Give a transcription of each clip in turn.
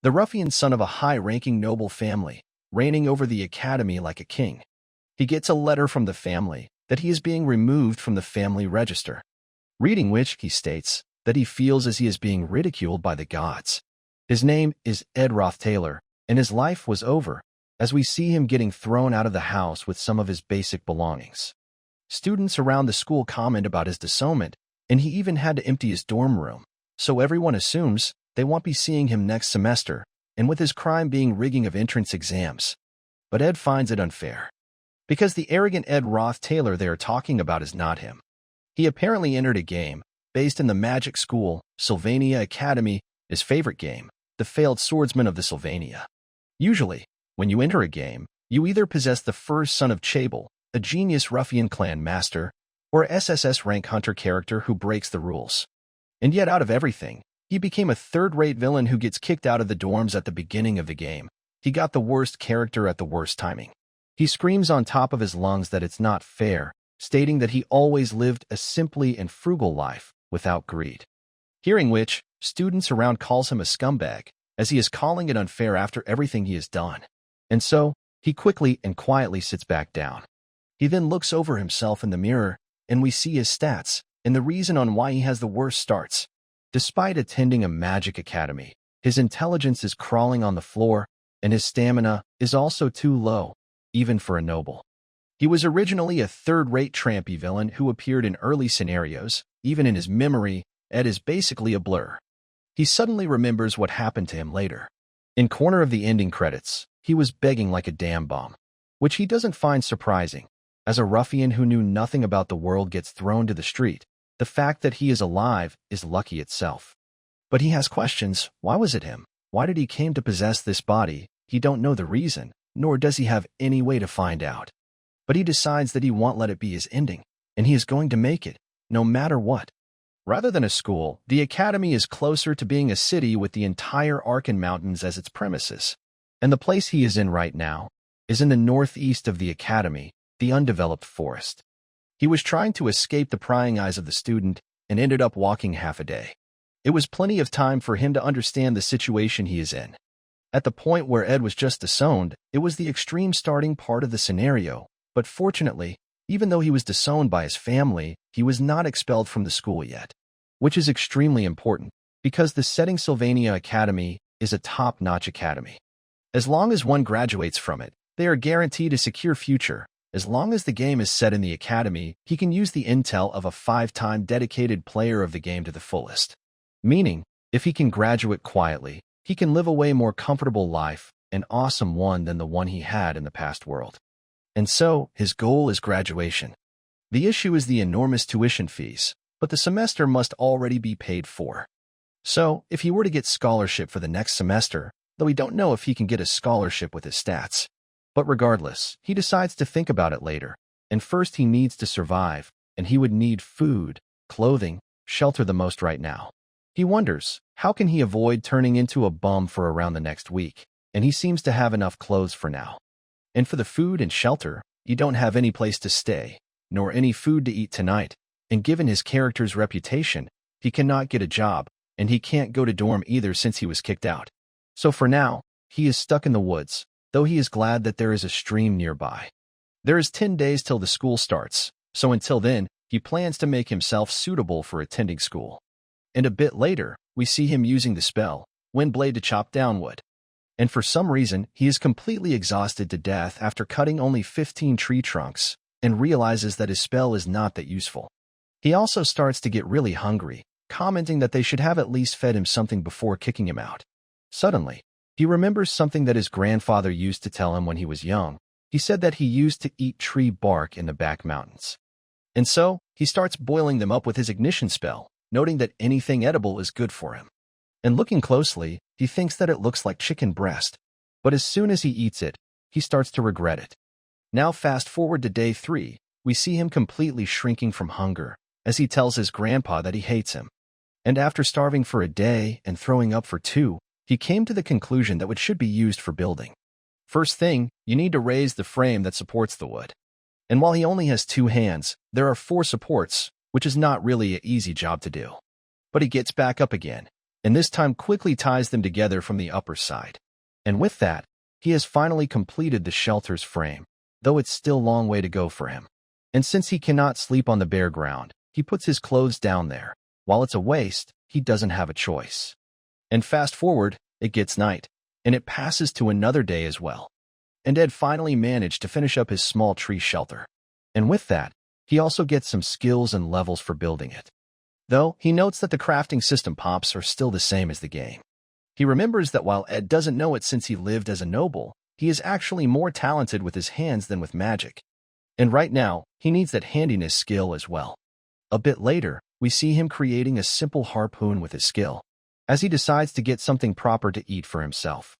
the ruffian son of a high-ranking noble family, reigning over the academy like a king. He gets a letter from the family that he is being removed from the family register, reading which he states that he feels as he is being ridiculed by the gods. His name is Ed Roth Taylor, and his life was over, as we see him getting thrown out of the house with some of his basic belongings. Students around the school comment about his disownment, and he even had to empty his dorm room, so everyone assumes they won't be seeing him next semester, and with his crime being rigging of entrance exams. But Ed finds it unfair, because the arrogant Ed Roth Taylor they are talking about is not him. He apparently entered a game based in the magic school, Sylvania Academy, his favorite game, the failed swordsman of the Sylvania. Usually, when you enter a game, you either possess the first son of Chable, a genius ruffian clan master, or a SSS rank hunter character who breaks the rules. And yet out of everything, he became a third-rate villain who gets kicked out of the dorms at the beginning of the game. He got the worst character at the worst timing. He screams on top of his lungs that it's not fair, stating that he always lived a simply and frugal life, without greed. Hearing which, students around calls him a scumbag, as he is calling it unfair after everything he has done. And so, he quickly and quietly sits back down. He then looks over himself in the mirror, and we see his stats, and the reason on why he has the worst starts. Despite attending a magic academy, his intelligence is crawling on the floor, and his stamina is also too low, even for a noble. He was originally a third-rate trampy villain who appeared in early scenarios. Even in his memory, Ed is basically a blur. He suddenly remembers what happened to him later. In corner of the ending credits, he was begging like a damn bomb, which he doesn't find surprising. As a ruffian who knew nothing about the world gets thrown to the street, the fact that he is alive is lucky itself. But he has questions. Why was it him? Why did he came to possess this body? He don't know the reason, nor does he have any way to find out. But he decides that he won't let it be his ending, and he is going to make it, no matter what. Rather than a school, the academy is closer to being a city with the entire Arkan Mountains as its premises. And the place he is in right now is in the northeast of the academy, the undeveloped forest. He was trying to escape the prying eyes of the student and ended up walking half a day. It was plenty of time for him to understand the situation he is in. At the point where Ed was just disowned, it was the extreme starting part of the scenario, but fortunately, even though he was disowned by his family, he was not expelled from the school yet, which is extremely important, because the setting Sylvania Academy is a top-notch academy. As long as one graduates from it, they are guaranteed a secure future. As long as the game is set in the academy, he can use the intel of a 5-time dedicated player of the game to the fullest. Meaning, if he can graduate quietly, he can live a way more comfortable life, an awesome one than the one he had in the past world. And so, his goal is graduation. The issue is the enormous tuition fees, but the semester must already be paid for. So, if he were to get scholarship for the next semester, though we don't know if he can get a scholarship with his stats. But regardless, he decides to think about it later, and first he needs to survive, and he would need food, clothing, shelter the most right now. He wonders, how can he avoid turning into a bum for around the next week, and he seems to have enough clothes for now. And for the food and shelter, you don't have any place to stay, nor any food to eat tonight, and given his character's reputation, he cannot get a job, and he can't go to dorm either since he was kicked out. So for now, he is stuck in the woods, though he is glad that there is a stream nearby. There is 10 days till the school starts, so until then, he plans to make himself suitable for attending school. And a bit later, we see him using the spell, Wind Blade, to chop down wood. And for some reason, he is completely exhausted to death after cutting only 15 tree trunks, and realizes that his spell is not that useful. He also starts to get really hungry, commenting that they should have at least fed him something before kicking him out. Suddenly, he remembers something that his grandfather used to tell him when he was young. He said that he used to eat tree bark in the back mountains. And so, he starts boiling them up with his ignition spell, noting that anything edible is good for him. And looking closely, he thinks that it looks like chicken breast, but as soon as he eats it, he starts to regret it. Now fast forward to day 3, we see him completely shrinking from hunger, as he tells his grandpa that he hates him. And after starving for a day and throwing up for 2, he came to the conclusion that wood should be used for building. First thing, you need to raise the frame that supports the wood. And while he only has 2 hands, there are 4 supports, which is not really an easy job to do. But he gets back up again, and this time quickly ties them together from the upper side. And with that, he has finally completed the shelter's frame, though it's still a long way to go for him. And since he cannot sleep on the bare ground, he puts his clothes down there. While it's a waste, he doesn't have a choice. And fast forward, it gets night, and it passes to another day as well. And Ed finally managed to finish up his small tree shelter. And with that, he also gets some skills and levels for building it. Though, he notes that the crafting system pops are still the same as the game. He remembers that while Ed doesn't know it since he lived as a noble, he is actually more talented with his hands than with magic. And right now, he needs that handiness skill as well. A bit later, we see him creating a simple harpoon with his skill, as he decides to get something proper to eat for himself.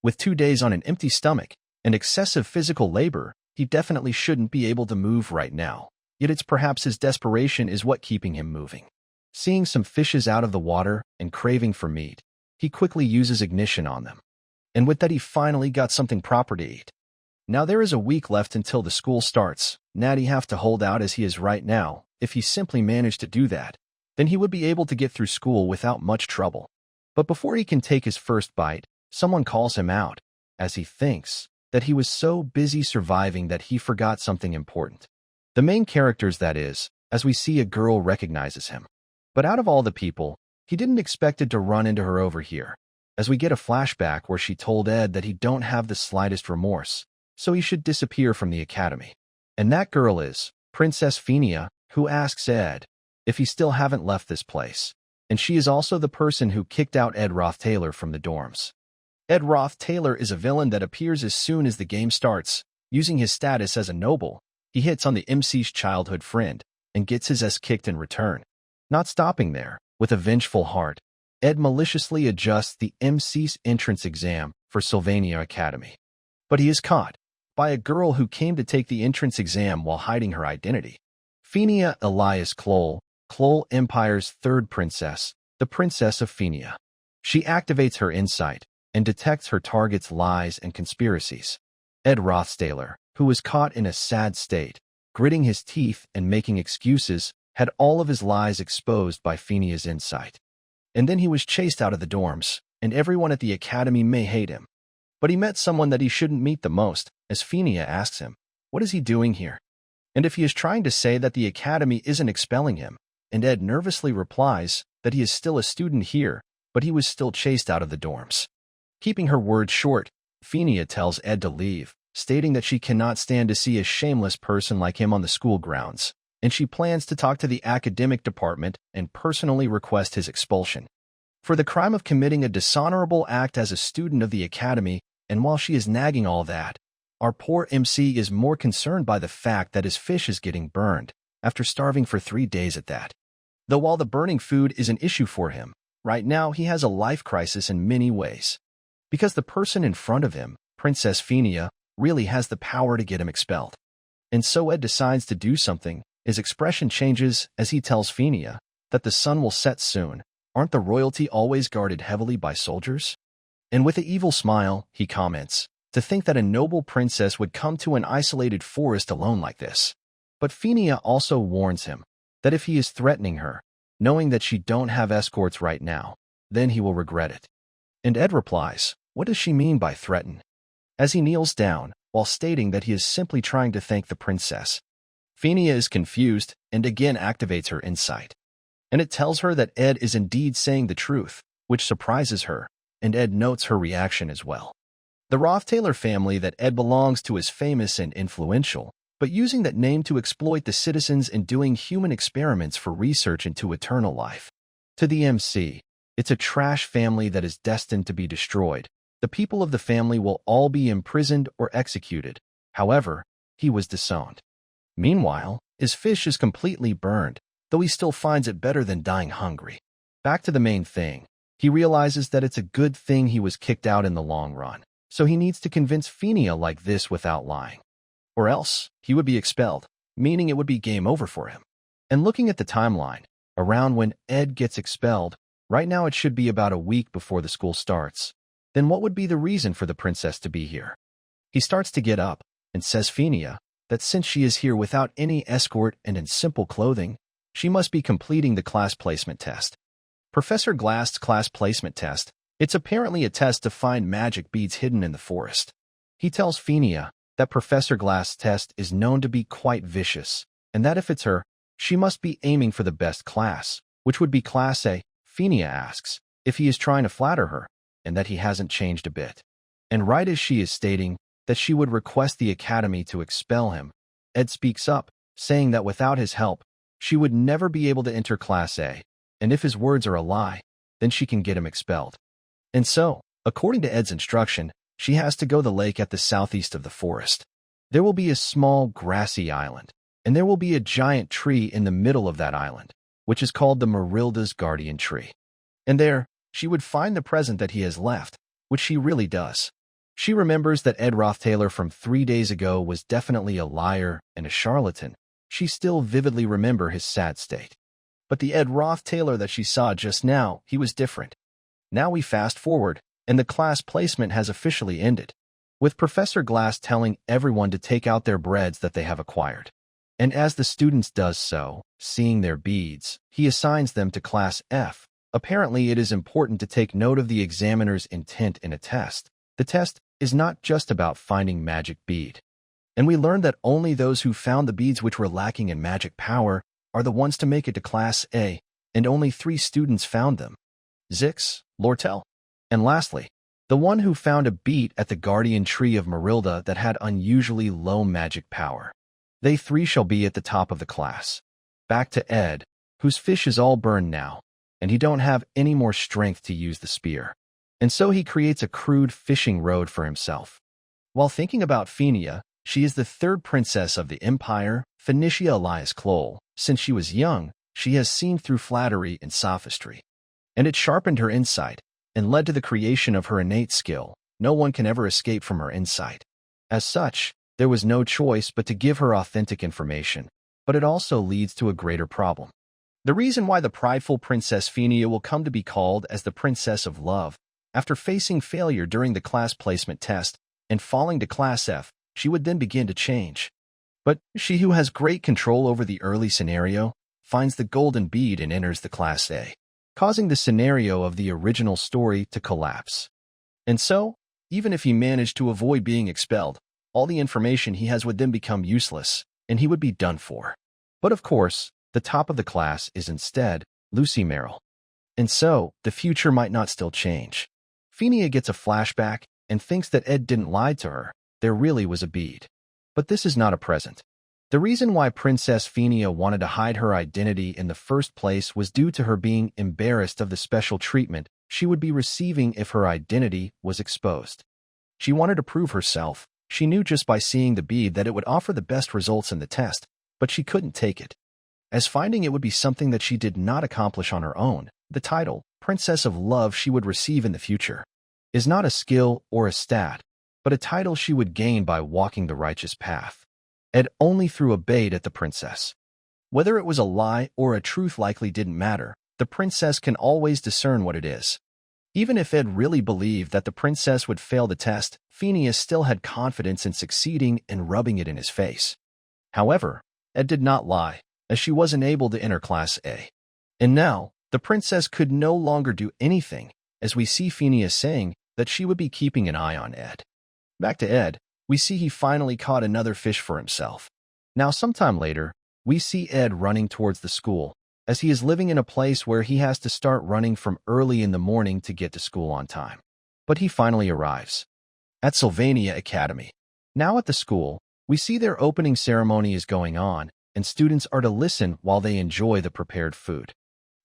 With 2 days on an empty stomach and excessive physical labor, he definitely shouldn't be able to move right now, yet it's perhaps his desperation is what keeping him moving. Seeing some fishes out of the water and craving for meat, he quickly uses ignition on them. And with that he finally got something proper to eat. Now there is a week left until the school starts. Natty have to hold out as he is right now. If he simply managed to do that, then he would be able to get through school without much trouble. But before he can take his first bite, someone calls him out, as he thinks that he was so busy surviving that he forgot something important. The main characters, that is, as we see a girl recognizes him. But out of all the people, he didn't expect it to run into her over here, as we get a flashback where she told Ed that he don't have the slightest remorse, so he should disappear from the academy. And that girl is Princess Phinia, who asks Ed if he still haven't left this place. And she is also the person who kicked out Ed Roth-Taylor from the dorms. Ed Roth-Taylor is a villain that appears as soon as the game starts. Using his status as a noble, he hits on the MC's childhood friend and gets his ass kicked in return. Not stopping there, with a vengeful heart, Ed maliciously adjusts the MC's entrance exam for Sylvania Academy. But he is caught by a girl who came to take the entrance exam while hiding her identity. Phinia Elias Clole Empire's third princess, the Princess of Phinia. She activates her insight and detects her target's lies and conspiracies. Ed Roth-Taylor, who was caught in a sad state, gritting his teeth and making excuses, had all of his lies exposed by Phinia's insight. And then he was chased out of the dorms, and everyone at the academy may hate him. But he met someone that he shouldn't meet the most, as Phinia asks him, what is he doing here? And if he is trying to say that the academy isn't expelling him, and Ed nervously replies that he is still a student here, but he was still chased out of the dorms. Keeping her word short, Phinia tells Ed to leave, stating that she cannot stand to see a shameless person like him on the school grounds, and she plans to talk to the academic department and personally request his expulsion for the crime of committing a dishonorable act as a student of the academy. And while she is nagging all that, our poor MC is more concerned by the fact that his fish is getting burned after starving for 3 days at that. Though while the burning food is an issue for him, right now he has a life crisis in many ways. Because the person in front of him, Princess Phinia, really has the power to get him expelled. And so Ed decides to do something. His expression changes as he tells Phinia that the sun will set soon. Aren't the royalty always guarded heavily by soldiers? And with an evil smile, he comments, to think that a noble princess would come to an isolated forest alone like this. But Phinia also warns him that if he is threatening her, knowing that she don't have escorts right now, then he will regret it. And Ed replies, what does she mean by threaten? As he kneels down, while stating that he is simply trying to thank the princess. Phinia is confused and again activates her insight. And it tells her that Ed is indeed saying the truth, which surprises her, and Ed notes her reaction as well. The Roth-Taylor family that Ed belongs to is famous and influential, but using that name to exploit the citizens in doing human experiments for research into eternal life. To the MC, it's a trash family that is destined to be destroyed. The people of the family will all be imprisoned or executed. However, he was disowned. Meanwhile, his fish is completely burned, though he still finds it better than dying hungry. Back to the main thing, he realizes that it's a good thing he was kicked out in the long run, so he needs to convince Phinia like this without lying. Or else, he would be expelled, meaning it would be game over for him. And looking at the timeline, around when Ed gets expelled, right now it should be about a week before the school starts. Then what would be the reason for the princess to be here? He starts to get up and says Phinia that since she is here without any escort and in simple clothing, she must be completing the class placement test. Professor Glass's class placement test. It's apparently a test to find magic beads hidden in the forest. He tells Phineas that Professor Glass's test is known to be quite vicious, and that if it's her, she must be aiming for the best class, which would be Class A. Phineas asks if he is trying to flatter her, and that he hasn't changed a bit. And right as she is stating that she would request the Academy to expel him, Ed speaks up, saying that without his help, she would never be able to enter Class A, and if his words are a lie, then she can get him expelled. And so, according to Ed's instruction, she has to go to the lake at the southeast of the forest. There will be a small, grassy island, and there will be a giant tree in the middle of that island, which is called the Marilda's guardian tree. And there, she would find the present that he has left, which she really does. She remembers that Ed Roth-Taylor from 3 days ago was definitely a liar and a charlatan. She still vividly remembers his sad state. But the Ed Roth-Taylor that she saw just now, he was different. Now we fast forward, and the class placement has officially ended, with Professor Glass telling everyone to take out their breads that they have acquired. And as the students does so, seeing their beads, he assigns them to Class F. Apparently, it is important to take note of the examiner's intent in a test. The test is not just about finding magic bead. And we learned that only those who found the beads which were lacking in magic power are the ones to make it to Class A, and only 3 students found them. Zix, Lortel, and lastly, the one who found a bead at the guardian tree of Marilda that had unusually low magic power. They 3 shall be at the top of the class. Back to Ed, whose fish is all burned now, and he don't have any more strength to use the spear. And so he creates a crude fishing rod for himself. While thinking about Phineas, she is the 3rd princess of the Empire, Phoenicia Elias Clole. Since she was young, she has seen through flattery and sophistry. And it sharpened her insight, and led to the creation of her innate skill. No one can ever escape from her insight. As such, there was no choice but to give her authentic information, but it also leads to a greater problem. The reason why the prideful Princess Phineas will come to be called as the Princess of Love, after facing failure during the class placement test and falling to Class F, she would then begin to change. But she who has great control over the early scenario finds the golden bead and enters the Class A, causing the scenario of the original story to collapse. And so, even if he managed to avoid being expelled, all the information he has would then become useless, and he would be done for. But of course, the top of the class is instead Lucy Merrill. And so, the future might not still change. Phineas gets a flashback and thinks that Ed didn't lie to her. There really was a bead. But this is not a present. The reason why Princess Phineas wanted to hide her identity in the first place was due to her being embarrassed of the special treatment she would be receiving if her identity was exposed. She wanted to prove herself. She knew just by seeing the bead that it would offer the best results in the test, but she couldn't take it, as finding it would be something that she did not accomplish on her own. The title, Princess of Love, she would receive in the future, is not a skill or a stat, but a title she would gain by walking the righteous path. Ed only threw a bait at the princess. Whether it was a lie or a truth likely didn't matter. The princess can always discern what it is. Even if Ed really believed that the princess would fail the test, Phineas still had confidence in succeeding and rubbing it in his face. However, Ed did not lie, as she wasn't able to enter Class A. And now, the princess could no longer do anything, as we see Phineas saying that she would be keeping an eye on Ed. Back to Ed, we see he finally caught another fish for himself. Now, sometime later, we see Ed running towards the school, as he is living in a place where he has to start running from early in the morning to get to school on time. But he finally arrives at Sylvania Academy. Now at the school, we see their opening ceremony is going on, and students are to listen while they enjoy the prepared food.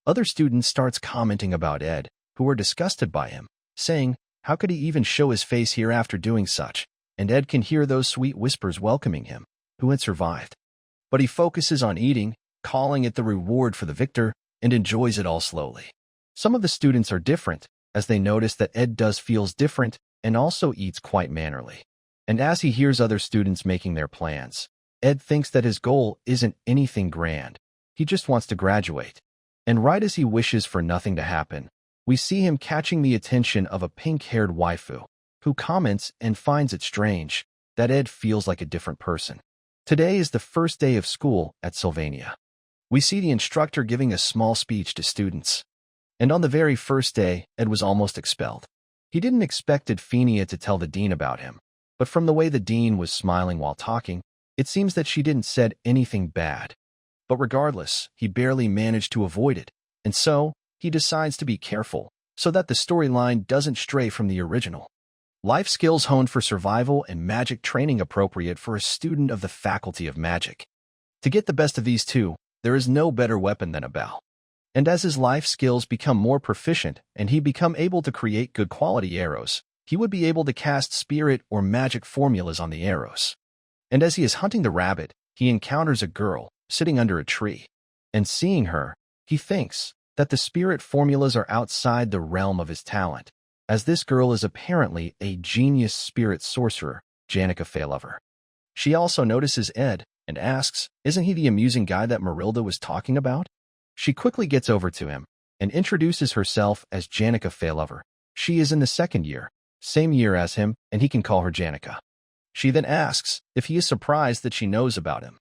Other students starts commenting about Ed, who are disgusted by him, saying, how could he even show his face here after doing such? And Ed can hear those sweet whispers welcoming him, who had survived. But he focuses on eating, calling it the reward for the victor, and enjoys it all slowly. Some of the students are different, as they notice that Ed feels different and also eats quite mannerly. And as he hears other students making their plans, Ed thinks that his goal isn't anything grand. He just wants to graduate. And right as he wishes for nothing to happen, we see him catching the attention of a pink-haired waifu, who comments and finds it strange that Ed feels like a different person. Today is the first day of school at Sylvania. We see the instructor giving a small speech to students. And on the very first day, Ed was almost expelled. He didn't expect Edfenia to tell the dean about him, but from the way the dean was smiling while talking, it seems that she didn't said anything bad. But regardless, he barely managed to avoid it, and so he decides to be careful so that the storyline doesn't stray from the original. Life skills honed for survival and magic training appropriate for a student of the Faculty of Magic. To get the best of these two, there is no better weapon than a bow. And as his life skills become more proficient and he become able to create good quality arrows, he would be able to cast spirit or magic formulas on the arrows. And as he is hunting the rabbit, he encounters a girl sitting under a tree. And seeing her, he thinks that the spirit formulas are outside the realm of his talent, as this girl is apparently a genius spirit sorcerer, Janica Faylover. She also notices Ed and asks, isn't he the amusing guy that Marilda was talking about? She quickly gets over to him and introduces herself as Janica Faylover. She is in the second year, same year as him, and he can call her Janica. She then asks if he is surprised that she knows about him,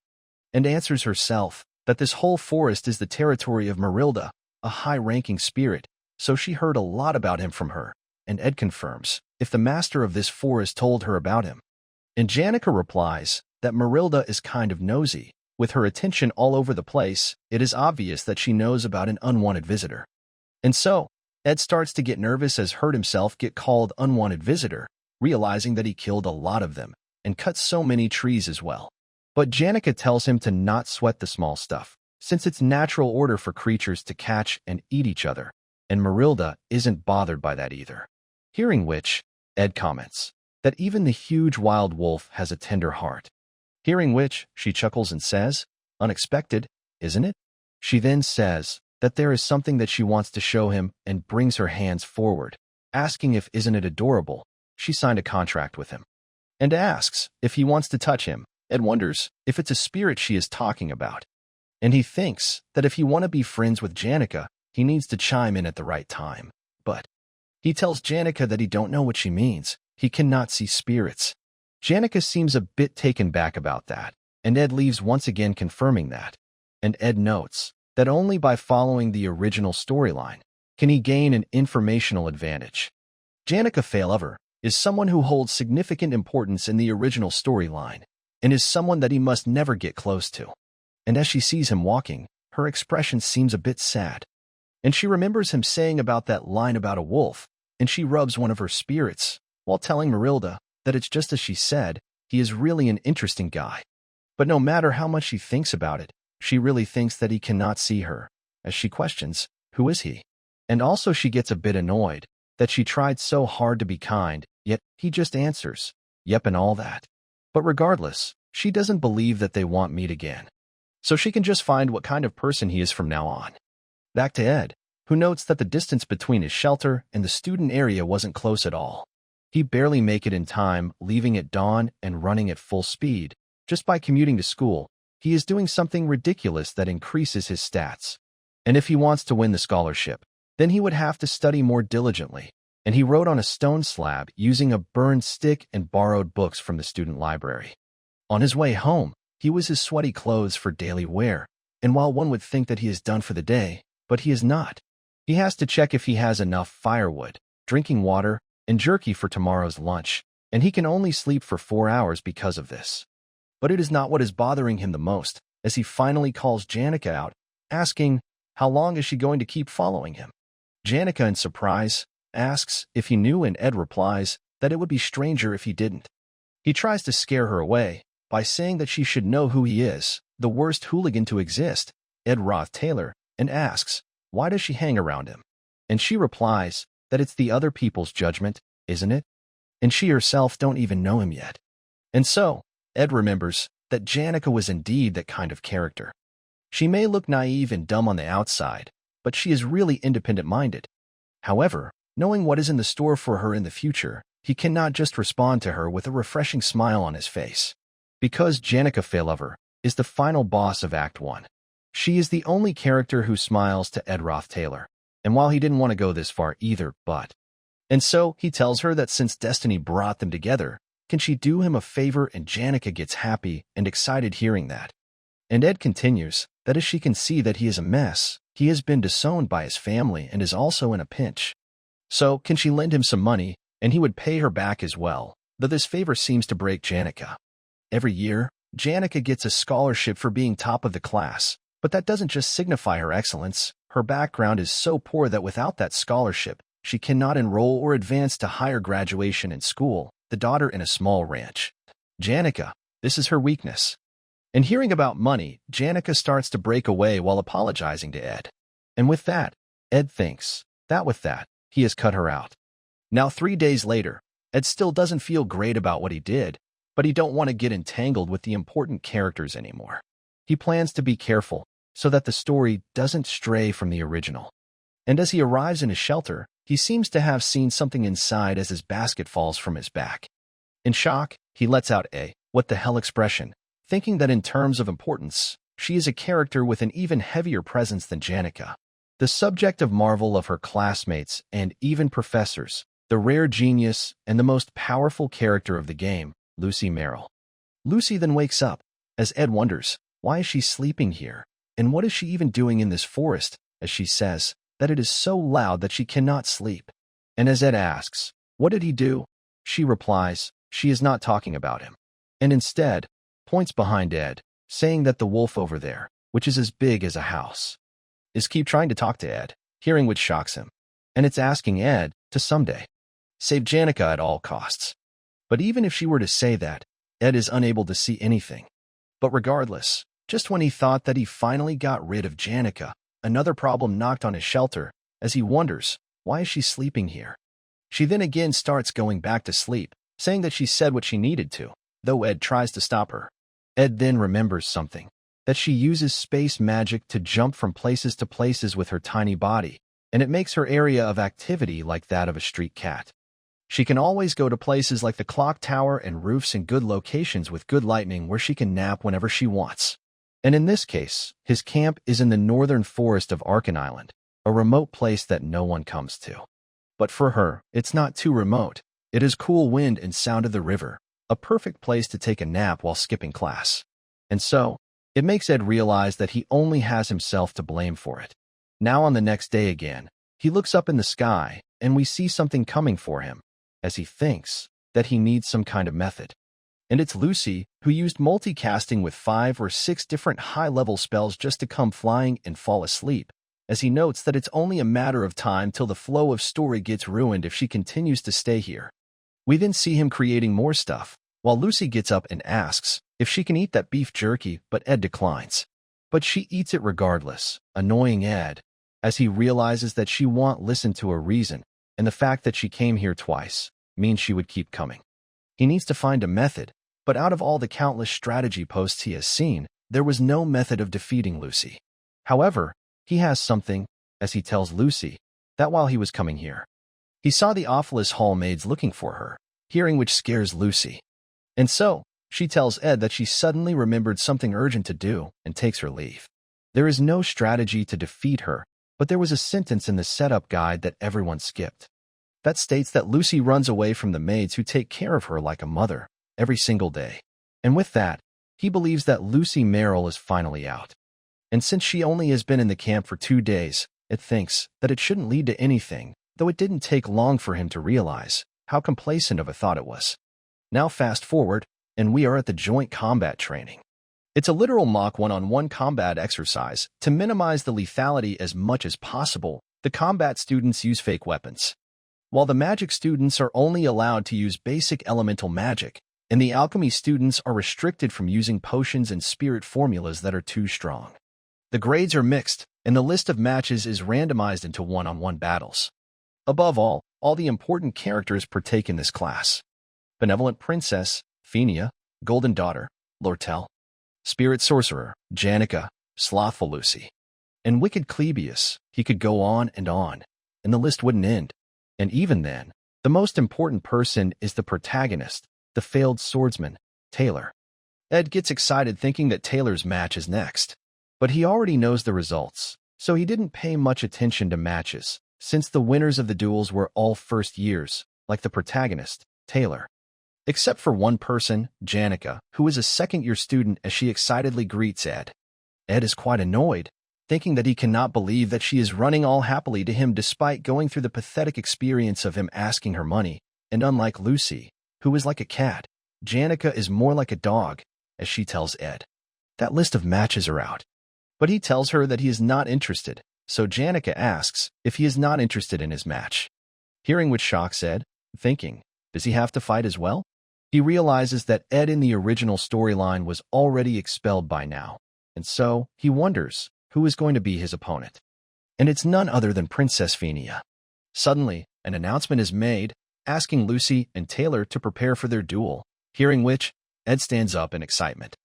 and answers herself that this whole forest is the territory of Marilda, a high-ranking spirit, so she heard a lot about him from her, and Ed confirms if the master of this forest told her about him. And Janica replies that Marilda is kind of nosy. With her attention all over the place, it is obvious that she knows about an unwanted visitor. And so, Ed starts to get nervous as heard himself get called unwanted visitor, realizing that he killed a lot of them and cut so many trees as well. But Janica tells him to not sweat the small stuff, since it's natural order for creatures to catch and eat each other, and Marilda isn't bothered by that either. Hearing which, Ed comments that even the huge wild wolf has a tender heart. Hearing which, she chuckles and says, unexpected, isn't it? She then says that there is something that she wants to show him and brings her hands forward, asking if isn't it adorable, she signed a contract with him. And asks if he wants to touch him. Ed wonders if it's a spirit she is talking about. And he thinks that if he want to be friends with Janica, he needs to chime in at the right time. But he tells Janica that he don't know what she means. He cannot see spirits. Janica seems a bit taken back about that, and Ed leaves once again confirming that. And Ed notes that only by following the original storyline can he gain an informational advantage. Janica Faylover is someone who holds significant importance in the original storyline, and is someone that he must never get close to. And as she sees him walking, her expression seems a bit sad. And she remembers him saying about that line about a wolf, and she rubs one of her spirits, while telling Marilda that it's just as she said, he is really an interesting guy. But no matter how much she thinks about it, she really thinks that he cannot see her, as she questions, who is he? And also she gets a bit annoyed that she tried so hard to be kind, yet he just answers, yep, and all that. But regardless, she doesn't believe that they want meet again. So she can just find what kind of person he is from now on. Back to Ed, who notes that the distance between his shelter and the student area wasn't close at all. He barely make it in time, leaving at dawn and running at full speed. Just by commuting to school, he is doing something ridiculous that increases his stats. And if he wants to win the scholarship, then he would have to study more diligently. And he wrote on a stone slab using a burned stick and borrowed books from the student library. On his way home, he was his sweaty clothes for daily wear, and while one would think that he is done for the day, but he is not. He has to check if he has enough firewood, drinking water, and jerky for tomorrow's lunch, and he can only sleep for 4 hours because of this. But it is not what is bothering him the most, as he finally calls Janica out, asking how long is she going to keep following him. Janica, in surprise, asks if he knew, and Ed replies that it would be stranger if he didn't. He tries to scare her away by saying that she should know who he is, the worst hooligan to exist, Ed Roth Taylor, and asks, why does she hang around him? And she replies that it's the other people's judgment, isn't it? And she herself don't even know him yet. And so, Ed remembers that Janica was indeed that kind of character. She may look naive and dumb on the outside, but she is really independent-minded. However, knowing what is in the store for her in the future, he cannot just respond to her with a refreshing smile on his face. Because Janica Faylover is the final boss of Act 1. She is the only character who smiles to Ed Roth Taylor, and while he didn't want to go this far either, and so he tells her that since destiny brought them together, can she do him a favor, and Janica gets happy and excited hearing that. And Ed continues that as she can see that he is a mess, he has been disowned by his family and is also in a pinch. So, can she lend him some money, and he would pay her back as well, though this favor seems to break Janica. Every year, Janica gets a scholarship for being top of the class, but that doesn't just signify her excellence. Her background is so poor that without that scholarship, she cannot enroll or advance to higher graduation in school, the daughter in a small ranch. Janica, this is her weakness. And hearing about money, Janica starts to break away while apologizing to Ed. And with that, Ed thinks that with that, he has cut her out. Now 3 days later, Ed still doesn't feel great about what he did, but he don't want to get entangled with the important characters anymore. He plans to be careful so that the story doesn't stray from the original. And as he arrives in his shelter, he seems to have seen something inside as his basket falls from his back. In shock, he lets out a "what the hell" expression, thinking that in terms of importance, she is a character with an even heavier presence than Janica. The subject of marvel of her classmates and even professors, the rare genius and the most powerful character of the game, Lucy Merrill. Lucy then wakes up, as Ed wonders, why is she sleeping here, and what is she even doing in this forest, as she says that it is so loud that she cannot sleep. And as Ed asks, what did he do? She replies, she is not talking about him, and instead points behind Ed, saying that the wolf over there, which is as big as a house, is keep trying to talk to Ed, hearing which shocks him, and it's asking Ed to someday save Janica at all costs. But even if she were to say that, Ed is unable to see anything. But regardless, just when he thought that he finally got rid of Janica, another problem knocked on his shelter, as he wonders, why is she sleeping here? She then again starts going back to sleep, saying that she said what she needed to, though Ed tries to stop her. Ed then remembers something, that she uses space magic to jump from places to places with her tiny body, and it makes her area of activity like that of a street cat. She can always go to places like the clock tower and roofs in good locations with good lighting where she can nap whenever she wants. And in this case, his camp is in the northern forest of Arkan Island, a remote place that no one comes to. But for her, it's not too remote. It is cool wind and sound of the river, a perfect place to take a nap while skipping class. And so, it makes Ed realize that he only has himself to blame for it. Now on the next day again, he looks up in the sky, and we see something coming for him, as he thinks that he needs some kind of method. And it's Lucy, who used multicasting with 5 or 6 different high-level spells just to come flying and fall asleep, as he notes that it's only a matter of time till the flow of story gets ruined if she continues to stay here. We then see him creating more stuff, while Lucy gets up and asks if she can eat that beef jerky, but Ed declines. But she eats it regardless, annoying Ed, as he realizes that she won't listen to a reason, and the fact that she came here twice means she would keep coming. He needs to find a method, but out of all the countless strategy posts he has seen, there was no method of defeating Lucy. However, he has something, as he tells Lucy, that while he was coming here, he saw the Awfulest hall maids looking for her, hearing which scares Lucy. And so, she tells Ed that she suddenly remembered something urgent to do and takes her leave. There is no strategy to defeat her, but there was a sentence in the setup guide that everyone skipped. That states that Lucy runs away from the maids who take care of her like a mother, every single day. And with that, he believes that Lucy Merrill is finally out. And since she only has been in the camp for 2 days, it thinks that it shouldn't lead to anything, though it didn't take long for him to realize how complacent of a thought it was. Now fast forward, and we are at the joint combat training. It's a literal mock one-on-one combat exercise. To minimize the lethality as much as possible, the combat students use fake weapons, while the magic students are only allowed to use basic elemental magic, and the alchemy students are restricted from using potions and spirit formulas that are too strong. The grades are mixed, and the list of matches is randomized into one-on-one battles. Above all the important characters partake in this class. Benevolent Princess, Phenia, Golden Daughter, Lortel, Spirit Sorcerer, Janica, Slothful Lucy, and Wicked Clebius. He could go on, and the list wouldn't end. And even then, the most important person is the protagonist, the failed swordsman, Taylor. Ed gets excited thinking that Taylor's match is next. But he already knows the results, so he didn't pay much attention to matches, since the winners of the duels were all first years, like the protagonist, Taylor. Except for one person, Janica, who is a second-year student, as she excitedly greets Ed. Ed is quite annoyed, thinking that he cannot believe that she is running all happily to him despite going through the pathetic experience of him asking her money, and unlike Lucy, who is like a cat, Janica is more like a dog, as she tells Ed. That list of matches are out. But he tells her that he is not interested, so Janica asks if he is not interested in his match. Hearing which shocks Ed, thinking, does he have to fight as well? He realizes that Ed in the original storyline was already expelled by now, and so he wonders who is going to be his opponent. And it's none other than Princess Phinia. Suddenly, an announcement is made, asking Lucy and Taylor to prepare for their duel, hearing which, Ed stands up in excitement.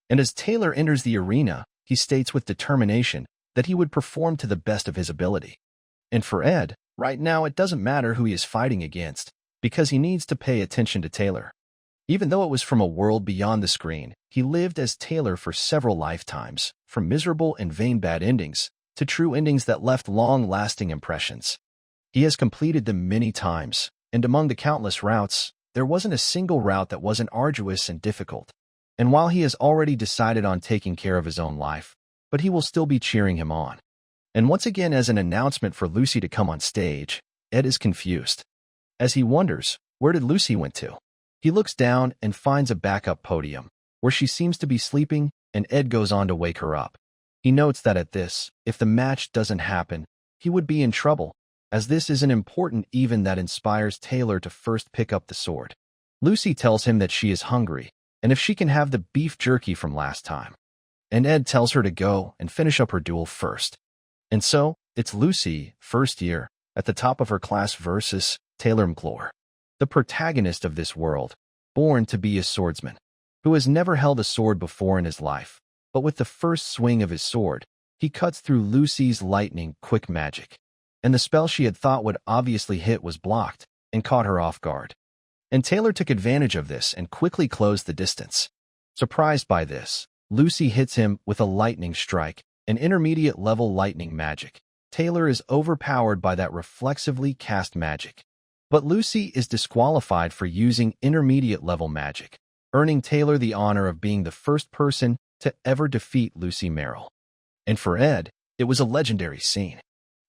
And as Taylor enters the arena, he states with determination that he would perform to the best of his ability. And for Ed, right now it doesn't matter who he is fighting against, because he needs to pay attention to Taylor. Even though it was from a world beyond the screen, he lived as Taylor for several lifetimes, from miserable and vain bad endings to true endings that left long-lasting impressions. He has completed them many times, and among the countless routes, there wasn't a single route that wasn't arduous and difficult. And while he has already decided on taking care of his own life, but he will still be cheering him on. And once again, as an announcement for Lucy to come on stage, Ed is confused. As he wonders, where did Lucy went to? He looks down and finds a backup podium, where she seems to be sleeping, and Ed goes on to wake her up. He notes that at this, if the match doesn't happen, he would be in trouble, as this is an important event that inspires Taylor to first pick up the sword. Lucy tells him that she is hungry, and if she can have the beef jerky from last time. And Ed tells her to go and finish up her duel first. And so, it's Lucy, first year, at the top of her class versus Taylor McClure, the protagonist of this world, born to be a swordsman, who has never held a sword before in his life, but with the first swing of his sword, he cuts through Lucy's lightning-quick magic, and the spell she had thought would obviously hit was blocked and caught her off guard. And Taylor took advantage of this and quickly closed the distance. Surprised by this, Lucy hits him with a lightning strike, an intermediate-level lightning magic. Taylor is overpowered by that reflexively cast magic. But Lucy is disqualified for using intermediate-level magic, earning Taylor the honor of being the first person to ever defeat Lucy Merrill. And for Ed, it was a legendary scene.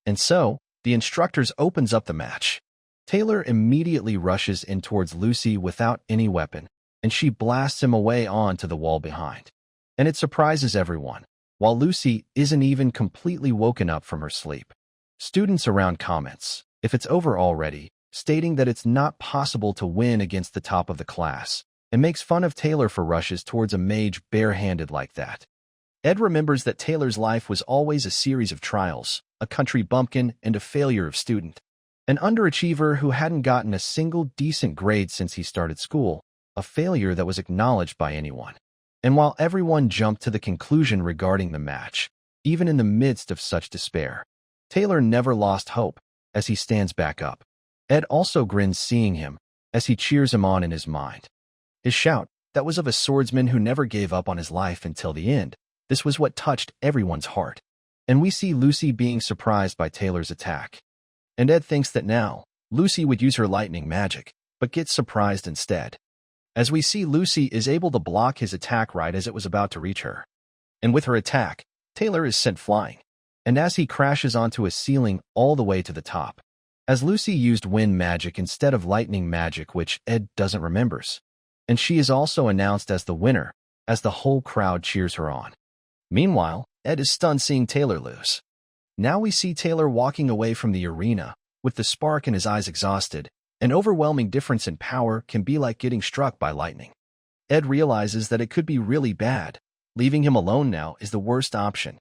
And so, the instructors opens up the match. Taylor immediately rushes in towards Lucy without any weapon, and she blasts him away onto the wall behind. And it surprises everyone, while Lucy isn't even completely woken up from her sleep. Students around comments, if it's over already, stating that it's not possible to win against the top of the class, and makes fun of Taylor for rushes towards a mage barehanded like that. Ed remembers that Taylor's life was always a series of trials, a country bumpkin, and a failure of student. An underachiever who hadn't gotten a single decent grade since he started school, a failure that was acknowledged by anyone. And while everyone jumped to the conclusion regarding the match, even in the midst of such despair, Taylor never lost hope as he stands back up. Ed also grins seeing him as he cheers him on in his mind. His shout, that was of a swordsman who never gave up on his life until the end. This was what touched everyone's heart. And we see Lucy being surprised by Taylor's attack. And Ed thinks that now, Lucy would use her lightning magic, but gets surprised instead. As we see Lucy is able to block his attack right as it was about to reach her. And with her attack, Taylor is sent flying. And as he crashes onto a ceiling all the way to the top. As Lucy used wind magic instead of lightning magic, which Ed doesn't remembers. And she is also announced as the winner, as the whole crowd cheers her on. Meanwhile, Ed is stunned seeing Taylor lose. Now we see Taylor walking away from the arena, with the spark in his eyes exhausted. An overwhelming difference in power can be like getting struck by lightning. Ed realizes that it could be really bad. Leaving him alone now is the worst option.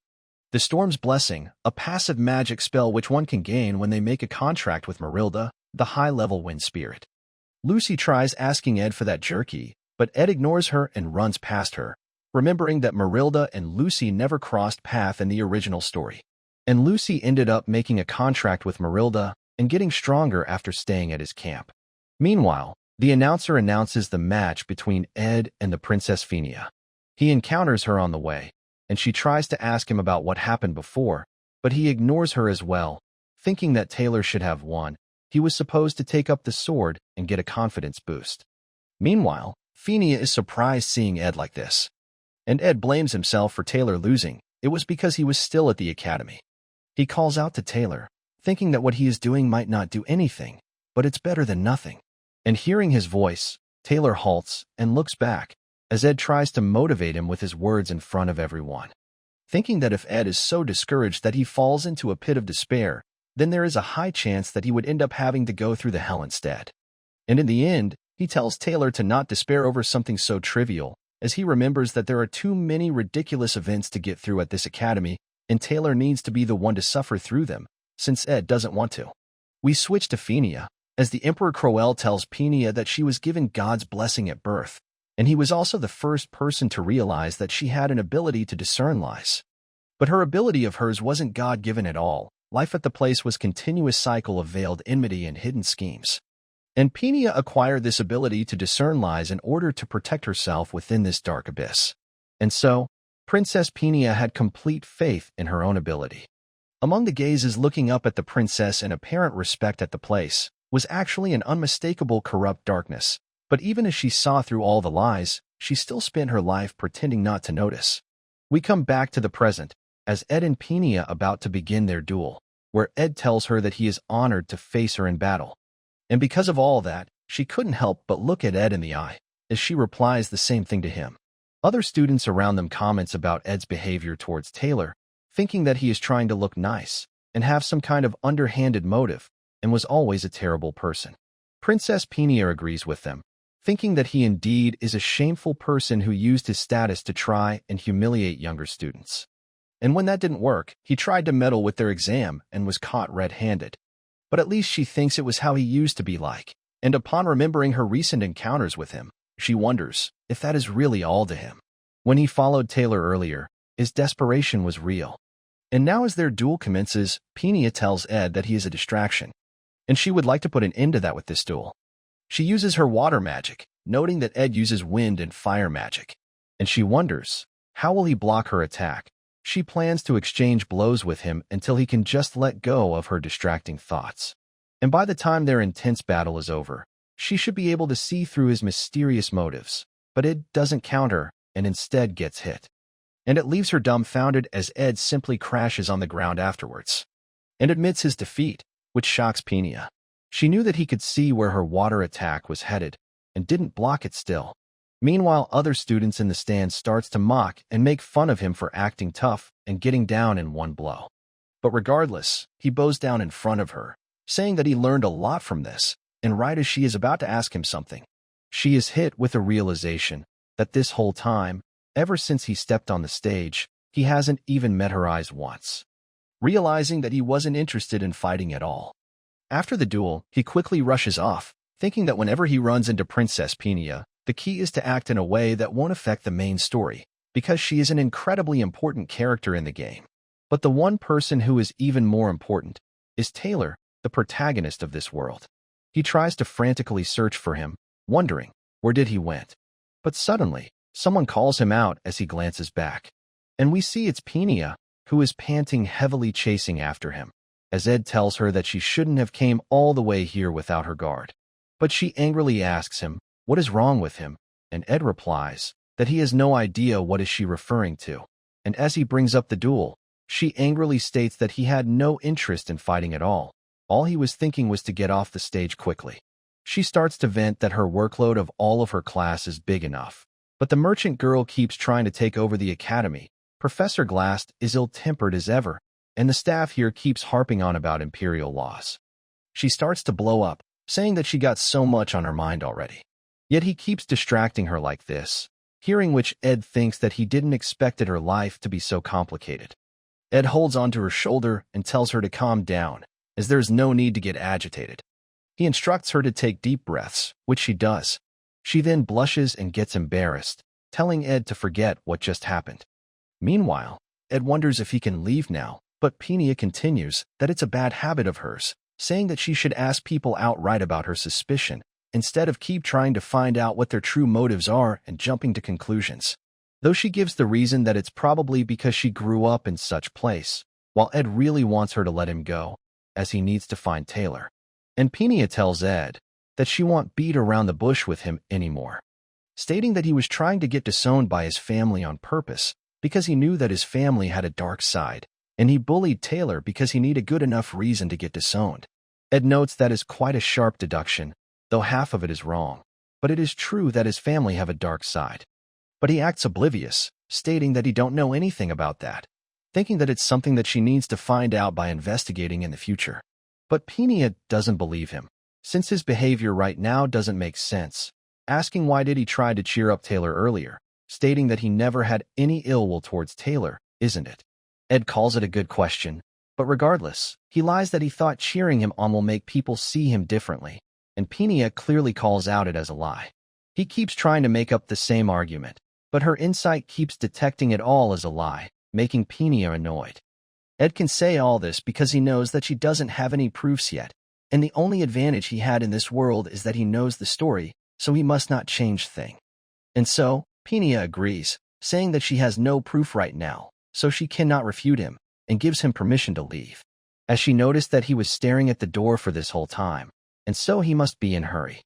The Storm's Blessing, a passive magic spell which one can gain when they make a contract with Marilda, the high-level wind spirit. Lucy tries asking Ed for that jerky, but Ed ignores her and runs past her, remembering that Marilda and Lucy never crossed path in the original story. And Lucy ended up making a contract with Marilda and getting stronger after staying at his camp. Meanwhile, the announcer announces the match between Ed and the Princess Phinia. He encounters her on the way, and she tries to ask him about what happened before, but he ignores her as well, thinking that Taylor should have won. He was supposed to take up the sword and get a confidence boost. Meanwhile, Phinia is surprised seeing Ed like this. And Ed blames himself for Taylor losing, it was because he was still at the academy. He calls out to Taylor, thinking that what he is doing might not do anything, but it's better than nothing. And hearing his voice, Taylor halts and looks back, as Ed tries to motivate him with his words in front of everyone. Thinking that if Ed is so discouraged that he falls into a pit of despair, then there is a high chance that he would end up having to go through the hell instead. And in the end, he tells Taylor to not despair over something so trivial, as he remembers that there are too many ridiculous events to get through at this academy, and Taylor needs to be the one to suffer through them, since Ed doesn't want to. We switch to Phineas, as the Emperor Crowell tells Phineas that she was given God's blessing at birth, and he was also the first person to realize that she had an ability to discern lies. But her ability of hers wasn't God-given at all. Life at the place was a continuous cycle of veiled enmity and hidden schemes. And Phineas acquired this ability to discern lies in order to protect herself within this dark abyss. And so, Princess Phineas had complete faith in her own ability. Among the gazes looking up at the princess in apparent respect at the place was actually an unmistakable corrupt darkness, but even as she saw through all the lies, she still spent her life pretending not to notice. We come back to the present, as Ed and Phineas about to begin their duel, where Ed tells her that he is honored to face her in battle. And because of all that, she couldn't help but look at Ed in the eye, as she replies the same thing to him. Other students around them comments about Ed's behavior towards Taylor, thinking that he is trying to look nice and have some kind of underhanded motive, and was always a terrible person. Princess Phineas agrees with them, thinking that he indeed is a shameful person who used his status to try and humiliate younger students. And when that didn't work, he tried to meddle with their exam and was caught red-handed. But at least she thinks it was how he used to be like, and upon remembering her recent encounters with him, she wonders if that is really all to him. When he followed Taylor earlier, his desperation was real. And now as their duel commences, Phineas tells Ed that he is a distraction, and she would like to put an end to that with this duel. She uses her water magic, noting that Ed uses wind and fire magic, and she wonders, how will he block her attack? She plans to exchange blows with him until he can just let go of her distracting thoughts. And by the time their intense battle is over, she should be able to see through his mysterious motives, but Ed doesn't counter and instead gets hit. And it leaves her dumbfounded as Ed simply crashes on the ground afterwards and admits his defeat, which shocks Phineas. She knew that he could see where her water attack was headed and didn't block it still. Meanwhile, other students in the stands starts to mock and make fun of him for acting tough and getting down in one blow. But regardless, he bows down in front of her, saying that he learned a lot from this, and right as she is about to ask him something, she is hit with a realization that this whole time, ever since he stepped on the stage, he hasn't even met her eyes once. Realizing that he wasn't interested in fighting at all. After the duel, he quickly rushes off, thinking that whenever he runs into Princess Phineas, the key is to act in a way that won't affect the main story, because she is an incredibly important character in the game. But the one person who is even more important is Taylor, the protagonist of this world. He tries to frantically search for him, wondering, where did he went? But suddenly, someone calls him out as he glances back. And we see it's Phineas, who is panting heavily chasing after him, as Ed tells her that she shouldn't have came all the way here without her guard. But she angrily asks him, what is wrong with him? And Ed replies that he has no idea what is she referring to. And as he brings up the duel, she angrily states that he had no interest in fighting at all. All he was thinking was to get off the stage quickly. She starts to vent that her workload of all of her class is big enough. But the merchant girl keeps trying to take over the academy. Professor Glass is ill-tempered as ever, and the staff here keeps harping on about imperial laws. She starts to blow up, saying that she got so much on her mind already. Yet he keeps distracting her like this, hearing which Ed thinks that he didn't expect her life to be so complicated. Ed holds onto her shoulder and tells her to calm down, as there's no need to get agitated. He instructs her to take deep breaths, which she does. She then blushes and gets embarrassed, telling Ed to forget what just happened. Meanwhile, Ed wonders if he can leave now, but Phineas continues that it's a bad habit of hers, saying that she should ask people outright about her suspicion, instead of keep trying to find out what their true motives are and jumping to conclusions. Though she gives the reason that it's probably because she grew up in such place, while Ed really wants her to let him go, as he needs to find Taylor. And Phineas tells Ed that she won't beat around the bush with him anymore, stating that he was trying to get disowned by his family on purpose, because he knew that his family had a dark side, and he bullied Taylor because he needed a good enough reason to get disowned. Ed notes that is quite a sharp deduction, though half of it is wrong. But it is true that his family have a dark side. But he acts oblivious, stating that he don't know anything about that, thinking that it's something that she needs to find out by investigating in the future. But Penia doesn't believe him, since his behavior right now doesn't make sense, asking why did he try to cheer up Taylor earlier, stating that he never had any ill will towards Taylor, isn't it? Ed calls it a good question, but regardless, he lies that he thought cheering him on will make people see him differently, and Penia clearly calls out it as a lie. He keeps trying to make up the same argument, but her insight keeps detecting it all as a lie, making Penia annoyed. Ed can say all this because he knows that she doesn't have any proofs yet, and the only advantage he had in this world is that he knows the story, so he must not change thing. And so, Penia agrees, saying that she has no proof right now, so she cannot refute him, and gives him permission to leave, as she noticed that he was staring at the door for this whole time, and so he must be in a hurry.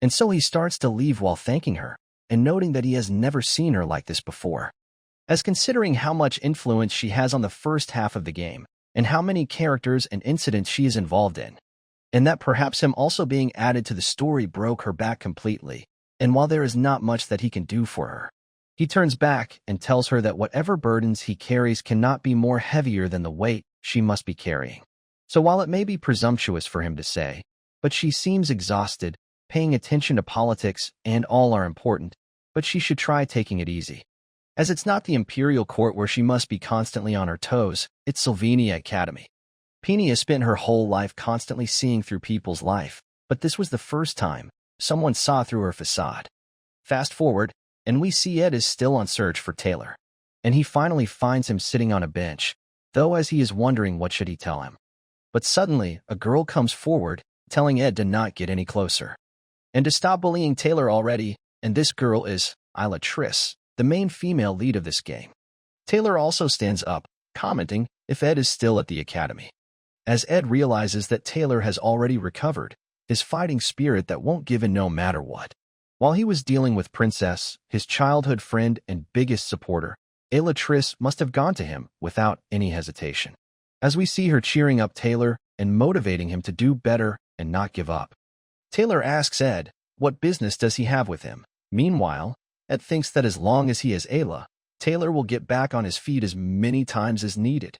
And so he starts to leave while thanking her, and noting that he has never seen her like this before. As considering how much influence she has on the first half of the game, and how many characters and incidents she is involved in, and that perhaps him also being added to the story broke her back completely, and while there is not much that he can do for her, he turns back and tells her that whatever burdens he carries cannot be more heavier than the weight she must be carrying. So while it may be presumptuous for him to say, but she seems exhausted, paying attention to politics and all are important, but she should try taking it easy. As it's not the Imperial Court where she must be constantly on her toes, it's Sylvania Academy. Penia spent her whole life constantly seeing through people's life, but this was the first time someone saw through her facade. Fast forward, and we see Ed is still on search for Taylor, and he finally finds him sitting on a bench, though as he is wondering what should he tell him. But suddenly, a girl comes forward, telling Ed to not get any closer, and to stop bullying Taylor already, and this girl is Isla Triss, the main female lead of this game. Taylor also stands up, commenting if Ed is still at the academy. As Ed realizes that Taylor has already recovered, his fighting spirit that won't give in no matter what. While he was dealing with Princess, his childhood friend and biggest supporter, Isla Triss must have gone to him without any hesitation, as we see her cheering up Taylor and motivating him to do better and not give up. Taylor asks Ed, what business does he have with him? Meanwhile, Ed thinks that as long as he is Ayla, Taylor will get back on his feet as many times as needed.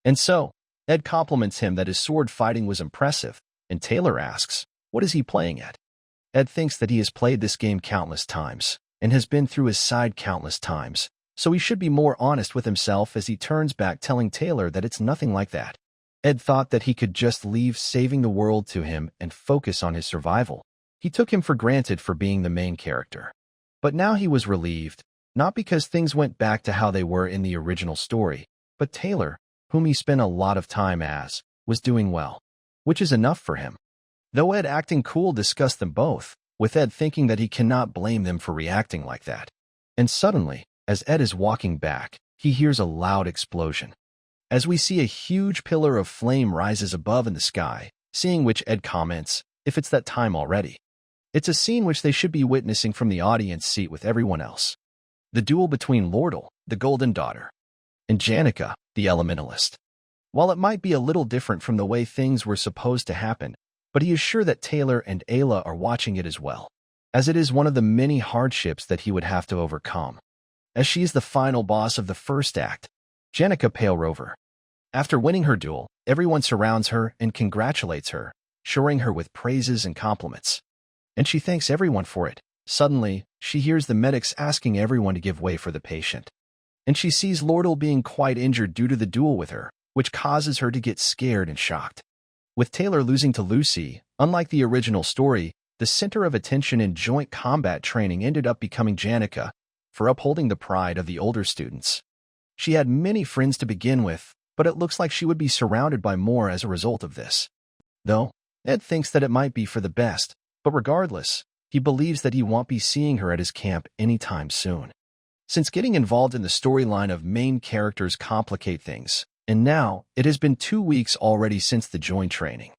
And so, Ed compliments him that his sword fighting was impressive, and Taylor asks, what is he playing at? Ed thinks that he has played this game countless times, and has been through his side countless times, so he should be more honest with himself as he turns back telling Taylor that it's nothing like that. Ed thought that he could just leave saving the world to him and focus on his survival. He took him for granted for being the main character. But now he was relieved, not because things went back to how they were in the original story, but Taylor, whom he spent a lot of time as, was doing well, which is enough for him. Though Ed acting cool discussed them both, with Ed thinking that he cannot blame them for reacting like that. And suddenly, as Ed is walking back, he hears a loud explosion, as we see a huge pillar of flame rises above in the sky, seeing which Ed comments, if it's that time already. It's a scene which they should be witnessing from the audience seat with everyone else. The duel between Lordle, the Golden Daughter, and Janica, the Elementalist. While it might be a little different from the way things were supposed to happen, but he is sure that Taylor and Ayla are watching it as well, as it is one of the many hardships that he would have to overcome, as she is the final boss of the first act, Janica Pale Rover. After winning her duel, everyone surrounds her and congratulates her, shoring her with praises and compliments. And she thanks everyone for it. Suddenly, she hears the medics asking everyone to give way for the patient. And she sees Lordle being quite injured due to the duel with her, which causes her to get scared and shocked. With Taylor losing to Lucy, unlike the original story, the center of attention in joint combat training ended up becoming Janica, for upholding the pride of the older students. She had many friends to begin with, but it looks like she would be surrounded by more as a result of this. Though, Ed thinks that it might be for the best, but regardless, he believes that he won't be seeing her at his camp anytime soon. Since getting involved in the storyline of main characters complicate things, and now it has been 2 weeks already since the joint training.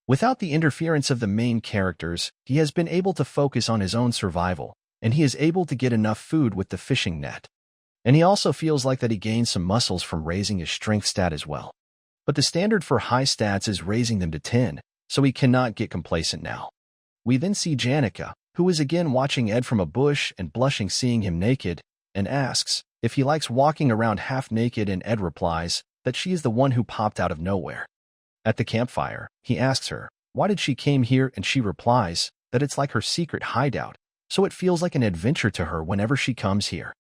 Without the interference of the main characters, he has been able to focus on his own survival, and he is able to get enough food with the fishing net. And he also feels like that he gained some muscles from raising his strength stat as well. But the standard for high stats is raising them to 10, so he cannot get complacent now. We then see Janica, who is again watching Ed from a bush and blushing seeing him naked, and asks if he likes walking around half naked, and Ed replies that she is the one who popped out of nowhere. At the campfire, he asks her why did she came here, and she replies that it's like her secret hideout, so it feels like an adventure to her whenever she comes here.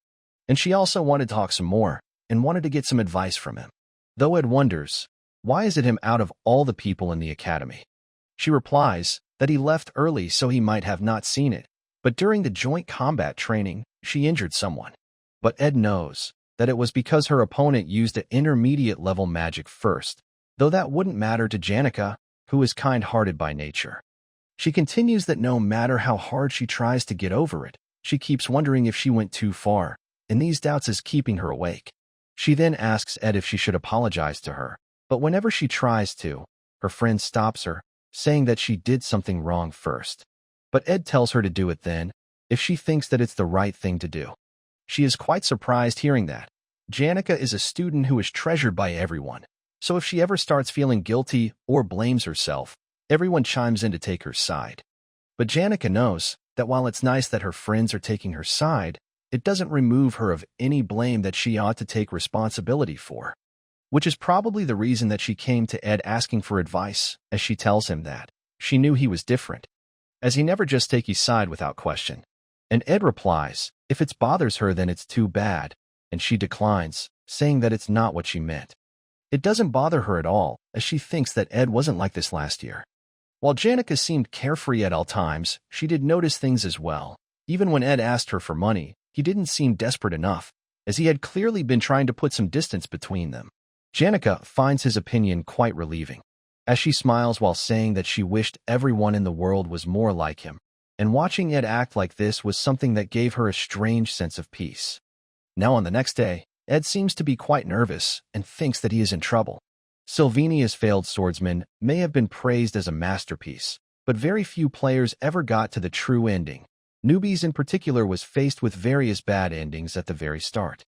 And she also wanted to talk some more and wanted to get some advice from him. Though Ed wonders, why is it him out of all the people in the academy? She replies that he left early so he might have not seen it, but during the joint combat training, she injured someone. But Ed knows that it was because her opponent used an intermediate level magic first, though that wouldn't matter to Janica, who is kind-hearted by nature. She continues that no matter how hard she tries to get over it, she keeps wondering if she went too far, and these doubts is keeping her awake. She then asks Ed if she should apologize to her, but whenever she tries to, her friend stops her, saying that she did something wrong first. But Ed tells her to do it then, if she thinks that it's the right thing to do. She is quite surprised hearing that. Janica is a student who is treasured by everyone, so if she ever starts feeling guilty or blames herself, everyone chimes in to take her side. But Janica knows that while it's nice that her friends are taking her side, it doesn't remove her of any blame that she ought to take responsibility for. Which is probably the reason that she came to Ed asking for advice, as she tells him that she knew he was different, as he never just take his side without question. And Ed replies, if it bothers her then it's too bad, and she declines, saying that it's not what she meant. It doesn't bother her at all, as she thinks that Ed wasn't like this last year. While Janica seemed carefree at all times, she did notice things as well. Even when Ed asked her for money, he didn't seem desperate enough, as he had clearly been trying to put some distance between them. Janica finds his opinion quite relieving, as she smiles while saying that she wished everyone in the world was more like him, and watching Ed act like this was something that gave her a strange sense of peace. Now on the next day, Ed seems to be quite nervous and thinks that he is in trouble. Sylvania's failed swordsman may have been praised as a masterpiece, but very few players ever got to the true ending. Newbies in particular was faced with various bad endings at the very start.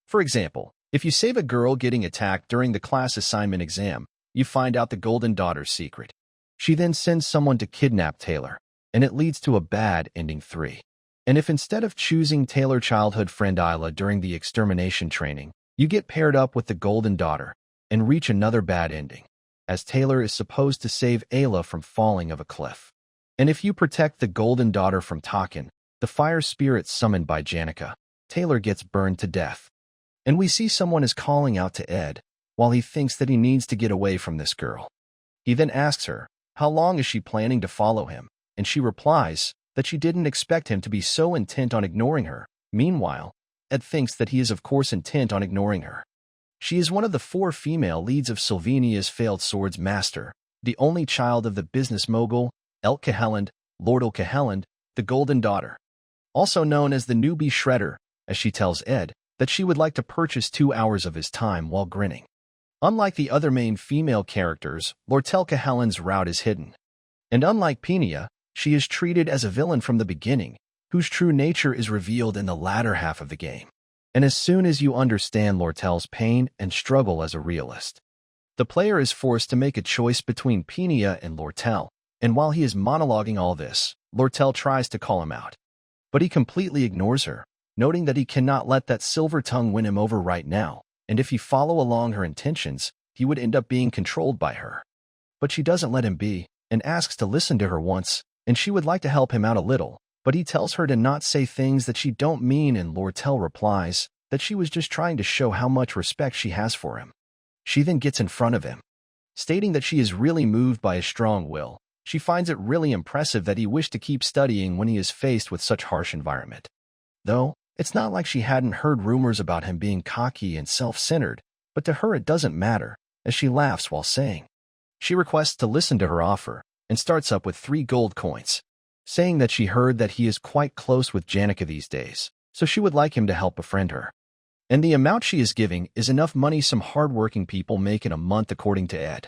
For example, if you save a girl getting attacked during the class assignment exam, you find out the Golden Daughter's secret. She then sends someone to kidnap Taylor, and it leads to a bad ending 3. And if instead of choosing Taylor's childhood friend Isla during the extermination training, you get paired up with the Golden Daughter, and reach another bad ending, as Taylor is supposed to save Ayla from falling of a cliff. And if you protect the Golden Daughter from Taken, the fire spirit summoned by Janica, Taylor gets burned to death. And we see someone is calling out to Ed, while he thinks that he needs to get away from this girl. He then asks her, how long is she planning to follow him, and she replies that she didn't expect him to be so intent on ignoring her. Meanwhile, Ed thinks that he is of course intent on ignoring her. She is one of the 4 female leads of Sylvania's failed swords master, the only child of the business mogul, Elk Cahelland, Lord Cahelland, the Golden Daughter, also known as the newbie Shredder, as she tells Ed that she would like to purchase 2 hours of his time while grinning. Unlike the other main female characters, Lortel Cahelland's route is hidden. And unlike Penia, she is treated as a villain from the beginning, whose true nature is revealed in the latter half of the game. And as soon as you understand Lortel's pain and struggle as a realist, the player is forced to make a choice between Penia and Lortel, and while he is monologuing all this, Lortel tries to call him out. But he completely ignores her, noting that he cannot let that silver tongue win him over right now, and if he follow along her intentions, he would end up being controlled by her. But she doesn't let him be, and asks to listen to her once, and she would like to help him out a little, but he tells her to not say things that she don't mean, and Lortel replies that she was just trying to show how much respect she has for him. She then gets in front of him, stating that she is really moved by his strong will. She finds it really impressive that he wished to keep studying when he is faced with such harsh environment. Though, it's not like she hadn't heard rumors about him being cocky and self-centered, but to her it doesn't matter, as she laughs while saying. She requests to listen to her offer, and starts up with 3 gold coins, saying that she heard that he is quite close with Janica these days, so she would like him to help befriend her. And the amount she is giving is enough money some hard-working people make in a month according to Ed.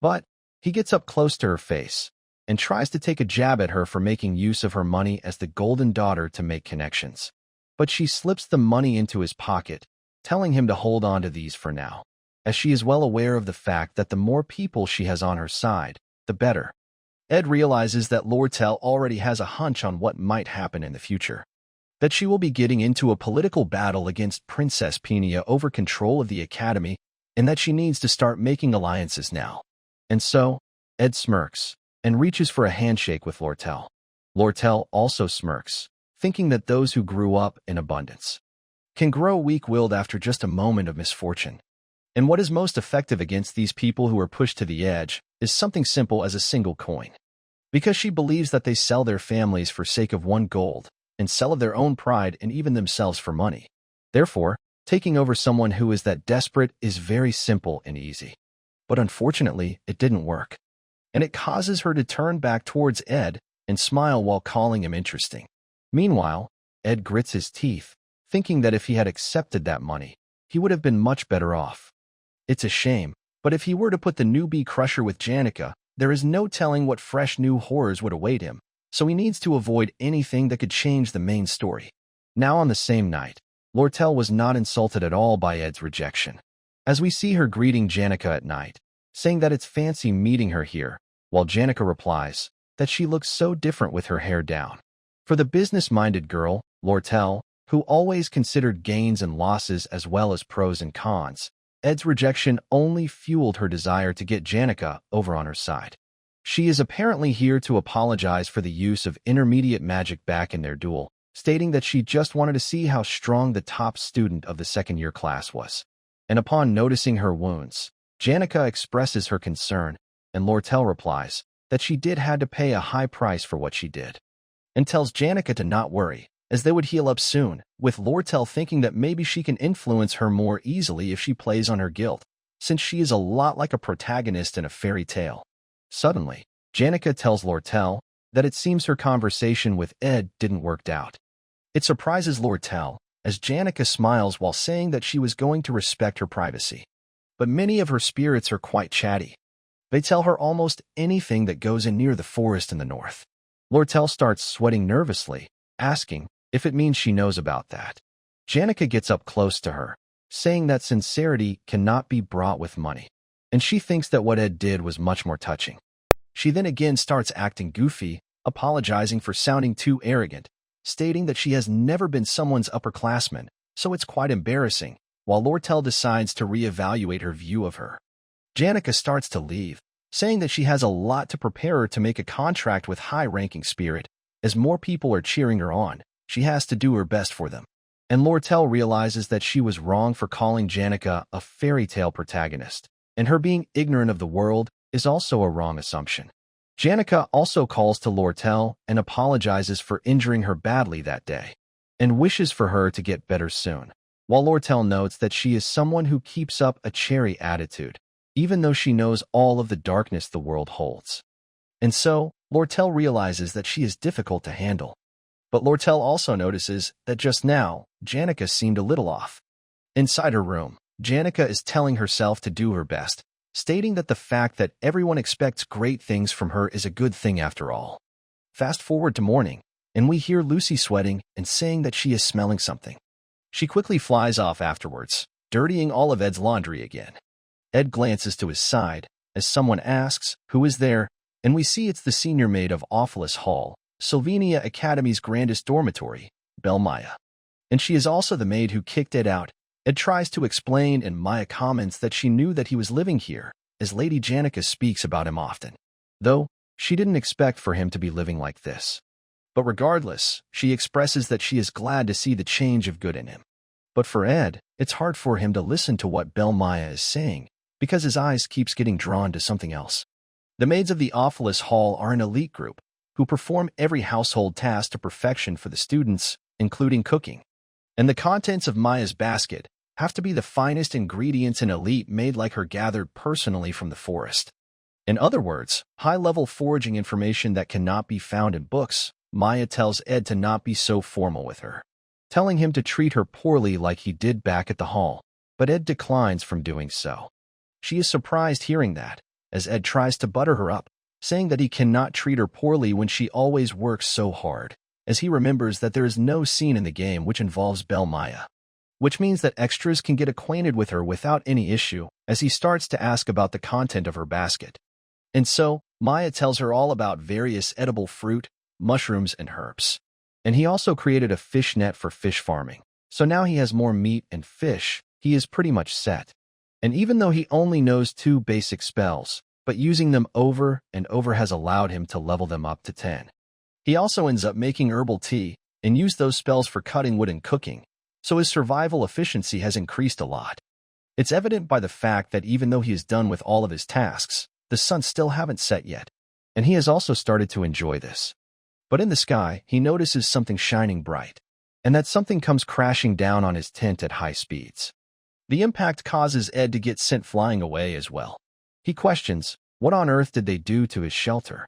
But he gets up close to her face, and tries to take a jab at her for making use of her money as the Golden Daughter to make connections. but she slips the money into his pocket, telling him to hold on to these for now, as she is well aware of the fact that the more people she has on her side, the better. Ed realizes that Lortel already has a hunch on what might happen in the future, that she will be getting into a political battle against Princess Peenia over control of the academy, and that she needs to start making alliances now. And so, Ed smirks and reaches for a handshake with Lortel. Lortel also smirks, thinking that those who grew up in abundance can grow weak-willed after just a moment of misfortune. And what is most effective against these people who are pushed to the edge is something simple as a single coin. Because she believes that they sell their families for sake of one gold, and sell of their own pride and even themselves for money. Therefore, taking over someone who is that desperate is very simple and easy. But unfortunately, it didn't work. And it causes her to turn back towards Ed and smile while calling him interesting. Meanwhile, Ed grits his teeth, thinking that if he had accepted that money, he would have been much better off. It's a shame, but if he were to put the newbie crusher with Janica, there is no telling what fresh new horrors would await him, so he needs to avoid anything that could change the main story. Now on the same night, Lortel was not insulted at all by Ed's rejection, as we see her greeting Janica at night, saying that it's fancy meeting her here, while Janica replies that she looks so different with her hair down. For the business-minded girl, Lortel, who always considered gains and losses as well as pros and cons, Ed's rejection only fueled her desire to get Janica over on her side. She is apparently here to apologize for the use of intermediate magic back in their duel, stating that she just wanted to see how strong the top student of the second-year class was. And upon noticing her wounds, Janica expresses her concern, and Lortel replies that she had to pay a high price for what she did, and tells Janica to not worry, as they would heal up soon, with Lortel thinking that maybe she can influence her more easily if she plays on her guilt, since she is a lot like a protagonist in a fairy tale. Suddenly, Janica tells Lortel that it seems her conversation with Ed didn't work out. It surprises Lortel, as Janica smiles while saying that she was going to respect her privacy. But many of her spirits are quite chatty. They tell her almost anything that goes in near the forest in the north. Lortel starts sweating nervously, asking if it means she knows about that. Janica gets up close to her, saying that sincerity cannot be bought with money, and she thinks that what Ed did was much more touching. She then again starts acting goofy, apologizing for sounding too arrogant, stating that she has never been someone's upperclassman, so it's quite embarrassing, while Lortel decides to reevaluate her view of her. Janica starts to leave, saying that she has a lot to prepare her to make a contract with high-ranking spirit. As more people are cheering her on, she has to do her best for them. And Lortel realizes that she was wrong for calling Janica a fairy tale protagonist, and her being ignorant of the world is also a wrong assumption. Janica also calls to Lortel and apologizes for injuring her badly that day, and wishes for her to get better soon, while Lortel notes that she is someone who keeps up a cherry attitude, even though she knows all of the darkness the world holds. And so, Lortel realizes that she is difficult to handle. But Lortel also notices that just now, Janica seemed a little off. Inside her room, Janica is telling herself to do her best, stating that the fact that everyone expects great things from her is a good thing after all. Fast forward to morning, and we hear Lucy sweating and saying that she is smelling something. She quickly flies off afterwards, dirtying all of Ed's laundry again. Ed glances to his side, as someone asks, who is there, and we see it's the senior maid of Awfulest Hall, Sylvania Academy's grandest dormitory, Belle Maya. And she is also the maid who kicked Ed out. Ed tries to explain, and Maya comments that she knew that he was living here, as Lady Janica speaks about him often, though she didn't expect for him to be living like this. But regardless, she expresses that she is glad to see the change of good in him. But for Ed, it's hard for him to listen to what Belle Maya is saying, because his eyes keeps getting drawn to something else. The maids of the Awfulest Hall are an elite group, who perform every household task to perfection for the students, including cooking. And the contents of Maya's basket have to be the finest ingredients an elite maid like her gathered personally from the forest. In other words, high-level foraging information that cannot be found in books. Maya tells Ed to not be so formal with her, telling him to treat her poorly like he did back at the hall, but Ed declines from doing so. She is surprised hearing that, as Ed tries to butter her up, saying that he cannot treat her poorly when she always works so hard, as he remembers that there is no scene in the game which involves Belle Maya, which means that extras can get acquainted with her without any issue, as he starts to ask about the content of her basket. And so, Maya tells her all about various edible fruit, mushrooms, and herbs. And he also created a fish net for fish farming. So now he has more meat and fish. He is pretty much set. And even though he only knows 2 basic spells, but using them over and over has allowed him to level them up to 10. He also ends up making herbal tea and used those spells for cutting wood and cooking, so his survival efficiency has increased a lot. It's evident by the fact that even though he is done with all of his tasks, the sun still haven't set yet, and he has also started to enjoy this. But in the sky, he notices something shining bright, and that something comes crashing down on his tent at high speeds. The impact causes Ed to get sent flying away as well. He questions, what on earth did they do to his shelter?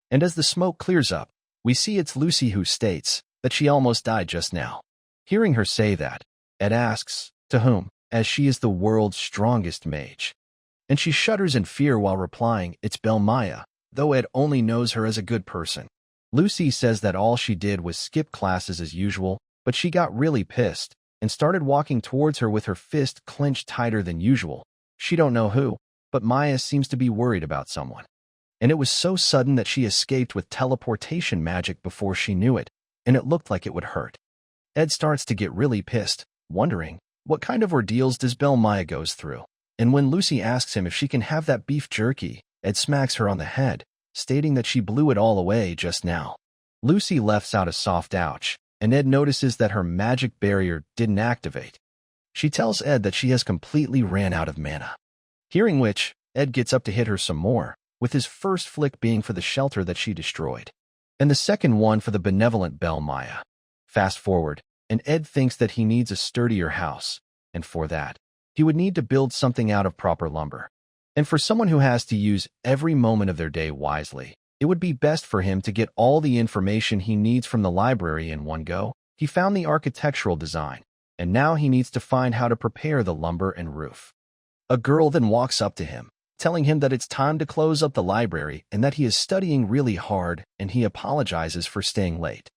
And as the smoke clears up, we see it's Lucy who states that she almost died just now. Hearing her say that, Ed asks, to whom, as she is the world's strongest mage. And she shudders in fear while replying, it's Belle Maya, though Ed only knows her as a good person. Lucy says that all she did was skip classes as usual, but she got really pissed and started walking towards her with her fist clenched tighter than usual. She don't know who, but Maya seems to be worried about someone. And it was so sudden that she escaped with teleportation magic before she knew it, and it looked like it would hurt. Ed starts to get really pissed, wondering, what kind of ordeals does Belle Maya goes through? And when Lucy asks him if she can have that beef jerky, Ed smacks her on the head, stating that she blew it all away just now. Lucy lets out a soft ouch, and Ed notices that her magic barrier didn't activate. She tells Ed that she has completely ran out of mana. Hearing which, Ed gets up to hit her some more, with his first flick being for the shelter that she destroyed, and the second one for the benevolent Belle Maya. Fast forward, and Ed thinks that he needs a sturdier house, and for that, he would need to build something out of proper lumber. And for someone who has to use every moment of their day wisely, it would be best for him to get all the information he needs from the library in one go. He found the architectural design, and now he needs to find how to prepare the lumber and roof. A girl then walks up to him, telling him that it's time to close up the library and that he is studying really hard, and he apologizes for staying late.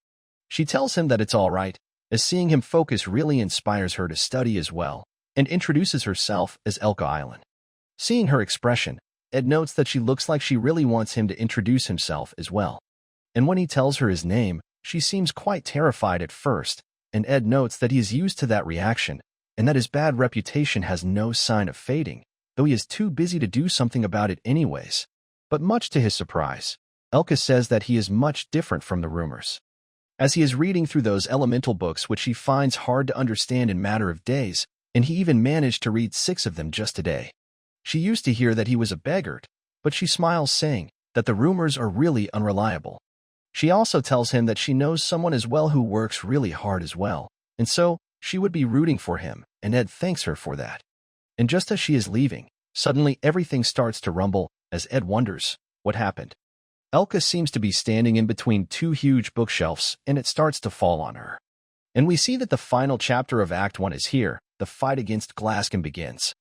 She tells him that it's all right, as seeing him focus really inspires her to study as well, and introduces herself as Elka Island. Seeing her expression, Ed notes that she looks like she really wants him to introduce himself as well. And when he tells her his name, she seems quite terrified at first, and Ed notes that he is used to that reaction, and that his bad reputation has no sign of fading, though he is too busy to do something about it anyways. But much to his surprise, Elka says that he is much different from the rumors. As he is reading through those elemental books which he finds hard to understand in a matter of days, and he even managed to read 6 of them just today. She used to hear that he was a beggar, but she smiles, saying that the rumors are really unreliable. She also tells him that she knows someone as well who works really hard as well, and so she would be rooting for him, and Ed thanks her for that. And just as she is leaving, suddenly everything starts to rumble, as Ed wonders what happened. Elka seems to be standing in between 2 huge bookshelves, and it starts to fall on her. And we see that the final chapter of Act 1 is here. The fight against Glaskin begins.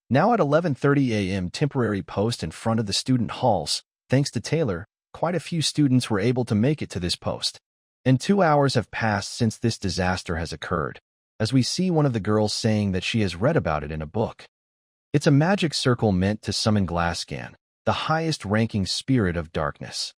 Now at 11:30 a.m. temporary post in front of the student halls, thanks to Taylor, quite a few students were able to make it to this post. And 2 hours have passed since this disaster has occurred, as we see one of the girls saying that she has read about it in a book. It's a magic circle meant to summon Glaskin, the highest-ranking spirit of darkness.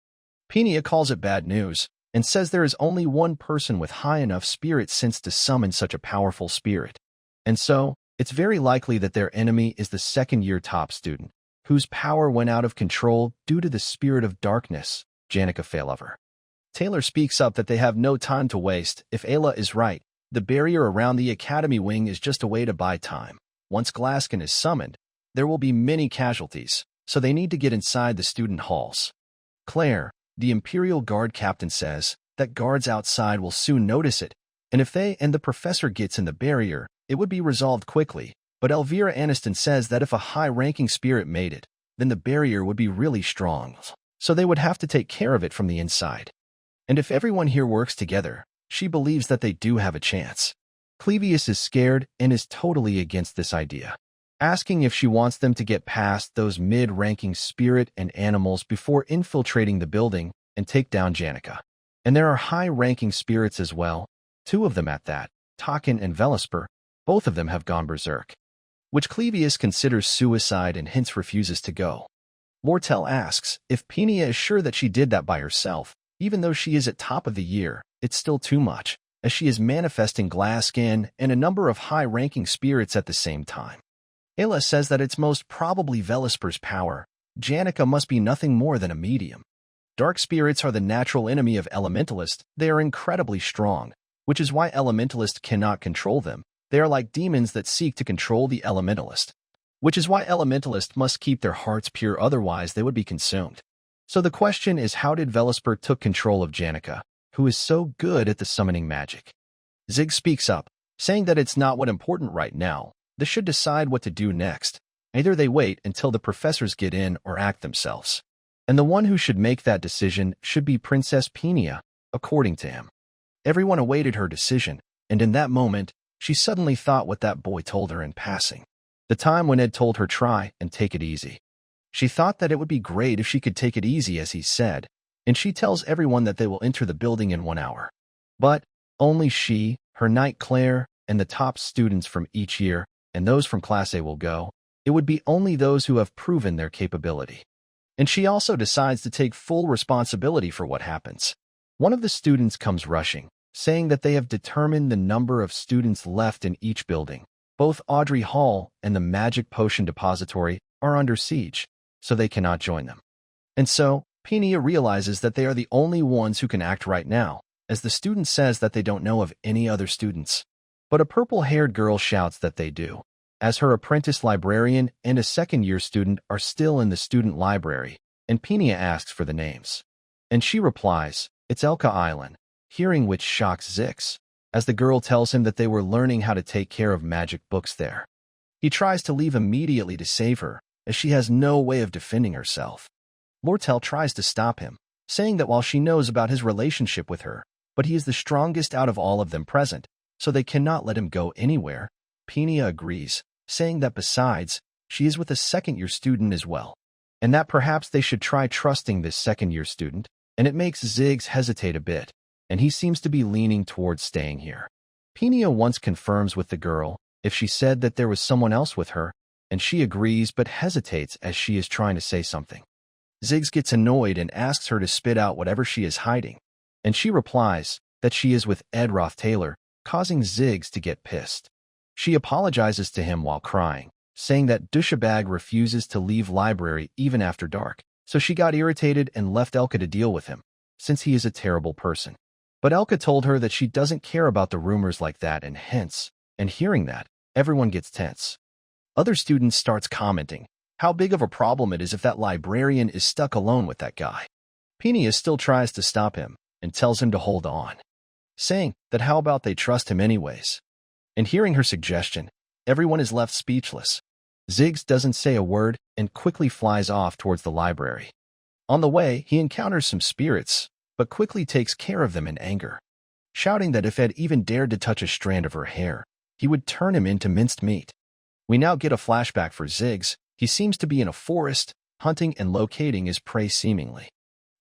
Penia calls it bad news, and says there is only one person with high enough spirit sense to summon such a powerful spirit. And so, it's very likely that their enemy is the second-year top student, whose power went out of control due to the spirit of darkness, Janica Failover. Taylor speaks up that they have no time to waste. If Ayla is right, the barrier around the academy wing is just a way to buy time. Once Glaskin is summoned, there will be many casualties, so they need to get inside the student halls. Claire, the Imperial Guard captain, says that guards outside will soon notice it, and if they and the professor gets in the barrier, it would be resolved quickly. But Elvira Aniston says that if a high-ranking spirit made it, then the barrier would be really strong, so they would have to take care of it from the inside. And if everyone here works together, she believes that they do have a chance. Clevius is scared and is totally against this idea, asking if she wants them to get past those mid-ranking spirit and animals before infiltrating the building and take down Janica. And there are high-ranking spirits as well, two of them at that, Taken and Velisper, both of them have gone berserk, which Clevius considers suicide and hence refuses to go. Lortel asks if Penia is sure that she did that by herself. Even though she is at top of the year, it's still too much, as she is manifesting glass skin and a number of high-ranking spirits at the same time. Ayla says that it's most probably Velisper's power. Janica must be nothing more than a medium. Dark spirits are the natural enemy of Elementalist. They are incredibly strong, which is why Elementalist cannot control them. They are like demons that seek to control the Elementalist, which is why Elementalist must keep their hearts pure, otherwise they would be consumed. So the question is, how did Velisper took control of Janica, who is so good at the summoning magic? Zig speaks up, saying that it's not what important right now. They should decide what to do next. Either they wait until the professors get in or act themselves. And the one who should make that decision should be Princess Penia, according to him. Everyone awaited her decision, and in that moment, she suddenly thought what that boy told her in passing. The time when Ed told her try and take it easy. She thought that it would be great if she could take it easy as he said, and she tells everyone that they will enter the building in 1 hour. But only she, her knight Claire, and the top students from each year, and those from Class A will go. It would be only those who have proven their capability. And she also decides to take full responsibility for what happens. One of the students comes rushing, saying that they have determined the number of students left in each building. Both Audrey Hall and the Magic Potion Depository are under siege, so they cannot join them. And so, Penia realizes that they are the only ones who can act right now, as the student says that they don't know of any other students. But a purple-haired girl shouts that they do, as her apprentice librarian and a second-year student are still in the student library, and Penia asks for the names. And she replies, it's Elka Island, hearing which shocks Zix, as the girl tells him that they were learning how to take care of magic books there. He tries to leave immediately to save her, as she has no way of defending herself. Lortel tries to stop him, saying that while she knows about his relationship with her, but he is the strongest out of all of them present, so they cannot let him go anywhere. Penia agrees, saying that besides, she is with a second-year student as well, and that perhaps they should try trusting this second-year student, and it makes Ziggs hesitate a bit, and he seems to be leaning towards staying here. Penia once confirms with the girl if she said that there was someone else with her, and she agrees but hesitates as she is trying to say something. Ziggs gets annoyed and asks her to spit out whatever she is hiding, and she replies that she is with Ed Roth Taylor, causing Ziggs to get pissed. She apologizes to him while crying, saying that Dushabag refuses to leave library even after dark, so she got irritated and left Elka to deal with him, since he is a terrible person. But Elka told her that she doesn't care about the rumors like that, and hence, and hearing that, everyone gets tense. Other students starts commenting how big of a problem it is if that librarian is stuck alone with that guy. Penia still tries to stop him and tells him to hold on, saying that how about they trust him anyways. And hearing her suggestion, everyone is left speechless. Ziggs doesn't say a word and quickly flies off towards the library. On the way, he encounters some spirits, but quickly takes care of them in anger, shouting that if Ed even dared to touch a strand of her hair, he would turn him into minced meat. We now get a flashback for Ziggs. He seems to be in a forest, hunting and locating his prey seemingly.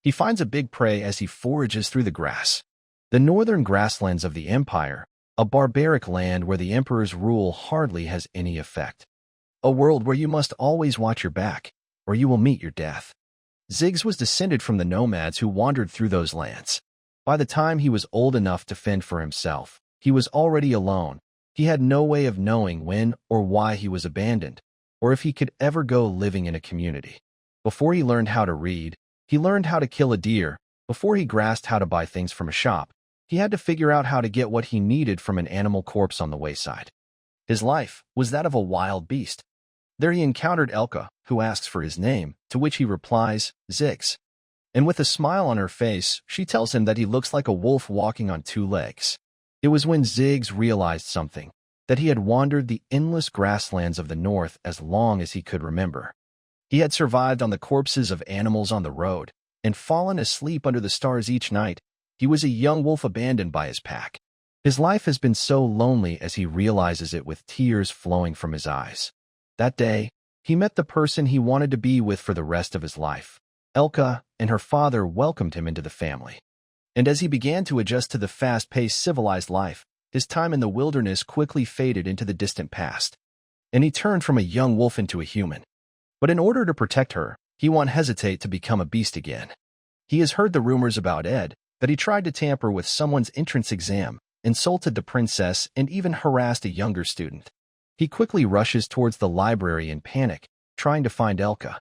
He finds a big prey as he forages through the grass. The northern grasslands of the Empire, a barbaric land where the Emperor's rule hardly has any effect. A world where you must always watch your back, or you will meet your death. Ziggs was descended from the nomads who wandered through those lands. By the time he was old enough to fend for himself, he was already alone. He had no way of knowing when or why he was abandoned, or if he could ever go living in a community. Before he learned how to read, he learned how to kill a deer. Before he grasped how to buy things from a shop, he had to figure out how to get what he needed from an animal corpse on the wayside. His life was that of a wild beast. There he encountered Elka, who asks for his name, to which he replies, Ziggs. And with a smile on her face, she tells him that he looks like a wolf walking on 2 legs. It was when Ziggs realized something, that he had wandered the endless grasslands of the north as long as he could remember. He had survived on the corpses of animals on the road, and fallen asleep under the stars each night. He was a young wolf abandoned by his pack. His life has been so lonely as he realizes it with tears flowing from his eyes. That day, he met the person he wanted to be with for the rest of his life. Elka and her father welcomed him into the family. And as he began to adjust to the fast-paced civilized life, his time in the wilderness quickly faded into the distant past, and he turned from a young wolf into a human. But in order to protect her, he won't hesitate to become a beast again. He has heard the rumors about Ed, that he tried to tamper with someone's entrance exam, insulted the princess, and even harassed a younger student. He quickly rushes towards the library in panic, trying to find Elka.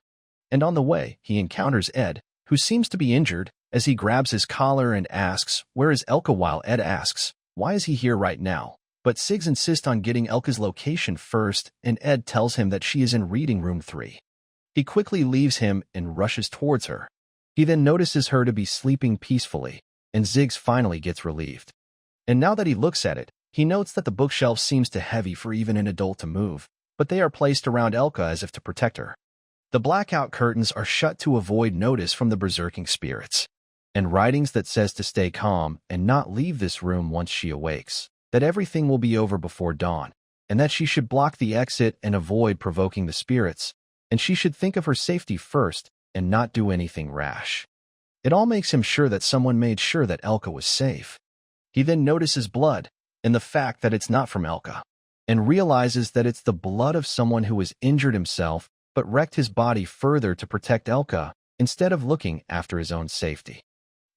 And on the way, he encounters Ed, who seems to be injured, as he grabs his collar and asks, "Where is Elka?" while Ed asks, "Why is he here right now?" But Sigs insists on getting Elka's location first, and Ed tells him that she is in reading room 3. He quickly leaves him and rushes towards her. He then notices her to be sleeping peacefully, and Ziggs finally gets relieved. And now that he looks at it, he notes that the bookshelf seems too heavy for even an adult to move, but they are placed around Elka as if to protect her. The blackout curtains are shut to avoid notice from the berserking spirits, and writings that says to stay calm and not leave this room once she awakes, that everything will be over before dawn, and that she should block the exit and avoid provoking the spirits, and she should think of her safety first and not do anything rash. It all makes him sure that someone made sure that Elka was safe. He then notices blood, and the fact that it's not from Elka, and realizes that it's the blood of someone who has injured himself but wrecked his body further to protect Elka instead of looking after his own safety.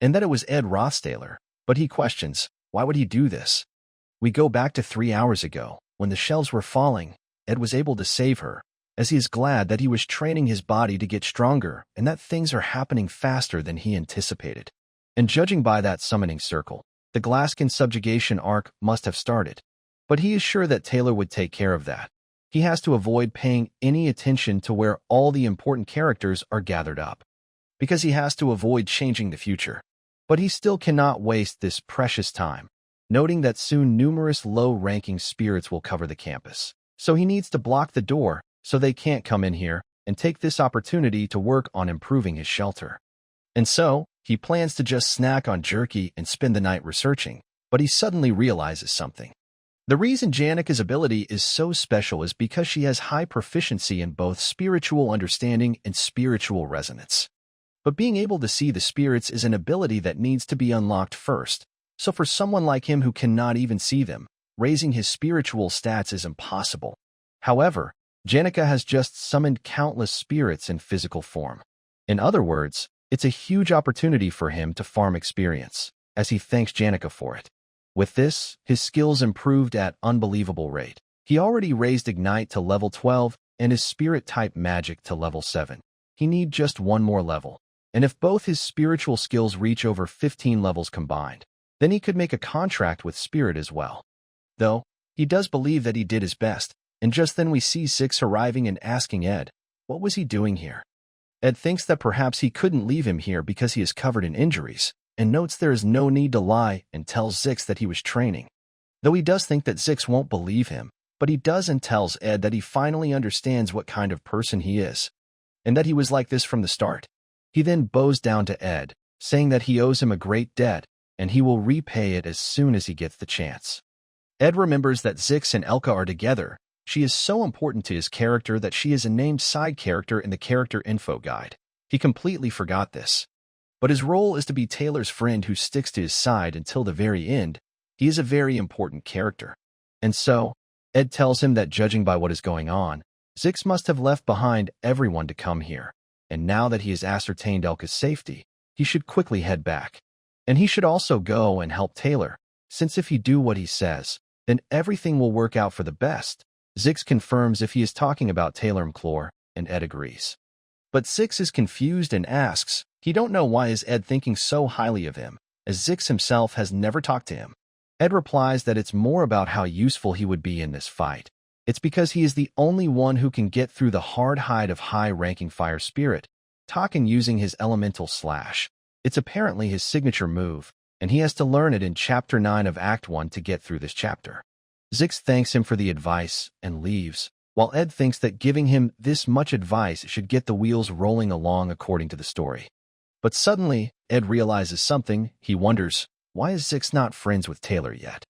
And that it was Ed Rothstaler, but he questions, why would he do this? We go back to 3 hours ago, when the shelves were falling. Ed was able to save her, as he is glad that he was training his body to get stronger and that things are happening faster than he anticipated. And judging by that summoning circle, the Glaskin subjugation arc must have started. But he is sure that Taylor would take care of that. He has to avoid paying any attention to where all the important characters are gathered up, because he has to avoid changing the future. But he still cannot waste this precious time, noting that soon numerous low-ranking spirits will cover the campus. So he needs to block the door so they can't come in here and take this opportunity to work on improving his shelter. And so, he plans to just snack on jerky and spend the night researching, but he suddenly realizes something. The reason Janika's ability is so special is because she has high proficiency in both spiritual understanding and spiritual resonance. But being able to see the spirits is an ability that needs to be unlocked first, so for someone like him who cannot even see them, raising his spiritual stats is impossible. However, Janika has just summoned countless spirits in physical form. In other words, it's a huge opportunity for him to farm experience, as he thanks Janika for it. With this, his skills improved at unbelievable rate. He already raised Ignite to level 12 and his Spirit-type magic to level 7. He needs just one more level, and if both his spiritual skills reach over 15 levels combined, then he could make a contract with Spirit as well. Though, he does believe that he did his best, and just then we see Six arriving and asking Ed, what was he doing here? Ed thinks that perhaps he couldn't leave him here because he is covered in injuries, and notes there is no need to lie and tells Zix that he was training. Though he does think that Zix won't believe him, but he does and tells Ed that he finally understands what kind of person he is, and that he was like this from the start. He then bows down to Ed, saying that he owes him a great debt, and he will repay it as soon as he gets the chance. Ed remembers that Zix and Elka are together. She is so important to his character that she is a named side character in the character info guide. He completely forgot this. But his role is to be Taylor's friend who sticks to his side until the very end. He is a very important character. And so, Ed tells him that judging by what is going on, Zix must have left behind everyone to come here. And now that he has ascertained Elka's safety, he should quickly head back. And he should also go and help Taylor, since if he do what he says, then everything will work out for the best. Zix confirms if he is talking about Taylor McClure, and Ed agrees. But Zix is confused and asks, he don't know why is Ed thinking so highly of him, as Zix himself has never talked to him. Ed replies that it's more about how useful he would be in this fight. It's because he is the only one who can get through the hard hide of high-ranking fire spirit, talking using his elemental slash. It's apparently his signature move, and he has to learn it in Chapter 9 of Act 1 to get through this chapter. Zix thanks him for the advice and leaves, while Ed thinks that giving him this much advice should get the wheels rolling along according to the story. But suddenly, Ed realizes something. He wonders, why is Zix not friends with Taylor yet?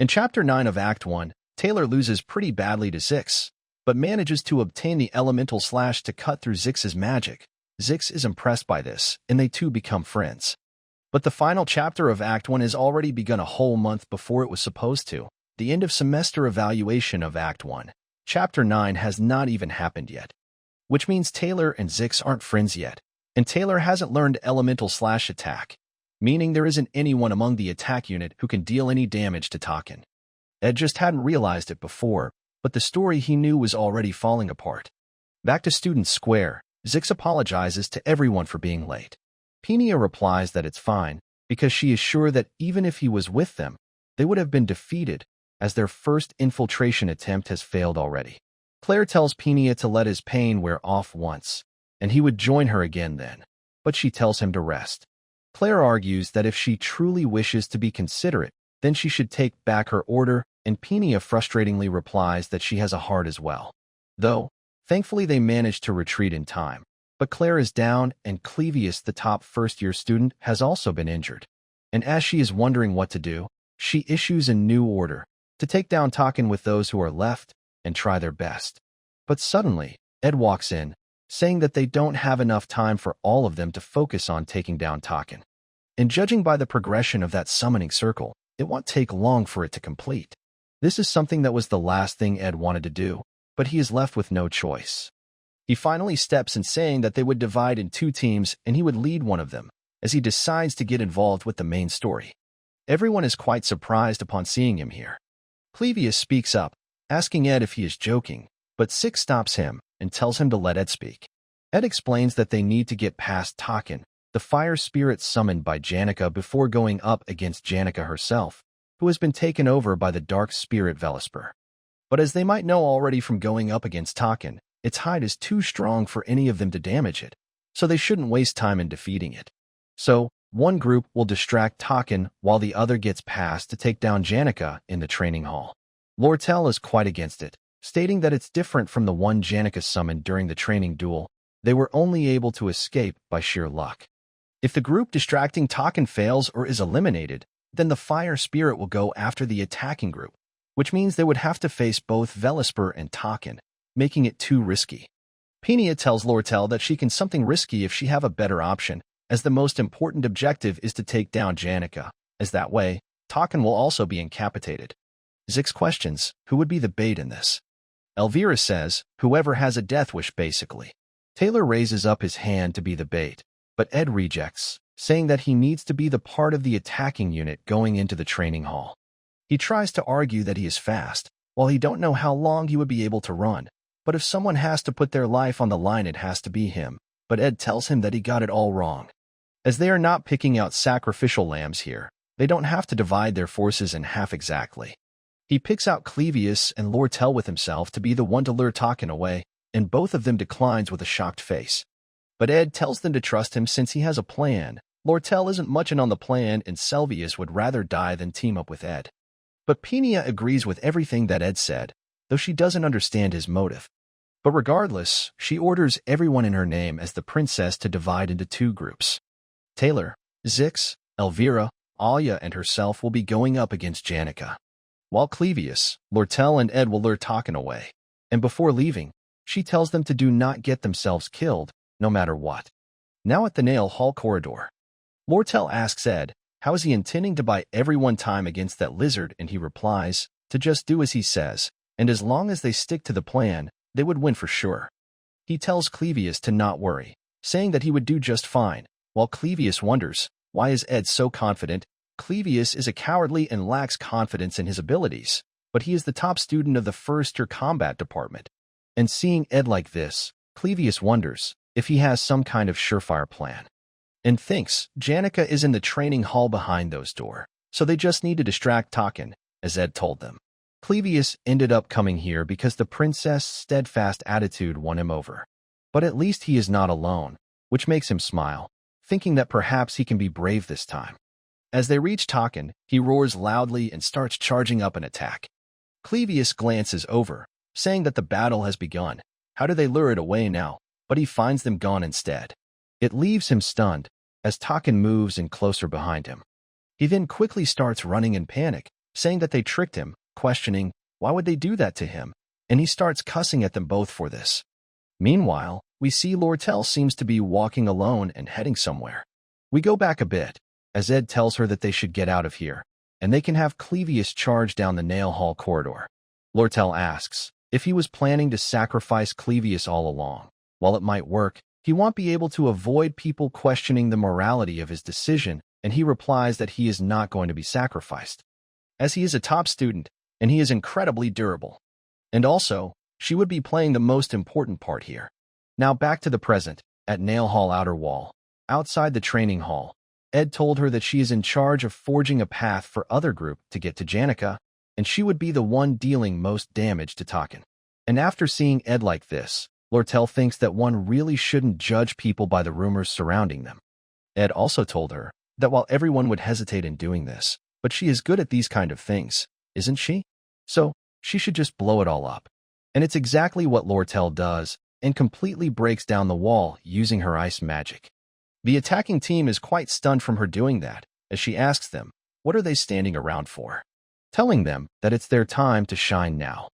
In Chapter 9 of Act 1, Taylor loses pretty badly to Zix, but manages to obtain the elemental slash to cut through Zix's magic. Zix is impressed by this, and they two become friends. But the final chapter of Act 1 has already begun a whole month before it was supposed to. The end of semester evaluation of Act 1. Chapter 9 has not even happened yet, which means Taylor and Zix aren't friends yet, and Taylor hasn't learned Elemental/Attack, meaning there isn't anyone among the attack unit who can deal any damage to Taken. Ed just hadn't realized it before, but the story he knew was already falling apart. Back to Student Square, Zix apologizes to everyone for being late. Penia replies that it's fine, because she is sure that even if he was with them, they would have been defeated, as their first infiltration attempt has failed already. Claire tells Penia to let his pain wear off once, and he would join her again then, but she tells him to rest. Claire argues that if she truly wishes to be considerate, then she should take back her order, and Penia frustratingly replies that she has a heart as well. Though, thankfully they manage to retreat in time. But Claire is down, and Clevius, the top first-year student, has also been injured. And as she is wondering what to do, she issues a new order to take down Taken with those who are left and try their best. But suddenly, Ed walks in, saying that they don't have enough time for all of them to focus on taking down Taken. And judging by the progression of that summoning circle, it won't take long for it to complete. This is something that was the last thing Ed wanted to do, but he is left with no choice. He finally steps in saying that they would divide in 2 teams and he would lead one of them, as he decides to get involved with the main story. Everyone is quite surprised upon seeing him here. Clevius speaks up, asking Ed if he is joking, but Zix stops him and tells him to let Ed speak. Ed explains that they need to get past Taken, the fire spirit summoned by Janica, before going up against Janica herself, who has been taken over by the dark spirit Velisper. But as they might know already from going up against Taken, its hide is too strong for any of them to damage it, so they shouldn't waste time in defeating it. So, one group will distract Taken while the other gets past to take down Janica in the training hall. Lortel is quite against it, stating that it's different from the one Janica summoned during the training duel. They were only able to escape by sheer luck. If the group distracting Taken fails or is eliminated, then the fire spirit will go after the attacking group, which means they would have to face both Velisper and Taken, making it too risky. Penia tells Lortel that she can something risky if she have a better option, as the most important objective is to take down Janica, as that way, Taken will also be incapacitated. Zix questions who would be the bait in this. Elvira says, whoever has a death wish basically. Taylor raises up his hand to be the bait, but Ed rejects, saying that he needs to be the part of the attacking unit going into the training hall. He tries to argue that he is fast, while he don't know how long he would be able to run. But if someone has to put their life on the line, it has to be him. But Ed tells him that he got it all wrong. As they are not picking out sacrificial lambs here, they don't have to divide their forces in half exactly. He picks out Clevius and Lortel with himself to be the one to lure Taken away, and both of them declines with a shocked face. But Ed tells them to trust him since he has a plan. Lortel isn't much in on the plan, and Selvius would rather die than team up with Ed. But Penia agrees with everything that Ed said, though she doesn't understand his motive. But regardless, she orders everyone in her name as the princess to divide into 2 groups. Taylor, Zix, Elvira, Alia, and herself will be going up against Janica, while Clevius, Lortel, and Ed will lure Taken away. And before leaving, she tells them to do not get themselves killed, no matter what. Now at the Nail Hall corridor, Lortel asks Ed, how is he intending to buy everyone time against that lizard, and he replies, to just do as he says, and as long as they stick to the plan, they would win for sure. He tells Clevius to not worry, saying that he would do just fine, while Clevius wonders, why is Ed so confident? Clevius is a cowardly and lacks confidence in his abilities, but he is the top student of the first-year combat department. And seeing Ed like this, Clevius wonders if he has some kind of surefire plan. And thinks Janica is in the training hall behind those doors, so they just need to distract Taken, as Ed told them. Clevius ended up coming here because the princess' steadfast attitude won him over. But at least he is not alone, which makes him smile, thinking that perhaps he can be brave this time. As they reach Taken, he roars loudly and starts charging up an attack. Clevius glances over, saying that the battle has begun. How do they lure it away now? But he finds them gone instead. It leaves him stunned, as Taken moves in closer behind him. He then quickly starts running in panic, saying that they tricked him, questioning, why would they do that to him? And he starts cussing at them both for this. Meanwhile, we see Lortel seems to be walking alone and heading somewhere. We go back a bit, as Ed tells her that they should get out of here, and they can have Clevius charge down the nail hall corridor. Lortel asks if he was planning to sacrifice Clevius all along. While it might work, he won't be able to avoid people questioning the morality of his decision, and he replies that he is not going to be sacrificed, as he is a top student, and he is incredibly durable. And also, she would be playing the most important part here. Now back to the present, at Nail Hall Outer Wall. Outside the training hall, Ed told her that she is in charge of forging a path for other group to get to Janica, and she would be the one dealing most damage to Taken. And after seeing Ed like this, Lortel thinks that one really shouldn't judge people by the rumors surrounding them. Ed also told her that while everyone would hesitate in doing this, but she is good at these kind of things, isn't she? So, she should just blow it all up. And it's exactly what Lortel does, and completely breaks down the wall using her ice magic. The attacking team is quite stunned from her doing that, as she asks them, what are they standing around for? Telling them that it's their time to shine now.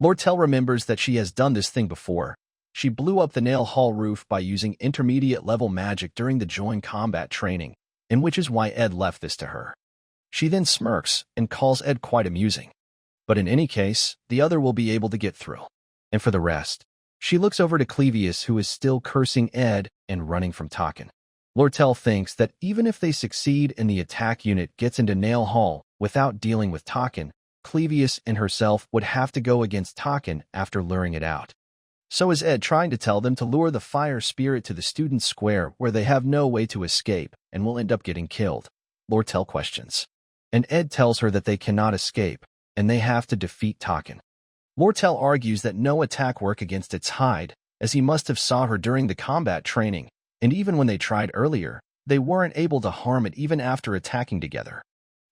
Lortel remembers that she has done this thing before. She blew up the nail hall roof by using intermediate-level magic during the joint combat training, and which is why Ed left this to her. She then smirks and calls Ed quite amusing. But in any case, the other will be able to get through. And for the rest, she looks over to Clevius, who is still cursing Ed and running from Taken. Lortel thinks that even if they succeed and the attack unit gets into Nail Hall without dealing with Taken, Clevius and herself would have to go against Taken after luring it out. So is Ed trying to tell them to lure the fire spirit to the student square where they have no way to escape and will end up getting killed? Lortel questions. And Ed tells her that they cannot escape, and they have to defeat Taken. Lortel argues that no attack work against its hide, as he must have saw her during the combat training, and even when they tried earlier, they weren't able to harm it even after attacking together.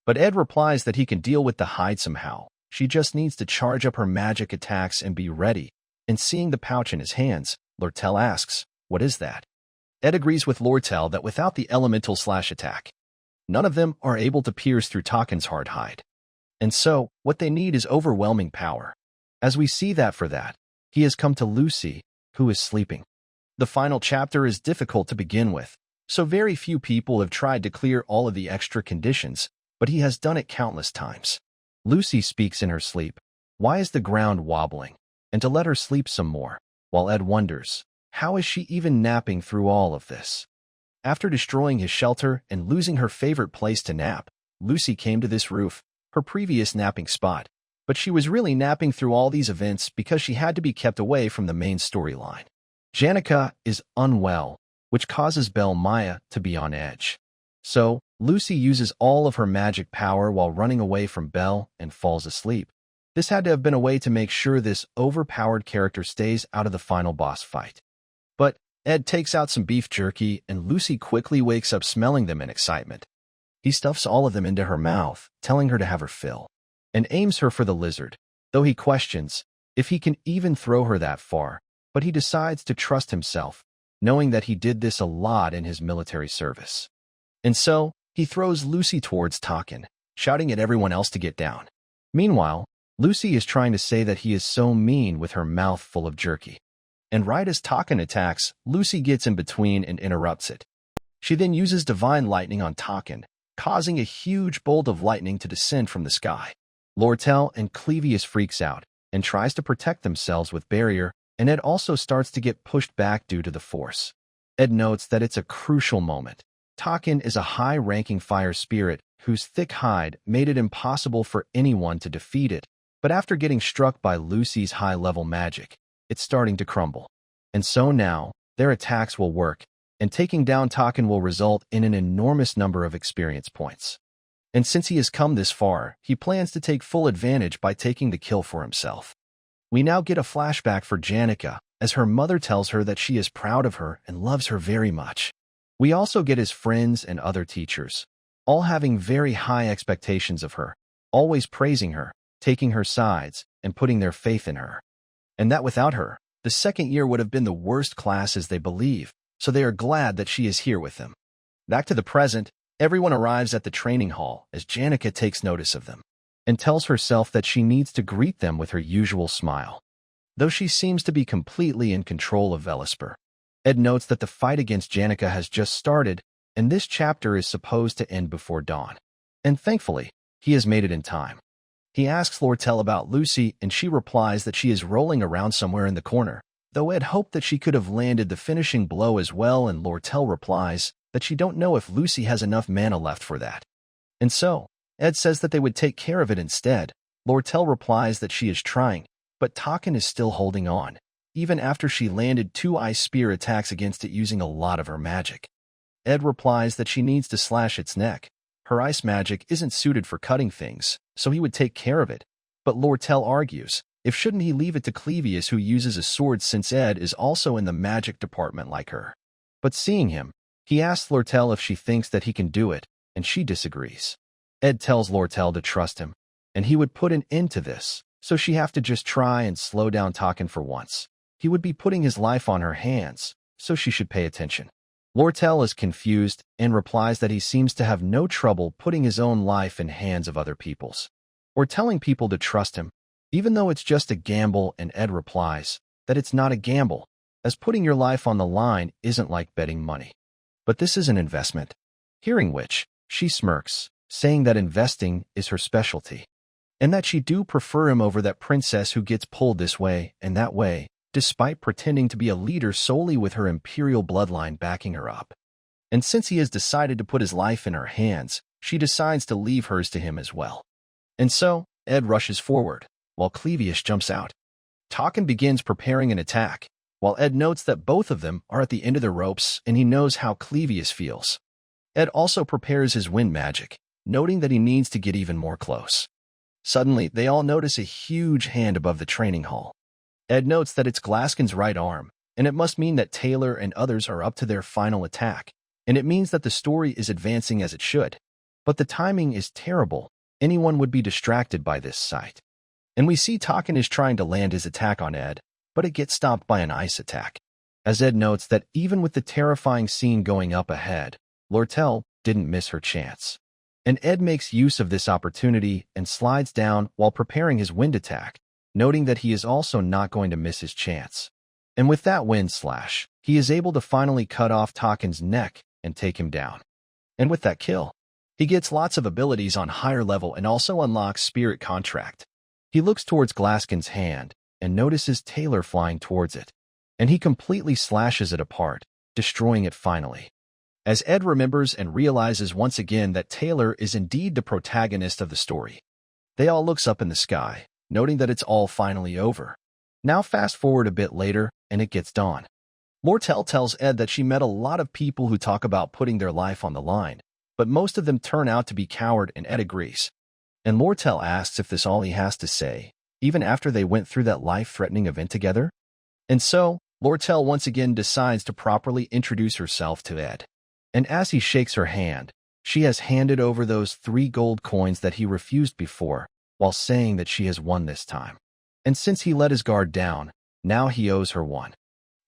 But Ed replies that he can deal with the hide somehow. She just needs to charge up her magic attacks and be ready. And seeing the pouch in his hands, Lortel asks, what is that? Ed agrees with Lortel that without the elemental slash attack, none of them are able to pierce through Taken's hard hide. And so, what they need is overwhelming power. As we see that for that, he has come to Lucy, who is sleeping. The final chapter is difficult to begin with, so very few people have tried to clear all of the extra conditions, but he has done it countless times. Lucy speaks in her sleep, why is the ground wobbling? And to let her sleep some more, while Ed wonders, how is she even napping through all of this? After destroying his shelter and losing her favorite place to nap, Lucy came to this roof, her previous napping spot, but she was really napping through all these events because she had to be kept away from the main storyline. Janica is unwell, which causes Belle Maya to be on edge. So, Lucy uses all of her magic power while running away from Belle and falls asleep. This had to have been a way to make sure this overpowered character stays out of the final boss fight. But Ed takes out some beef jerky and Lucy quickly wakes up smelling them in excitement. He stuffs all of them into her mouth, telling her to have her fill, and aims her for the lizard, though he questions if he can even throw her that far, but he decides to trust himself, knowing that he did this a lot in his military service. And so, he throws Lucy towards Taken, shouting at everyone else to get down. Meanwhile, Lucy is trying to say that he is so mean with her mouth full of jerky. And right as Taken attacks, Lucy gets in between and interrupts it. She then uses Divine Lightning on Taken, causing a huge bolt of lightning to descend from the sky. Lortel and Clevius freaks out and tries to protect themselves with barrier, and Ed also starts to get pushed back due to the force. Ed notes that it's a crucial moment. Taken is a high-ranking fire spirit whose thick hide made it impossible for anyone to defeat it, but after getting struck by Lucy's high-level magic, it's starting to crumble. And so now, their attacks will work, and taking down Taken will result in an enormous number of experience points. And since he has come this far, he plans to take full advantage by taking the kill for himself. We now get a flashback for Janica, as her mother tells her that she is proud of her and loves her very much. We also get his friends and other teachers, all having very high expectations of her, always praising her, taking her sides, and putting their faith in her. And that without her, the second year would have been the worst class as they believe, so they are glad that she is here with them. Back to the present, everyone arrives at the training hall as Janica takes notice of them, and tells herself that she needs to greet them with her usual smile. Though she seems to be completely in control of Velisper, Ed notes that the fight against Janica has just started, and this chapter is supposed to end before dawn. And thankfully, he has made it in time. He asks Lortel about Lucy, and she replies that she is rolling around somewhere in the corner, though Ed hoped that she could have landed the finishing blow as well, and Lortel replies that she don't know if Lucy has enough mana left for that. And so, Ed says that they would take care of it instead. Lortel replies that she is trying, but Taken is still holding on, even after she landed 2 ice spear attacks against it using a lot of her magic. Ed replies that she needs to slash its neck. Her ice magic isn't suited for cutting things, so he would take care of it. But Lortel argues, if shouldn't he leave it to Clevius, who uses a sword, since Ed is also in the magic department like her. But seeing him, he asks Lortel if she thinks that he can do it, and she disagrees. Ed tells Lortel to trust him, and he would put an end to this, so she have to just try and slow down Taken for once. He would be putting his life on her hands, so she should pay attention. Lortel is confused and replies that he seems to have no trouble putting his own life in hands of other people's, or telling people to trust him, even though it's just a gamble, and Ed replies that it's not a gamble, as putting your life on the line isn't like betting money. But this is an investment. Hearing which, she smirks, saying that investing is her specialty, and that she do prefer him over that princess who gets pulled this way and that way, despite pretending to be a leader solely with her imperial bloodline backing her up. And since he has decided to put his life in her hands, she decides to leave hers to him as well. And so, Ed rushes forward, while Clevius jumps out. Taken begins preparing an attack, while Ed notes that both of them are at the end of their ropes, and he knows how Clevius feels. Ed also prepares his wind magic, noting that he needs to get even more close. Suddenly, they all notice a huge hand above the training hall. Ed notes that it's Glaskin's right arm, and it must mean that Taylor and others are up to their final attack, and it means that the story is advancing as it should. But the timing is terrible. Anyone would be distracted by this sight. And we see Taken is trying to land his attack on Ed, but it gets stopped by an ice attack. As Ed notes that even with the terrifying scene going up ahead, Lortel didn't miss her chance. And Ed makes use of this opportunity and slides down while preparing his wind attack, noting that he is also not going to miss his chance. And with that wind slash, he is able to finally cut off Taken's neck and take him down. And with that kill, he gets lots of abilities on higher level and also unlocks Spirit Contract. He looks towards Glaskin's hand and notices Taylor flying towards it, and he completely slashes it apart, destroying it finally. As Ed remembers and realizes once again that Taylor is indeed the protagonist of the story, they all looks up in the sky, noting that it's all finally over. Now fast forward a bit later, and it gets dawn. Lortel tells Ed that she met a lot of people who talk about putting their life on the line, but most of them turn out to be coward, and Ed agrees. And Lortel asks if this all he has to say, even after they went through that life-threatening event together. And so, Lortel once again decides to properly introduce herself to Ed. And as he shakes her hand, she has handed over those 3 gold coins that he refused before, while saying that she has won this time. And since he let his guard down, now he owes her one.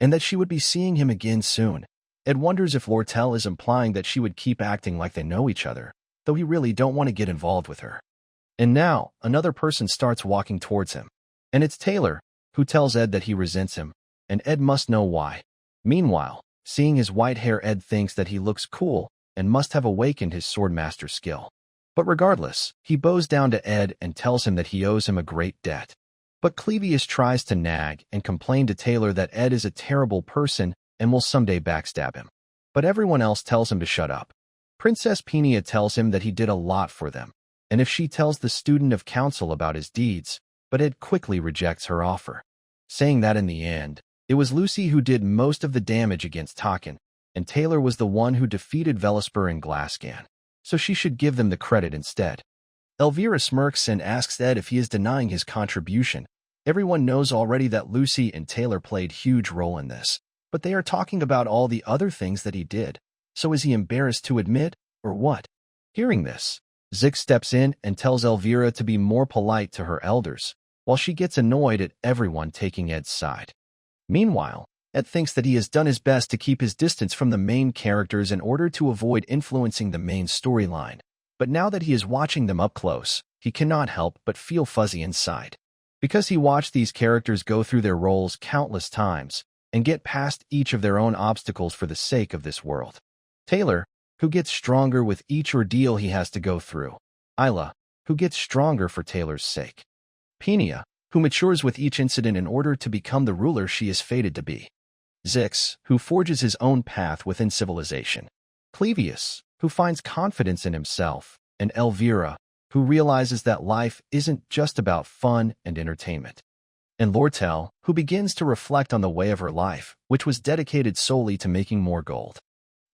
And that she would be seeing him again soon. Ed wonders if Lortel is implying that she would keep acting like they know each other, though he really don't want to get involved with her. And now, another person starts walking towards him. And it's Taylor, who tells Ed that he resents him, and Ed must know why. Meanwhile, seeing his white hair, Ed thinks that he looks cool and must have awakened his swordmaster skill. But regardless, he bows down to Ed and tells him that he owes him a great debt. But Clevius tries to nag and complain to Taylor that Ed is a terrible person and will someday backstab him. But everyone else tells him to shut up. Princess Peenia tells him that he did a lot for them, and if she tells the student of council about his deeds, but Ed quickly rejects her offer, saying that in the end, it was Lucy who did most of the damage against Taken, and Taylor was the one who defeated Velisper and Glaskin, so she should give them the credit instead. Elvira smirks and asks Ed if he is denying his contribution. Everyone knows already that Lucy and Taylor played huge role in this, but they are talking about all the other things that he did. So is he embarrassed to admit, or what? Hearing this, Zix steps in and tells Elvira to be more polite to her elders, while she gets annoyed at everyone taking Ed's side. Meanwhile, Ed thinks that he has done his best to keep his distance from the main characters in order to avoid influencing the main storyline, but now that he is watching them up close, he cannot help but feel fuzzy inside. Because he watched these characters go through their roles countless times and get past each of their own obstacles for the sake of this world. Taylor, who gets stronger with each ordeal he has to go through. Isla, who gets stronger for Taylor's sake. Penia, who matures with each incident in order to become the ruler she is fated to be. Zix, who forges his own path within civilization. Clevius, who finds confidence in himself. And Elvira, who realizes that life isn't just about fun and entertainment. And Lortel, who begins to reflect on the way of her life, which was dedicated solely to making more gold.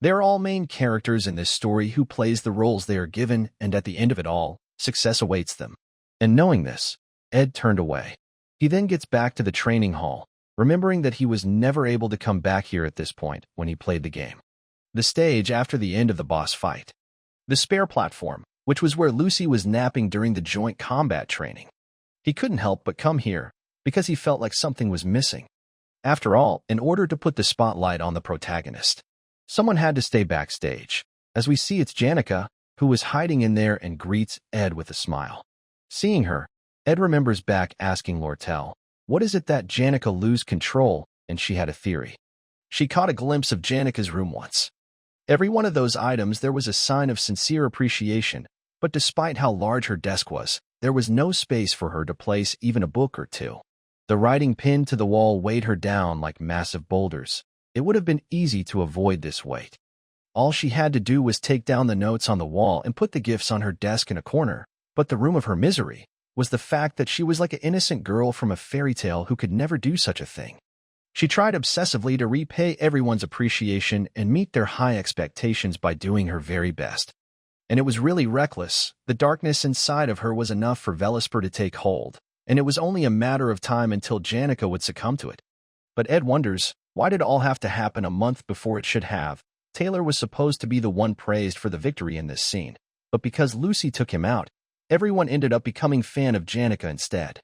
They're all main characters in this story who plays the roles they are given, and at the end of it all, success awaits them. And knowing this, Ed turned away. He then gets back to the training hall, remembering that he was never able to come back here at this point when he played the game. The stage after the end of the boss fight. The spare platform, which was where Lucy was napping during the joint combat training. He couldn't help but come here, because he felt like something was missing. After all, in order to put the spotlight on the protagonist, someone had to stay backstage. As we see, it's Janica, who was hiding in there and greets Ed with a smile. Seeing her, Ed remembers back asking Lortel, what is it that Janica lose control, and she had a theory. She caught a glimpse of Janica's room once. Every one of those items there was a sign of sincere appreciation, but despite how large her desk was, there was no space for her to place even a book or two. The writing pinned to the wall weighed her down like massive boulders. It would have been easy to avoid this weight. All she had to do was take down the notes on the wall and put the gifts on her desk in a corner, but the room of her misery was the fact that she was like an innocent girl from a fairy tale who could never do such a thing. She tried obsessively to repay everyone's appreciation and meet their high expectations by doing her very best. And it was really reckless. The darkness inside of her was enough for Velisper to take hold, and it was only a matter of time until Janica would succumb to it. But Ed wonders, why did it all have to happen a month before it should have? Taylor was supposed to be the one praised for the victory in this scene, but because Lucy took him out, everyone ended up becoming fan of Janica instead.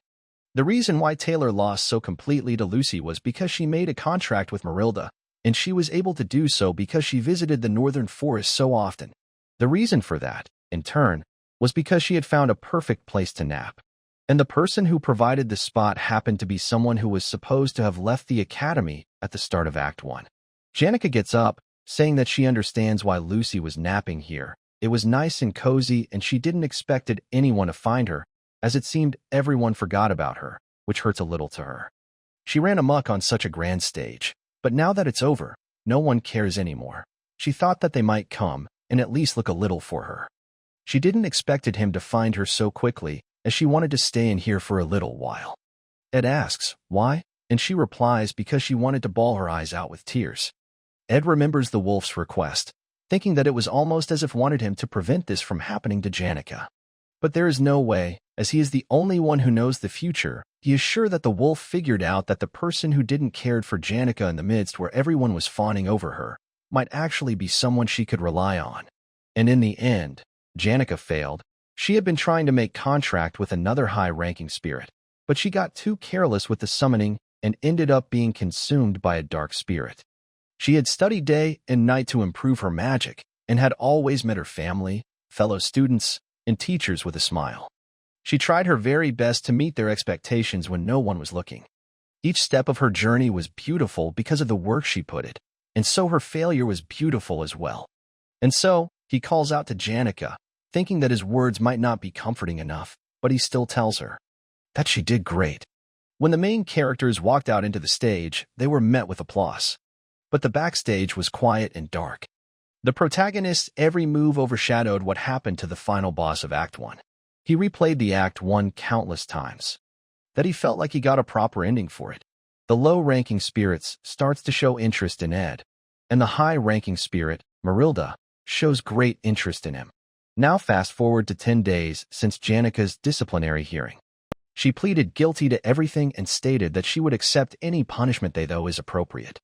The reason why Taylor lost so completely to Lucy was because she made a contract with Marilda, and she was able to do so because she visited the northern forest so often. The reason for that, in turn, was because she had found a perfect place to nap. And the person who provided the spot happened to be someone who was supposed to have left the academy at the start of Act 1. Janica gets up, saying that she understands why Lucy was napping here. It was nice and cozy, and she didn't expect anyone to find her, as it seemed everyone forgot about her, which hurts a little to her. She ran amok on such a grand stage, but now that it's over, no one cares anymore. She thought that they might come and at least look a little for her. She didn't expect him to find her so quickly, as she wanted to stay in here for a little while. Ed asks, why? And she replies because she wanted to bawl her eyes out with tears. Ed remembers the wolf's request, thinking that it was almost as if wanted him to prevent this from happening to Janica. But there is no way, as he is the only one who knows the future. He is sure that the wolf figured out that the person who didn't cared for Janica in the midst where everyone was fawning over her might actually be someone she could rely on. And in the end, Janica failed. She had been trying to make contract with another high-ranking spirit, but she got too careless with the summoning and ended up being consumed by a dark spirit. She had studied day and night to improve her magic and had always met her family, fellow students, and teachers with a smile. She tried her very best to meet their expectations when no one was looking. Each step of her journey was beautiful because of the work she put in, and so her failure was beautiful as well. And so, he calls out to Janica, thinking that his words might not be comforting enough, but he still tells her that she did great. When the main characters walked out into the stage, they were met with applause. But the backstage was quiet and dark. The protagonist's every move overshadowed what happened to the final boss of Act 1. He replayed the Act 1 countless times, that he felt like he got a proper ending for it. The low-ranking spirits starts to show interest in Ed, and the high-ranking spirit, Marilda, shows great interest in him. Now fast forward to 10 days since Janica's disciplinary hearing. She pleaded guilty to everything and stated that she would accept any punishment they thought is appropriate.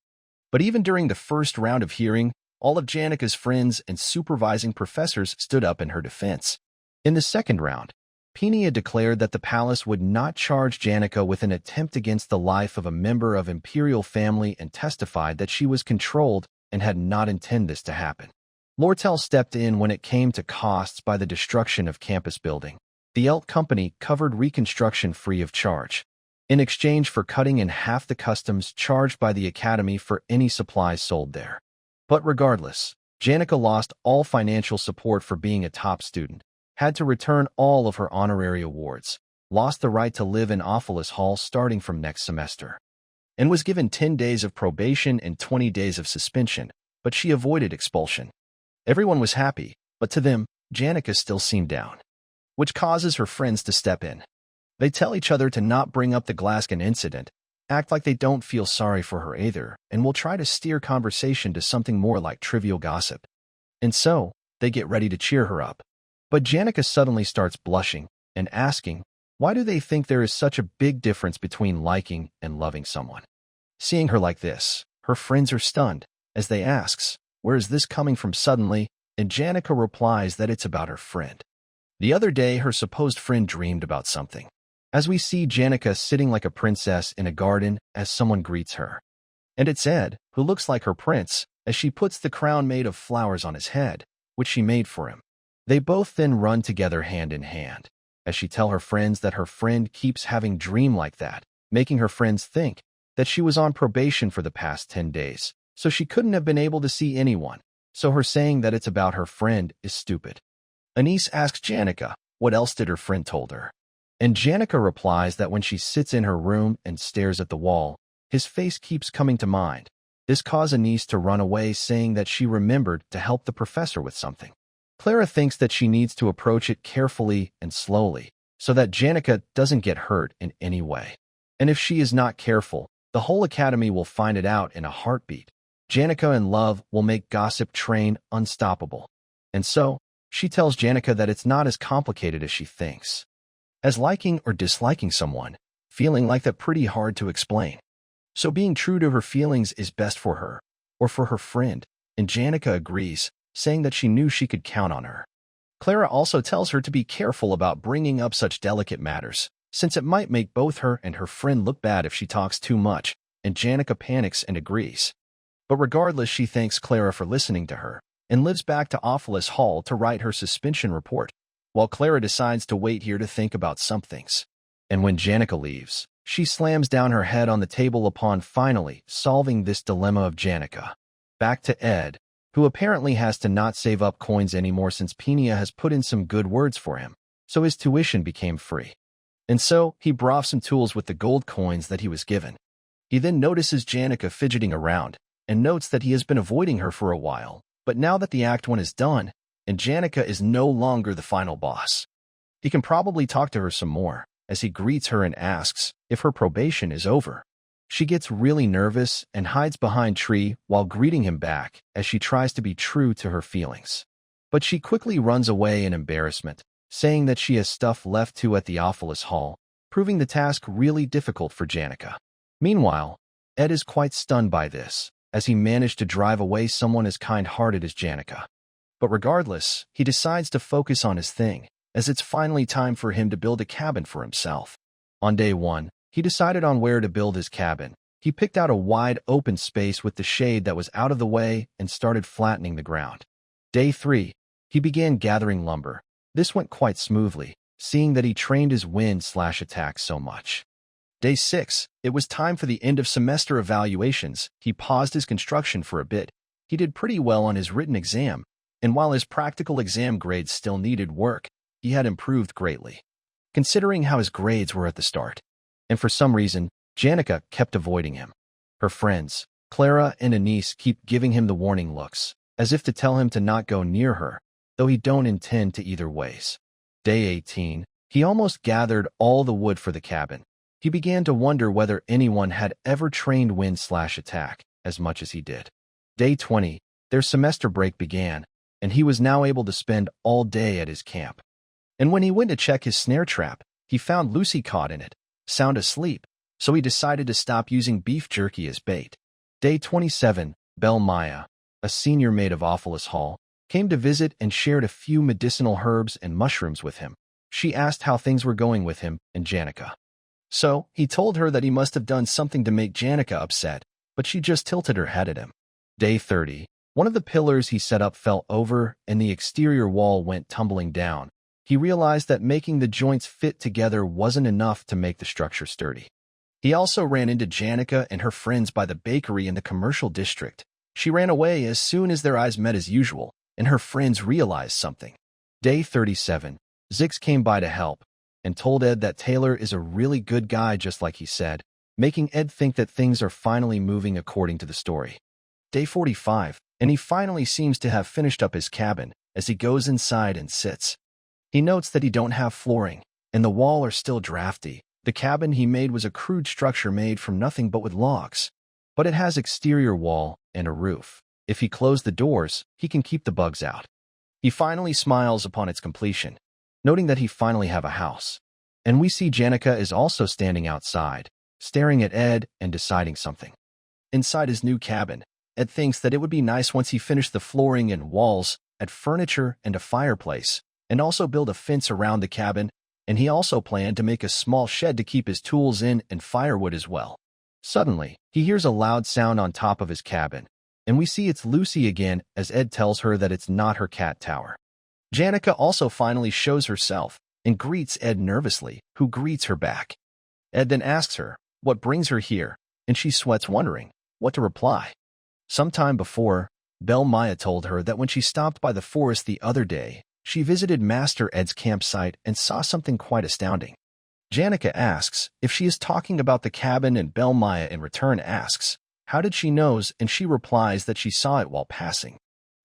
But even during the first round of hearing, all of Janica's friends and supervising professors stood up in her defense. In the second round, Penia declared that the palace would not charge Janica with an attempt against the life of a member of imperial family and testified that she was controlled and had not intended this to happen. Lortel stepped in when it came to costs by the destruction of campus building. The Elt Company covered reconstruction free of charge, in exchange for cutting in half the customs charged by the Academy for any supplies sold there. But regardless, Janica lost all financial support for being a top student, had to return all of her honorary awards, lost the right to live in Ophelis Hall starting from next semester, and was given 10 days of probation and 20 days of suspension, but she avoided expulsion. Everyone was happy, but to them, Janica still seemed down, which causes her friends to step in. They tell each other to not bring up the Glasgow incident, act like they don't feel sorry for her either, and will try to steer conversation to something more like trivial gossip. And so, they get ready to cheer her up. But Janica suddenly starts blushing and asking, why do they think there is such a big difference between liking and loving someone? Seeing her like this, her friends are stunned, as they asks, where is this coming from suddenly? And Janica replies that it's about her friend. The other day, her supposed friend dreamed about something, as we see Janica sitting like a princess in a garden as someone greets her. And it's Ed, who looks like her prince, as she puts the crown made of flowers on his head, which she made for him. They both then run together hand in hand, as she tells her friends that her friend keeps having dreams like that, making her friends think that she was on probation for the past 10 days, so she couldn't have been able to see anyone, so her saying that it's about her friend is stupid. Anise asks Janica what else did her friend told her, and Janica replies that when she sits in her room and stares at the wall, his face keeps coming to mind. This caused Anise to run away, saying that she remembered to help the professor with something. Clara thinks that she needs to approach it carefully and slowly, so that Janica doesn't get hurt in any way. And if she is not careful, the whole academy will find it out in a heartbeat. Janica and love will make Gossip Train unstoppable. And so, she tells Janica that it's not as complicated as she thinks, as liking or disliking someone, feeling like that pretty hard to explain. So being true to her feelings is best for her, or for her friend, and Janica agrees, saying that she knew she could count on her. Clara also tells her to be careful about bringing up such delicate matters, since it might make both her and her friend look bad if she talks too much, and Janica panics and agrees. But regardless, she thanks Clara for listening to her, and lives back to Ophelis Hall to write her suspension report, while Clara decides to wait here to think about some things. And when Janica leaves, she slams down her head on the table upon finally solving this dilemma of Janica. Back to Ed, who apparently has to not save up coins anymore since Pina has put in some good words for him, so his tuition became free. And so, he brought some tools with the gold coins that he was given. He then notices Janica fidgeting around, and notes that he has been avoiding her for a while, but now that the Act 1 is done, and Janica is no longer the final boss, he can probably talk to her some more, as he greets her and asks if her probation is over. She gets really nervous and hides behind tree while greeting him back as she tries to be true to her feelings. But she quickly runs away in embarrassment, saying that she has stuff left to at the Ophelis Hall, proving the task really difficult for Janica. Meanwhile, Ed is quite stunned by this, as he managed to drive away someone as kind-hearted as Janica. But regardless, he decides to focus on his thing, as it's finally time for him to build a cabin for himself. On day 1, he decided on where to build his cabin. He picked out a wide open space with the shade that was out of the way and started flattening the ground. Day 3, he began gathering lumber. This went quite smoothly, seeing that he trained his wind/attack so much. Day 6, it was time for the end of semester evaluations. He paused his construction for a bit. He did pretty well on his written exam, and while his practical exam grades still needed work, he had improved greatly, considering how his grades were at the start. And for some reason, Janica kept avoiding him. Her friends, Clara and Anise, keep giving him the warning looks, as if to tell him to not go near her, though he don't intend to either ways. Day 18, he almost gathered all the wood for the cabin. He began to wonder whether anyone had ever trained wind/attack as much as he did. Day 20, their semester break began, and he was now able to spend all day at his camp. And when he went to check his snare trap, he found Lucy caught in it, sound asleep, so he decided to stop using beef jerky as bait. Day 27, Belle Maya, a senior maid of Ophelis Hall, came to visit and shared a few medicinal herbs and mushrooms with him. She asked how things were going with him and Janica. So, he told her that he must have done something to make Janica upset, but she just tilted her head at him. Day 30, one of the pillars he set up fell over and the exterior wall went tumbling down. He realized that making the joints fit together wasn't enough to make the structure sturdy. He also ran into Janica and her friends by the bakery in the commercial district, She ran away as soon as their eyes met as usual, and her friends realized something. Day 37, Zix came by to help, and told Ed that Taylor is a really good guy just like he said, making Ed think that things are finally moving according to the story. Day 45, and he finally seems to have finished up his cabin as he goes inside and sits. He notes that he don't have flooring, and the walls are still drafty. The cabin he made was a crude structure made from nothing but with logs. But it has exterior wall and a roof. If he closed the doors, he can keep the bugs out. He finally smiles upon its completion, noting that he finally have a house. And we see Janica is also standing outside, staring at Ed and deciding something. Inside his new cabin, Ed thinks that it would be nice once he finished the flooring and walls, add furniture and a fireplace, and also build a fence around the cabin, and he also planned to make a small shed to keep his tools in and firewood as well. Suddenly, he hears a loud sound on top of his cabin, and we see it's Lucy again as Ed tells her that it's not her cat tower. Janica also finally shows herself and greets Ed nervously, who greets her back. Ed then asks her what brings her here, and she sweats wondering what to reply. Sometime before, Belle Maya told her that when she stopped by the forest the other day, she visited Master Ed's campsite and saw something quite astounding. Janica asks if she is talking about the cabin, and Belle Maya in return asks how did she knows, and she replies that she saw it while passing.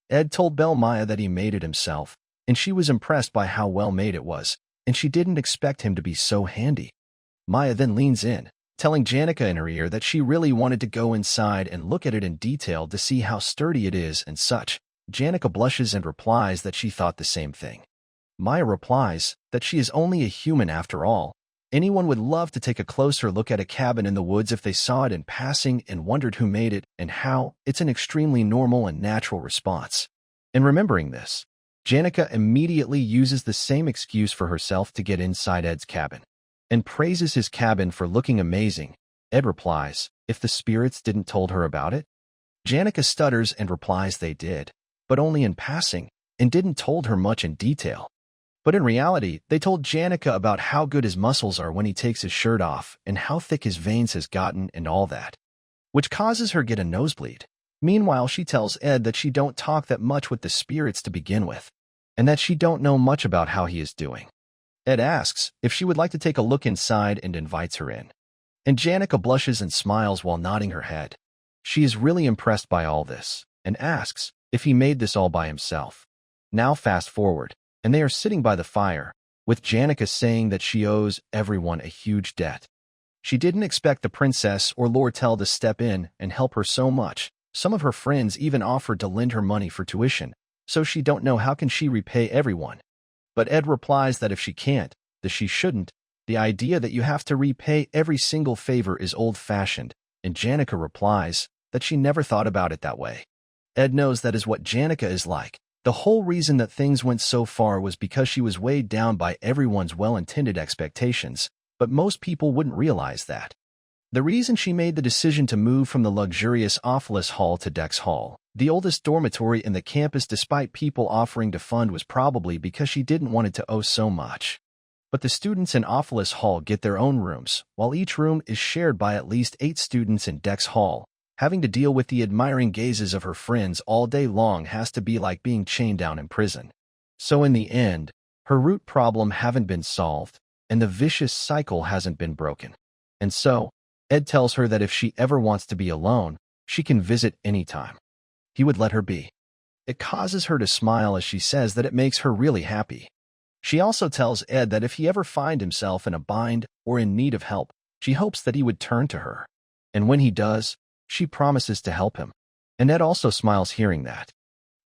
Ed told Belle Maya that he made it himself, and she was impressed by how well made it was, and she didn't expect him to be so handy. Maya then leans in, telling Janica in her ear that she really wanted to go inside and look at it in detail to see how sturdy it is and such. Janica blushes and replies that she thought the same thing. Maya replies that she is only a human after all. Anyone would love to take a closer look at a cabin in the woods if they saw it in passing and wondered who made it and how. It's an extremely normal and natural response. In remembering this, Janica immediately uses the same excuse for herself to get inside Ed's cabin and praises his cabin for looking amazing. Ed replies if the spirits didn't told her about it. Janica stutters and replies they did, but only in passing, and didn't told her much in detail. But in reality, they told Janica about how good his muscles are when he takes his shirt off and how thick his veins has gotten and all that, which causes her get a nosebleed. Meanwhile, she tells Ed that she don't talk that much with the spirits to begin with, and that she don't know much about how he is doing. Ed asks if she would like to take a look inside and invites her in. And Janica blushes and smiles while nodding her head. She is really impressed by all this, and asks if he made this all by himself. Now fast forward, and they are sitting by the fire, with Janica saying that she owes everyone a huge debt. She didn't expect the princess or Lortel to step in and help her so much. Some of her friends even offered to lend her money for tuition, so she don't know how can she repay everyone. But Ed replies that if she can't, that she shouldn't. The idea that you have to repay every single favor is old-fashioned, and Janica replies that she never thought about it that way. Ed knows that is what Janica is like. The whole reason that things went so far was because she was weighed down by everyone's well-intended expectations, but most people wouldn't realize that. The reason she made the decision to move from the luxurious Ophilus Hall to Dex Hall, the oldest dormitory in the campus despite people offering to fund, was probably because she didn't want it to owe so much. But the students in Ophilus Hall get their own rooms, while each room is shared by at least 8 students in Dex Hall. Having to deal with the admiring gazes of her friends all day long has to be like being chained down in prison. So in the end, her root problem haven't been solved, and the vicious cycle hasn't been broken. And so, Ed tells her that if she ever wants to be alone, she can visit anytime. He would let her be. It causes her to smile as she says that it makes her really happy. She also tells Ed that if he ever find himself in a bind or in need of help, she hopes that he would turn to her. And when he does, she promises to help him. And Ed also smiles hearing that.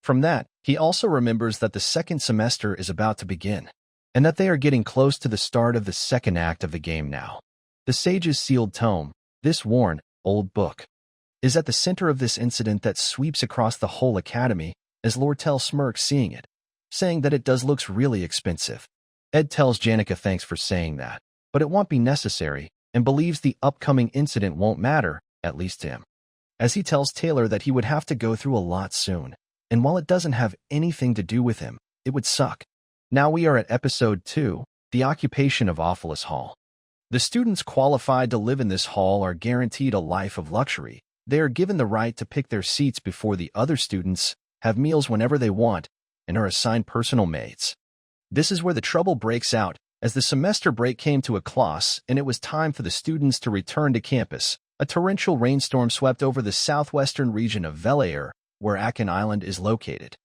From that, he also remembers that the second semester is about to begin, and that they are getting close to the start of the second act of the game now. The Sage's sealed tome, this worn, old book, is at the center of this incident that sweeps across the whole academy, as Lortel smirks seeing it, saying that it does looks really expensive. Ed tells Janica thanks for saying that, but it won't be necessary, and believes the upcoming incident won't matter, at least to him. As he tells Taylor that he would have to go through a lot soon, and while it doesn't have anything to do with him, it would suck. Now we are at episode 2, the occupation of Ophilus Hall. The students qualified to live in this hall are guaranteed a life of luxury, They are given the right to pick their seats before the other students, have meals whenever they want, and are assigned personal maids. This is where the trouble breaks out, as the semester break came to a close and it was time for the students to return to campus. A torrential rainstorm swept over the southwestern region of Bel-Air, where Akin Island is located.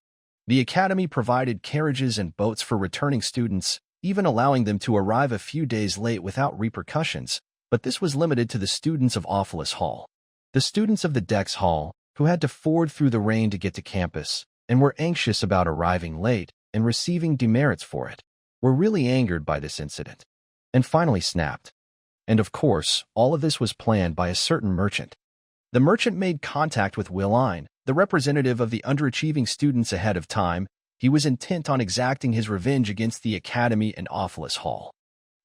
The academy provided carriages and boats for returning students, even allowing them to arrive a few days late without repercussions, but this was limited to the students of Ophilus Hall. The students of the Dex Hall, who had to ford through the rain to get to campus, and were anxious about arriving late and receiving demerits for it, were really angered by this incident, and finally snapped. And of course, all of this was planned by a certain merchant. The merchant made contact with Willine, the representative of the underachieving students ahead of time. He was intent on exacting his revenge against the academy and Ophilus Hall.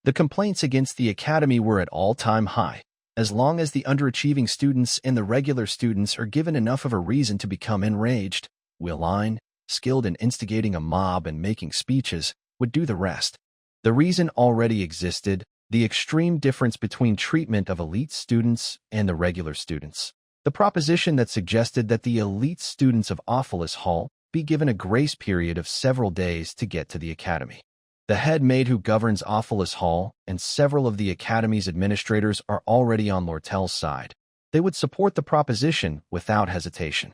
The complaints against the academy were at all-time high. As long as the underachieving students and the regular students are given enough of a reason to become enraged, Willine, skilled in instigating a mob and making speeches, would do the rest. The reason already existed: the extreme difference between treatment of elite students and the regular students. The proposition that suggested that the elite students of Ophilus Hall be given a grace period of several days to get to the academy. The head maid who governs Ophilus Hall and several of the academy's administrators are already on Lortel's side. They would support the proposition without hesitation.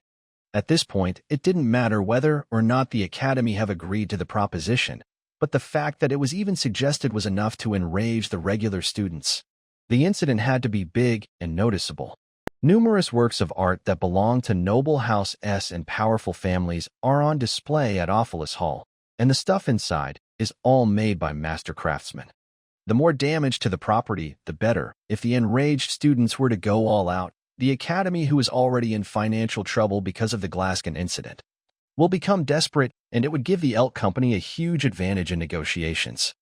At this point, it didn't matter whether or not the academy have agreed to the proposition, but the fact that it was even suggested was enough to enrage the regular students. The incident had to be big and noticeable. Numerous works of art that belong to noble houses and powerful families are on display at Ophilus Hall, and the stuff inside is all made by master craftsmen. The more damage to the property, the better. If the enraged students were to go all out, the academy, who is already in financial trouble because of the Glasgow incident, will become desperate, and it would give the Elk Company a huge advantage in negotiations,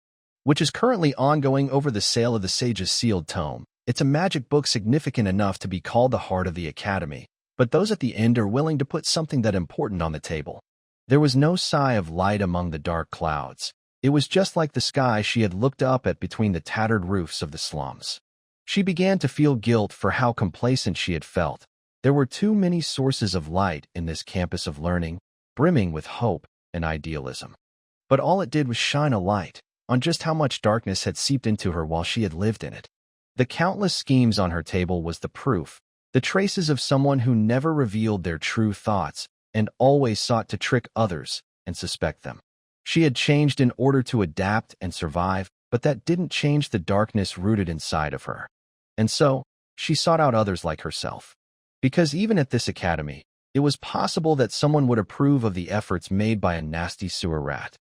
which is currently ongoing over the sale of the Sage's sealed tome. It's a magic book significant enough to be called the heart of the academy, but those at the end are willing to put something that important on the table. There was no sigh of light among the dark clouds. It was just like the sky she had looked up at between the tattered roofs of the slums. She began to feel guilt for how complacent she had felt. There were too many sources of light in this campus of learning, brimming with hope and idealism. But all it did was shine a light on just how much darkness had seeped into her while she had lived in it. The countless schemes on her table was the proof, the traces of someone who never revealed their true thoughts and always sought to trick others and suspect them. She had changed in order to adapt and survive, but that didn't change the darkness rooted inside of her. And so, she sought out others like herself. Because even at this academy, it was possible that someone would approve of the efforts made by a nasty sewer rat.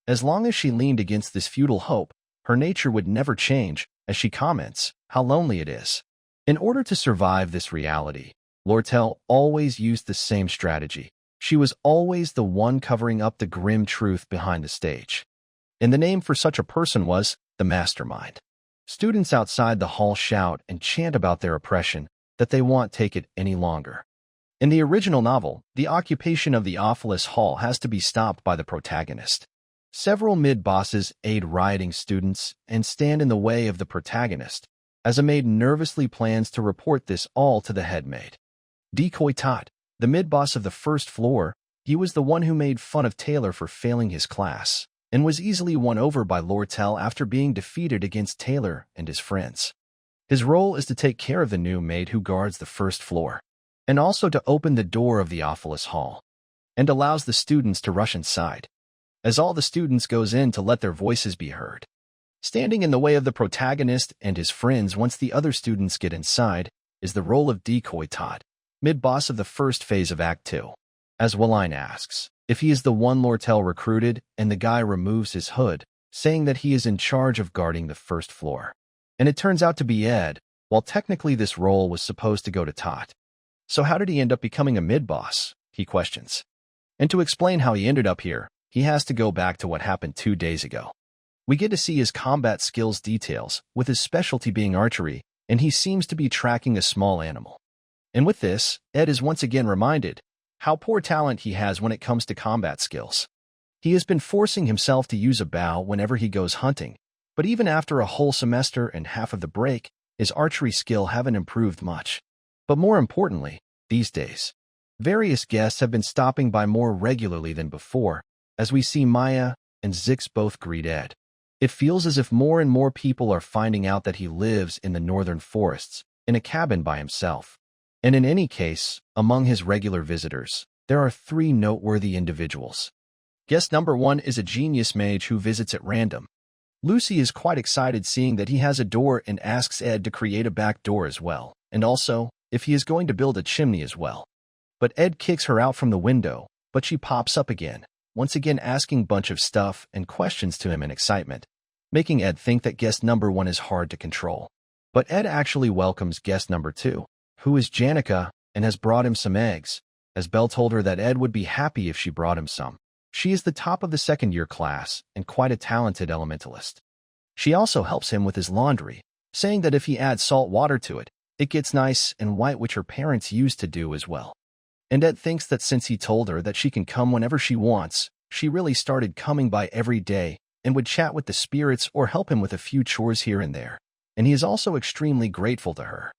As long as she leaned against this futile hope, her nature would never change, as she comments, how lonely it is. In order to survive this reality, Lortel always used the same strategy. She was always the one covering up the grim truth behind the stage. And the name for such a person was the mastermind. Students outside the hall shout and chant about their oppression, that they won't take it any longer. In the original novel, the occupation of the Ophilus Hall has to be stopped by the protagonist. Several mid-bosses aid rioting students and stand in the way of the protagonist, as a maid nervously plans to report this all to the head maid. Decoy Tot, the mid-boss of the first floor, he was the one who made fun of Taylor for failing his class, and was easily won over by Lortel after being defeated against Taylor and his friends. His role is to take care of the new maid who guards the first floor, and also to open the door of the Ophilus Hall, and allows the students to rush inside, as all the students goes in to let their voices be heard. Standing in the way of the protagonist and his friends once the other students get inside is the role of Decoy Tot, mid-boss of the first phase of Act 2. As Willine asks if he is the one Lortel recruited, and the guy removes his hood, saying that he is in charge of guarding the first floor. And it turns out to be Ed, while technically this role was supposed to go to Tot. So how did he end up becoming a mid-boss? He questions. And to explain how he ended up here, he has to go back to what happened 2 days ago. We get to see his combat skills details, with his specialty being archery, and he seems to be tracking a small animal. And with this, Ed is once again reminded how poor talent he has when it comes to combat skills. He has been forcing himself to use a bow whenever he goes hunting, but even after a whole semester and half of the break, his archery skill haven't improved much. But more importantly, these days, various guests have been stopping by more regularly than before, as we see Maya and Zix both greet Ed. It feels as if more and more people are finding out that he lives in the northern forests, in a cabin by himself. And in any case, among his regular visitors, there are 3 noteworthy individuals. Guest number 1 is a genius mage who visits at random. Lucy is quite excited seeing that he has a door and asks Ed to create a back door as well, and also, if he is going to build a chimney as well. But Ed kicks her out from the window, but she pops up again, once again asking bunch of stuff and questions to him in excitement, making Ed think that guest number 1 is hard to control. But Ed actually welcomes guest number 2, who is Janica, and has brought him some eggs, as Belle told her that Ed would be happy if she brought him some. She is the top of the second-year class and quite a talented elementalist. She also helps him with his laundry, saying that if he adds salt water to it, it gets nice and white, which her parents used to do as well. And Ed thinks that since he told her that she can come whenever she wants, she really started coming by every day and would chat with the spirits or help him with a few chores here and there. And he is also extremely grateful to her.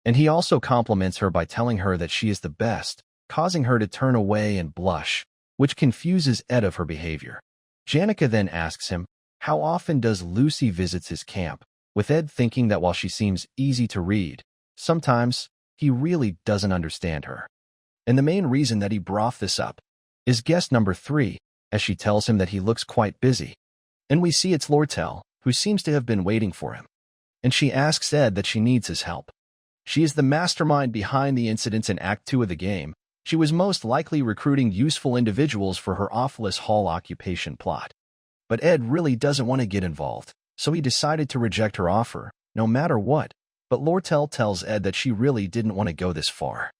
And he also compliments her by telling her that she is the best, causing her to turn away and blush, which confuses Ed of her behavior. Janica then asks him, how often does Lucy visits his camp, with Ed thinking that while she seems easy to read, sometimes he really doesn't understand her. And the main reason that he brought this up is guest number 3, as she tells him that he looks quite busy. And we see it's Lortel, who seems to have been waiting for him. And she asks Ed that she needs his help. She is the mastermind behind the incidents in Act 2 of the game. She was most likely recruiting useful individuals for her Awfulest Hall occupation plot. But Ed really doesn't want to get involved, so he decided to reject her offer, no matter what. But Lortel tells Ed that she really didn't want to go this far.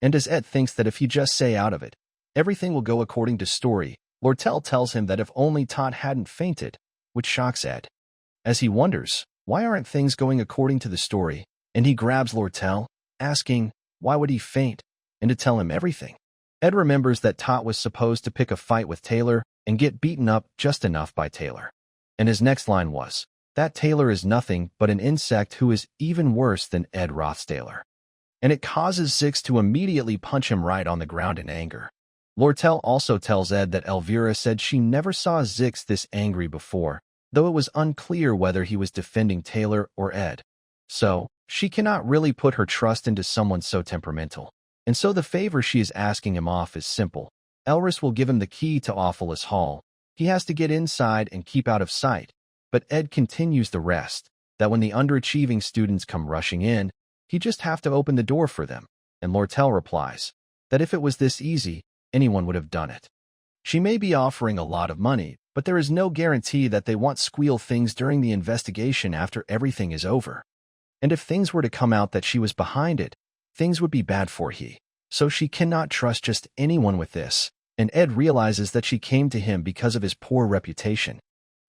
And as Ed thinks that if he just stay out of it, everything will go according to story, Lortel tells him that if only Tot hadn't fainted, which shocks Ed. As he wonders, why aren't things going according to the story, and he grabs Lortel, asking, why would he faint? And to tell him everything. Ed remembers that Tot was supposed to pick a fight with Taylor and get beaten up just enough by Taylor. And his next line was, that Taylor is nothing but an insect who is even worse than Ed Rothstaler. And it causes Zix to immediately punch him right on the ground in anger. Lortel also tells Ed that Elvira said she never saw Zix this angry before, though it was unclear whether he was defending Taylor or Ed. So, she cannot really put her trust into someone so temperamental. And so the favor she is asking him off is simple. Elris will give him the key to Awfulest Hall. He has to get inside and keep out of sight. But Ed continues the rest, that when the underachieving students come rushing in, he just have to open the door for them. And Lortel replies that if it was this easy, anyone would have done it. She may be offering a lot of money, but there is no guarantee that they won't squeal things during the investigation after everything is over. And if things were to come out that she was behind it, things would be bad for he. So she cannot trust just anyone with this, and Ed realizes that she came to him because of his poor reputation.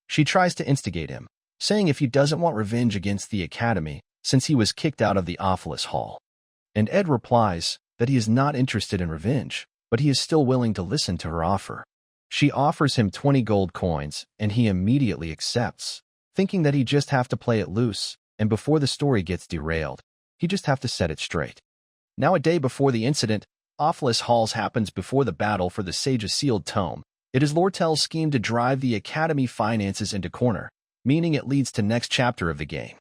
She tries to instigate him, saying if he doesn't want revenge against the Academy, since he was kicked out of the Awfulest Hall. And Ed replies that he is not interested in revenge, but he is still willing to listen to her offer. She offers him 20 gold coins, and he immediately accepts, thinking that he just have to play it loose, and before the story gets derailed, he just have to set it straight. Now a day before the incident, Awfulest Halls happens before the battle for the Sage's sealed tome. It is Lortel's scheme to drive the Academy finances into corner, meaning it leads to next chapter of the game.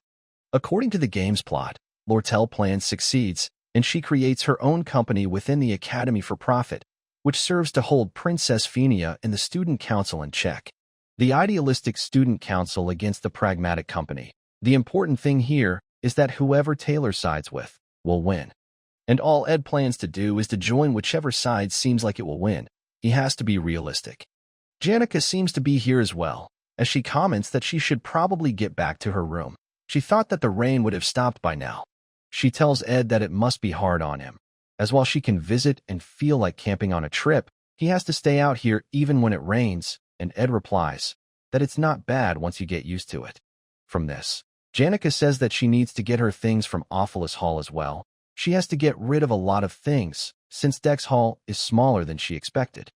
According to the game's plot, Lortel's plan succeeds, and she creates her own company within the Academy for profit, which serves to hold Princess Phenia and the Student Council in check. The idealistic Student Council against the pragmatic company. The important thing here is that whoever Taylor sides with will win. And all Ed plans to do is to join whichever side seems like it will win. He has to be realistic. Janica seems to be here as well, as she comments that she should probably get back to her room. She thought that the rain would have stopped by now. She tells Ed that it must be hard on him, as while she can visit and feel like camping on a trip, he has to stay out here even when it rains, and Ed replies that it's not bad once you get used to it. From this, Janica says that she needs to get her things from Awfulest Hall as well. She has to get rid of a lot of things, since Dex Hall is smaller than she expected.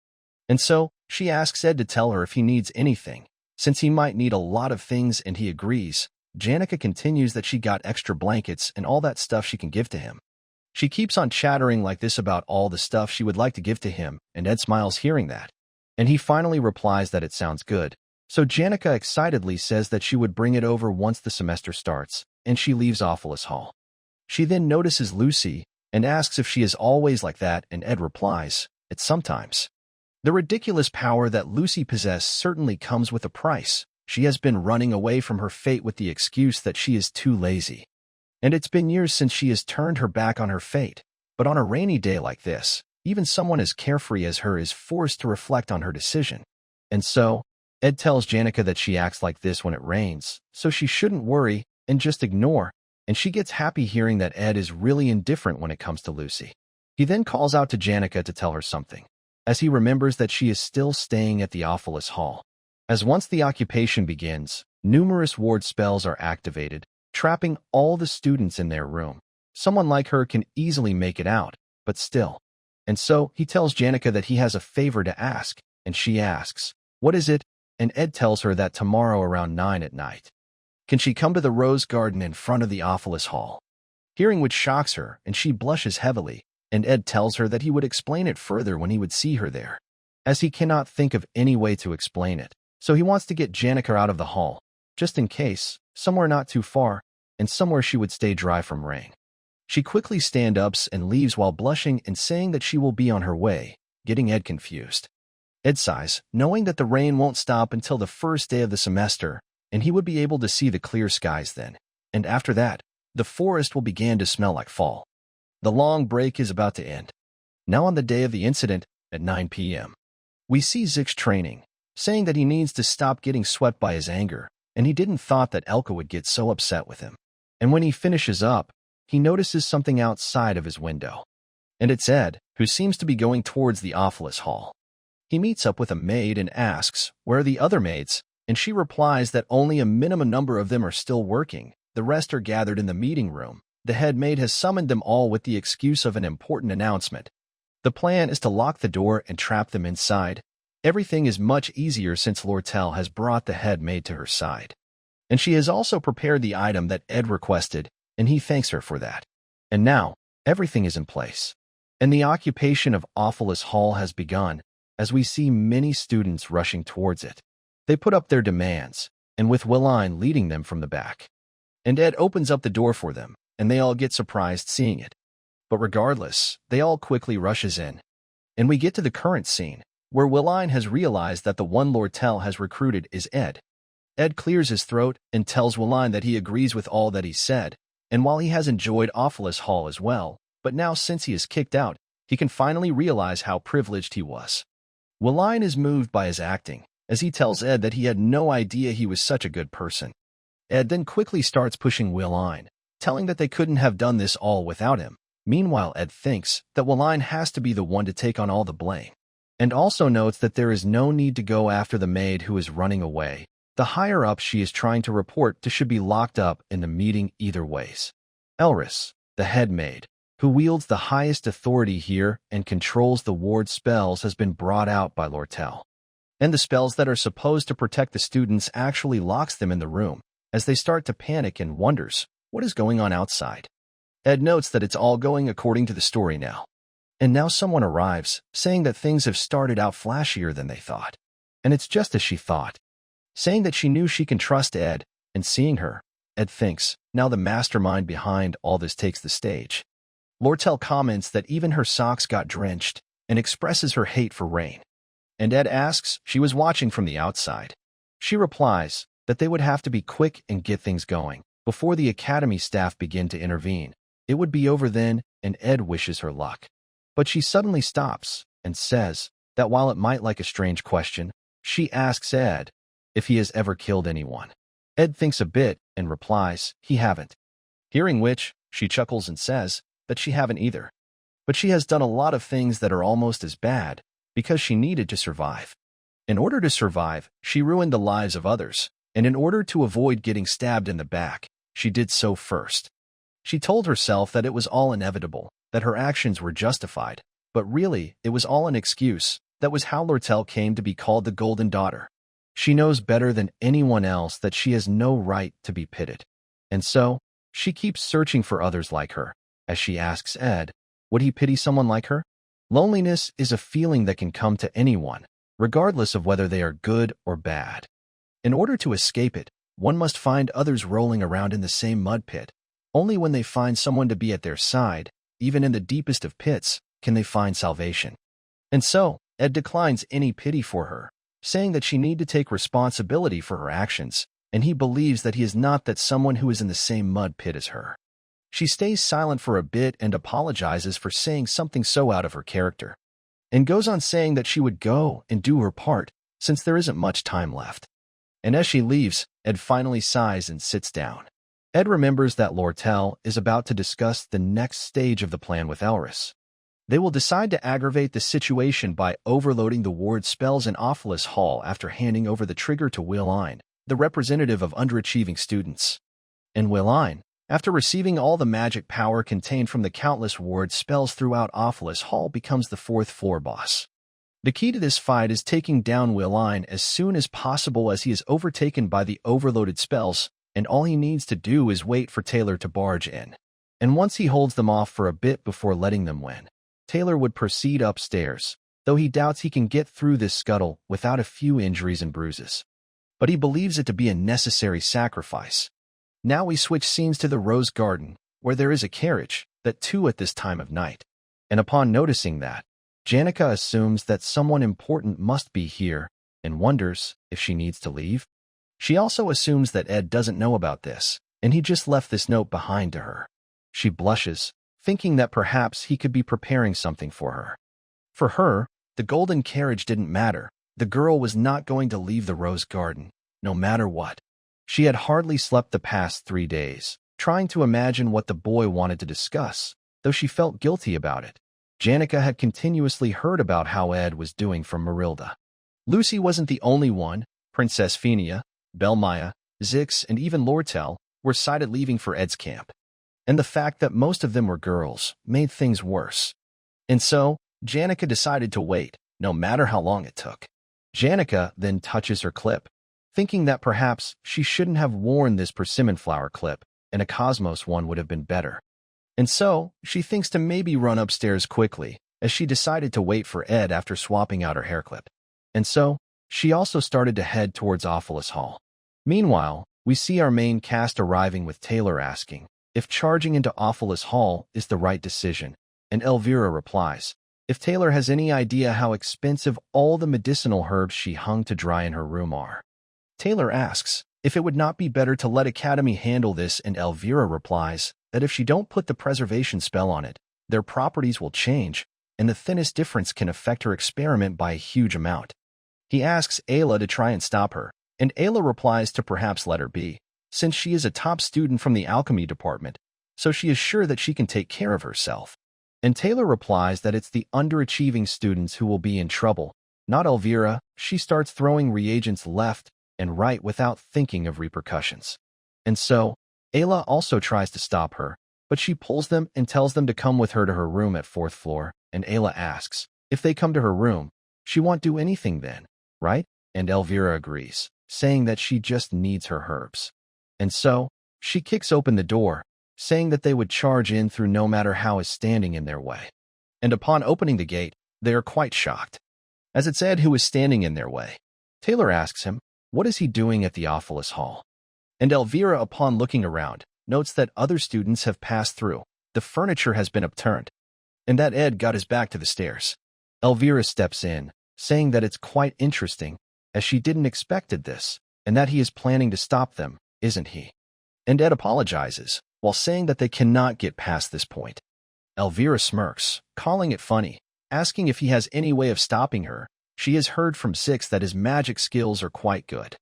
And so, she asks Ed to tell her if he needs anything, since he might need a lot of things, and he agrees. Janica continues that she got extra blankets and all that stuff she can give to him. She keeps on chattering like this about all the stuff she would like to give to him, and Ed smiles hearing that. And he finally replies that it sounds good. So Janica excitedly says that she would bring it over once the semester starts, and she leaves Awfulus Hall. She then notices Lucy and asks if she is always like that, and Ed replies, "It's sometimes." The ridiculous power that Lucy possesses certainly comes with a price. She has been running away from her fate with the excuse that she is too lazy. And it's been years since she has turned her back on her fate. But on a rainy day like this, even someone as carefree as her is forced to reflect on her decision. And so, Ed tells Janica that she acts like this when it rains, so she shouldn't worry and just ignore, and she gets happy hearing that Ed is really indifferent when it comes to Lucy. He then calls out to Janica to tell her something, as he remembers that she is still staying at the Awfulus Hall. As once the occupation begins, numerous ward spells are activated, trapping all the students in their room. Someone like her can easily make it out, but still. And so, he tells Janica that he has a favor to ask, and she asks, "What is it?" And Ed tells her that tomorrow around 9 at night. Can she come to the rose garden in front of the Awfulus Hall? Hearing which shocks her, and she blushes heavily, and Ed tells her that he would explain it further when he would see her there, as he cannot think of any way to explain it. So he wants to get Janica out of the hall, just in case, somewhere not too far, and somewhere she would stay dry from rain. She quickly stands up and leaves while blushing and saying that she will be on her way, getting Ed confused. Ed sighs, knowing that the rain won't stop until the first day of the semester, and he would be able to see the clear skies then. And after that, the forest will begin to smell like fall. The long break is about to end. Now on the day of the incident, at 9 p.m., we see Zix training, saying that he needs to stop getting swept by his anger, and he didn't thought that Elka would get so upset with him. And when he finishes up, he notices something outside of his window. And it's Ed, who seems to be going towards the Awfulus Hall. He meets up with a maid and asks, "Where are the other maids?" And she replies that only a minimum number of them are still working. The rest are gathered in the meeting room. The head maid has summoned them all with the excuse of an important announcement. The plan is to lock the door and trap them inside. Everything is much easier since Lortel has brought the head maid to her side. And she has also prepared the item that Ed requested, and he thanks her for that. And now, everything is in place. And the occupation of Awfulus Hall has begun, as we see many students rushing towards it. They put up their demands, and with Willine leading them from the back. And Ed opens up the door for them, and they all get surprised seeing it. But regardless, they all quickly rushes in. And we get to the current scene, where Willine has realized that the one Lortel has recruited is Ed. Ed clears his throat and tells Willine that he agrees with all that he said, and while he has enjoyed Awfulus Hall as well, but now since he is kicked out, he can finally realize how privileged he was. Willine is moved by his acting, as he tells Ed that he had no idea he was such a good person. Ed then quickly starts pushing Willine, telling that they couldn't have done this all without him. Meanwhile, Ed thinks that Willine has to be the one to take on all the blame, and also notes that there is no need to go after the maid who is running away. The higher-up she is trying to report to should be locked up in the meeting either ways. Elris, the head maid, who wields the highest authority here and controls the ward spells, has been brought out by Lortel. And the spells that are supposed to protect the students actually locks them in the room, as they start to panic and wonders what is going on outside. Ed notes that it's all going according to the story now. And now someone arrives, saying that things have started out flashier than they thought. And it's just as she thought, saying that she knew she can trust Ed, and seeing her, Ed thinks, now the mastermind behind all this takes the stage. Lortel comments that even her socks got drenched, and expresses her hate for rain. And Ed asks she was watching from the outside. She replies that they would have to be quick and get things going before the academy staff begin to intervene. It would be over then, and Ed wishes her luck. But she suddenly stops and says that while it might like a strange question, she asks Ed if he has ever killed anyone. Ed thinks a bit and replies he haven't. Hearing which, she chuckles and says that she haven't either. But she has done a lot of things that are almost as bad because she needed to survive. In order to survive, she ruined the lives of others, and in order to avoid getting stabbed in the back, she did so first. She told herself that it was all inevitable, that her actions were justified, but really, it was all an excuse. That was how Lortel came to be called the Golden Daughter. She knows better than anyone else that she has no right to be pitted. And so, she keeps searching for others like her, as she asks Ed, would he pity someone like her? Loneliness is a feeling that can come to anyone, regardless of whether they are good or bad. In order to escape it, one must find others rolling around in the same mud pit. Only when they find someone to be at their side, even in the deepest of pits, can they find salvation. And so, Ed declines any pity for her, saying that she need to take responsibility for her actions, and he believes that he is not that someone who is in the same mud pit as her. She stays silent for a bit and apologizes for saying something so out of her character, and goes on saying that she would go and do her part, since there isn't much time left. And as she leaves, Ed finally sighs and sits down. Ed remembers that Lortel is about to discuss the next stage of the plan with Elris. They will decide to aggravate the situation by overloading the ward spells in Ophelis Hall after handing over the trigger to Willine, the representative of underachieving students. And Willine, after receiving all the magic power contained from the countless ward spells throughout Ophelis Hall, becomes the fourth-floor boss. The key to this fight is taking down Willine as soon as possible, as he is overtaken by the overloaded spells, and all he needs to do is wait for Taylor to barge in. And once he holds them off for a bit before letting them win, Taylor would proceed upstairs, though he doubts he can get through this scuttle without a few injuries and bruises. But he believes it to be a necessary sacrifice. Now we switch scenes to the Rose Garden, where there is a carriage, that too at this time of night. And upon noticing that, Janica assumes that someone important must be here and wonders if she needs to leave. She also assumes that Ed doesn't know about this, and he just left this note behind to her. She blushes, thinking that perhaps he could be preparing something for her. For her, the golden carriage didn't matter. The girl was not going to leave the Rose Garden, no matter what. She had hardly slept the past 3 days, trying to imagine what the boy wanted to discuss, though she felt guilty about it. Janica had continuously heard about how Ed was doing from Marilda. Lucy wasn't the only one. Princess Phenia, Belmaya, Zix, and even Lortel were sighted leaving for Ed's camp. And the fact that most of them were girls made things worse. And so, Janica decided to wait, no matter how long it took. Janica then touches her clip, thinking that perhaps she shouldn't have worn this persimmon flower clip, and a Cosmos one would have been better. And so, she thinks to maybe run upstairs quickly, as she decided to wait for Ed after swapping out her hair clip. And so, she also started to head towards Ophelis Hall. Meanwhile, we see our main cast arriving with Taylor asking if charging into Ophelis Hall is the right decision, and Elvira replies if Taylor has any idea how expensive all the medicinal herbs she hung to dry in her room are. Taylor asks if it would not be better to let Academy handle this, and Elvira replies that if she don't put the preservation spell on it, their properties will change, and the thinnest difference can affect her experiment by a huge amount. He asks Ayla to try and stop her, and Ayla replies to perhaps let her be, since she is a top student from the alchemy department, so she is sure that she can take care of herself. And Taylor replies that it's the underachieving students who will be in trouble, not Elvira. She starts throwing reagents left and right without thinking of repercussions. And so, Ayla also tries to stop her, but she pulls them and tells them to come with her to her room at 4th floor, and Ayla asks if they come to her room, she won't do anything then, right? And Elvira agrees, saying that she just needs her herbs. And so, she kicks open the door, saying that they would charge in through no matter how is standing in their way. And upon opening the gate, they are quite shocked, as it's Ed who is standing in their way. Taylor asks him, what is he doing at the Ophelis Hall? And Elvira, upon looking around, notes that other students have passed through, the furniture has been upturned, and that Ed got his back to the stairs. Elvira steps in, saying that it's quite interesting, as she didn't expected this, and that he is planning to stop them, isn't he? And Ed apologizes, while saying that they cannot get past this point. Elvira smirks, calling it funny, asking if he has any way of stopping her. She has heard from Six that his magic skills are quite good.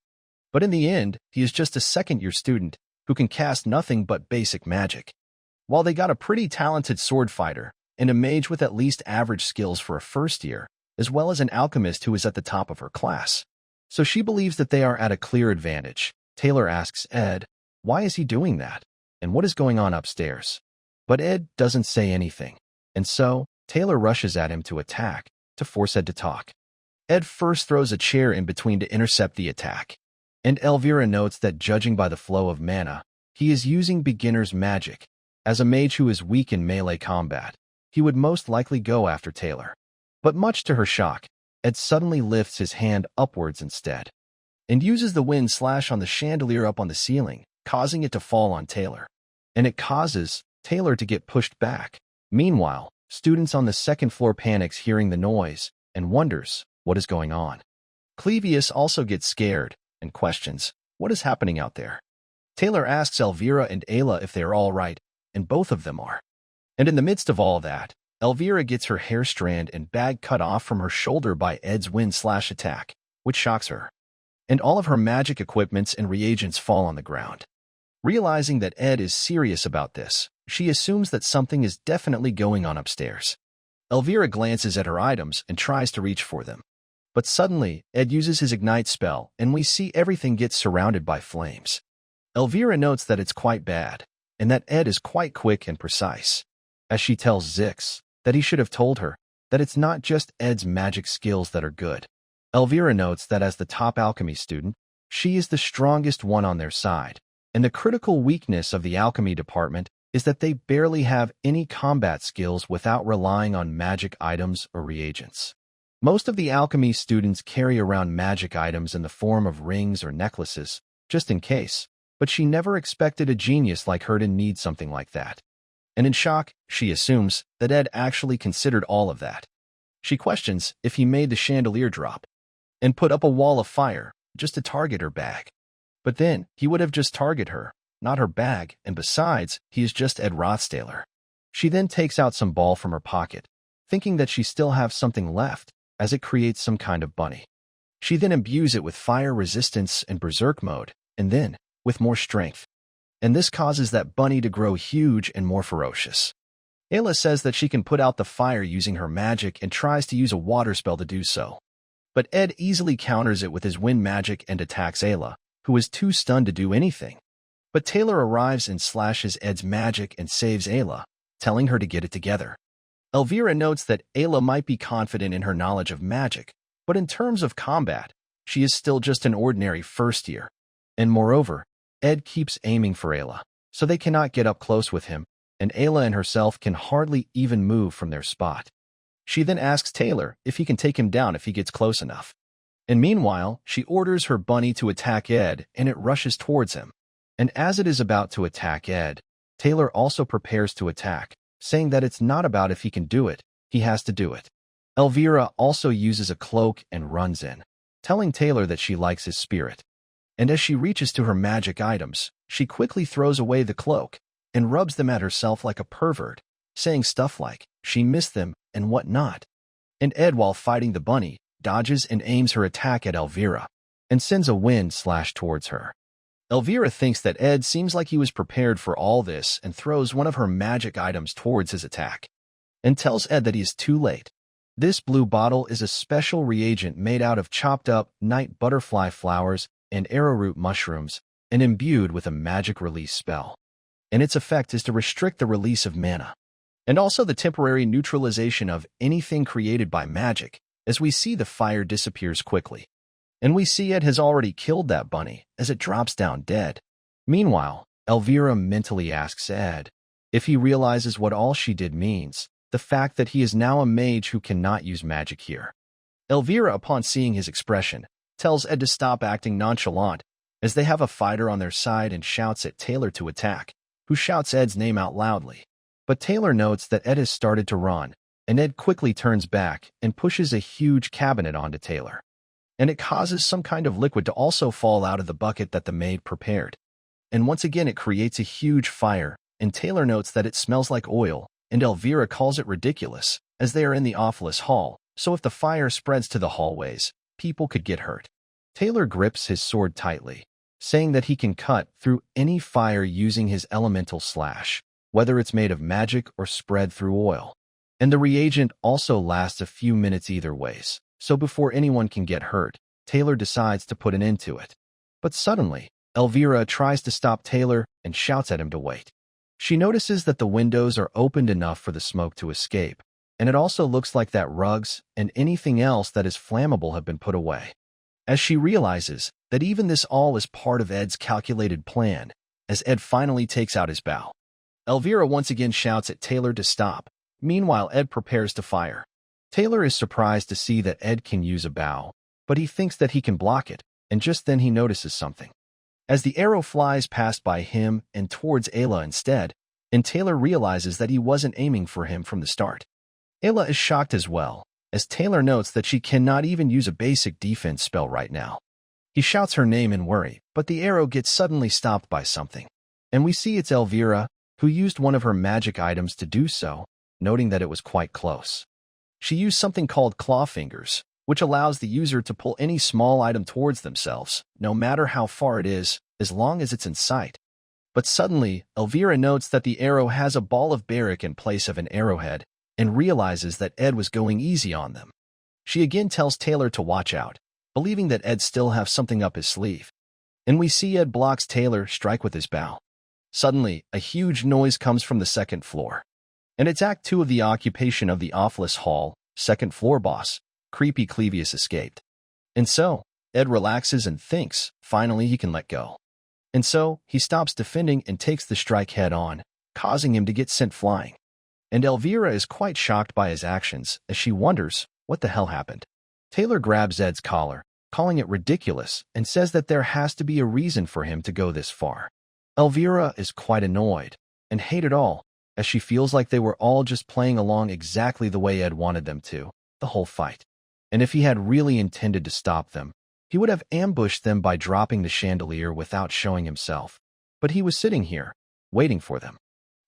But in the end, he is just a second-year student who can cast nothing but basic magic. While they got a pretty talented sword fighter, and a mage with at least average skills for a first year, as well as an alchemist who is at the top of her class. So she believes that they are at a clear advantage. Taylor asks Ed, why is he doing that? And what is going on upstairs? But Ed doesn't say anything, and so Taylor rushes at him to attack, to force Ed to talk. Ed first throws a chair in between to intercept the attack, and Elvira notes that judging by the flow of mana, he is using beginner's magic, As a mage who is weak in melee combat, he would most likely go after Taylor. But much to her shock, Ed suddenly lifts his hand upwards instead, and uses the wind slash on the chandelier up on the ceiling, causing it to fall on Taylor. And it causes Taylor to get pushed back. Meanwhile, students on the second floor panics hearing the noise and wonders what is going on. Clevius also gets scared and questions what is happening out there. Taylor asks Elvira and Ayla if they are all right, and both of them are. And in the midst of all that, Elvira gets her hair strand and bag cut off from her shoulder by Ed's wind slash attack, which shocks her. And all of her magic equipments and reagents fall on the ground. Realizing that Ed is serious about this, she assumes that something is definitely going on upstairs. Elvira glances at her items and tries to reach for them. But suddenly, Ed uses his ignite spell, and we see everything gets surrounded by flames. Elvira notes that it's quite bad, and that Ed is quite quick and precise, as she tells Zix that he should have told her that it's not just Ed's magic skills that are good. Elvira notes that as the top alchemy student, she is the strongest one on their side, and the critical weakness of the alchemy department is that they barely have any combat skills without relying on magic items or reagents. Most of the alchemy students carry around magic items in the form of rings or necklaces, just in case, but she never expected a genius like her to need something like that. And in shock, she assumes that Ed actually considered all of that. She questions if he made the chandelier drop and put up a wall of fire just to target her bag. But then, he would have just targeted her, not her bag, and besides, he is just Ed Rothstaler. She then takes out some ball from her pocket, thinking that she still has something left, as it creates some kind of bunny. She then imbues it with fire resistance and berserk mode, and then, with more strength. And this causes that bunny to grow huge and more ferocious. Ayla says that she can put out the fire using her magic and tries to use a water spell to do so. But Ed easily counters it with his wind magic and attacks Ayla, who is too stunned to do anything. But Taylor arrives and slashes Ed's magic and saves Ayla, telling her to get it together. Elvira notes that Ayla might be confident in her knowledge of magic, but in terms of combat, she is still just an ordinary first year. And moreover, Ed keeps aiming for Ayla, so they cannot get up close with him, and Ayla and herself can hardly even move from their spot. She then asks Taylor if he can take him down if he gets close enough. And meanwhile, she orders her bunny to attack Ed, and it rushes towards him. And as it is about to attack Ed, Taylor also prepares to attack, saying that it's not about if he can do it, he has to do it. Elvira also uses a cloak and runs in, telling Taylor that she likes his spirit. And as she reaches to her magic items, she quickly throws away the cloak and rubs them at herself like a pervert, saying stuff like, she missed them and whatnot. And Ed, while fighting the bunny, dodges and aims her attack at Elvira, and sends a wind slash towards her. Elvira thinks that Ed seems like he was prepared for all this and throws one of her magic items towards his attack, and tells Ed that he is too late. This blue bottle is a special reagent made out of chopped up night butterfly flowers and arrowroot mushrooms, and imbued with a magic release spell. And its effect is to restrict the release of mana, and also the temporary neutralization of anything created by magic, as we see the fire disappears quickly. And we see Ed has already killed that bunny as it drops down dead. Meanwhile, Elvira mentally asks Ed if he realizes what all she did means, the fact that he is now a mage who cannot use magic here. Elvira, upon seeing his expression, tells Ed to stop acting nonchalant, as they have a fighter on their side, and shouts at Taylor to attack, who shouts Ed's name out loudly. But Taylor notes that Ed has started to run, and Ed quickly turns back and pushes a huge cabinet onto Taylor. And it causes some kind of liquid to also fall out of the bucket that the maid prepared. And once again it creates a huge fire, and Taylor notes that it smells like oil, and Elvira calls it ridiculous, as they are in the awfulest hall, so if the fire spreads to the hallways, people could get hurt. Taylor grips his sword tightly, saying that he can cut through any fire using his elemental slash, whether it's made of magic or spread through oil. And the reagent also lasts a few minutes either ways. So before anyone can get hurt, Taylor decides to put an end to it. But suddenly, Elvira tries to stop Taylor and shouts at him to wait. She notices that the windows are opened enough for the smoke to escape, and it also looks like that rugs and anything else that is flammable have been put away. As she realizes that even this all is part of Ed's calculated plan, as Ed finally takes out his bow. Elvira once again shouts at Taylor to stop. Meanwhile, Ed prepares to fire. Taylor is surprised to see that Ed can use a bow, but he thinks that he can block it, and just then he notices something. As the arrow flies past by him and towards Ayla instead, and Taylor realizes that he wasn't aiming for him from the start. Ayla is shocked as well, as Taylor notes that she cannot even use a basic defense spell right now. He shouts her name in worry, but the arrow gets suddenly stopped by something. And we see it's Elvira, who used one of her magic items to do so, noting that it was quite close. She used something called claw fingers, which allows the user to pull any small item towards themselves, no matter how far it is, as long as it's in sight. But suddenly, Elvira notes that the arrow has a ball of barrack in place of an arrowhead, and realizes that Ed was going easy on them. She again tells Taylor to watch out, believing that Ed still has something up his sleeve. And we see Ed blocks Taylor's strike with his bow. Suddenly, a huge noise comes from the second floor. And it's Act 2 of the occupation of the Awfulest Hall. Second floor boss, Creepy Clevius, escaped. And so, Ed relaxes and thinks, finally he can let go. And so, he stops defending and takes the strike head on, causing him to get sent flying. And Elvira is quite shocked by his actions, as she wonders what the hell happened. Taylor grabs Ed's collar, calling it ridiculous, and says that there has to be a reason for him to go this far. Elvira is quite annoyed, and hate it all, as she feels like they were all just playing along exactly the way Ed wanted them to, the whole fight. And if he had really intended to stop them, he would have ambushed them by dropping the chandelier without showing himself. But he was sitting here, waiting for them.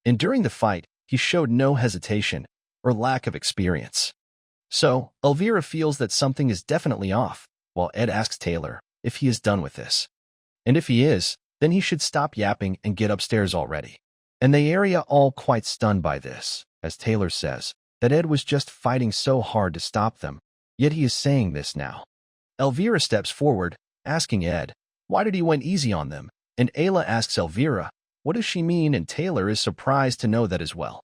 And during the fight, he showed no hesitation or lack of experience. So, Elvira feels that something is definitely off, while Ed asks Taylor if he is done with this. And if he is, then he should stop yapping and get upstairs already. And they area all quite stunned by this, as Taylor says that Ed was just fighting so hard to stop them, yet he is saying this now. Elvira steps forward, asking Ed, why did he went easy on them? And Ayla asks Elvira, what does she mean? And Taylor is surprised to know that as well.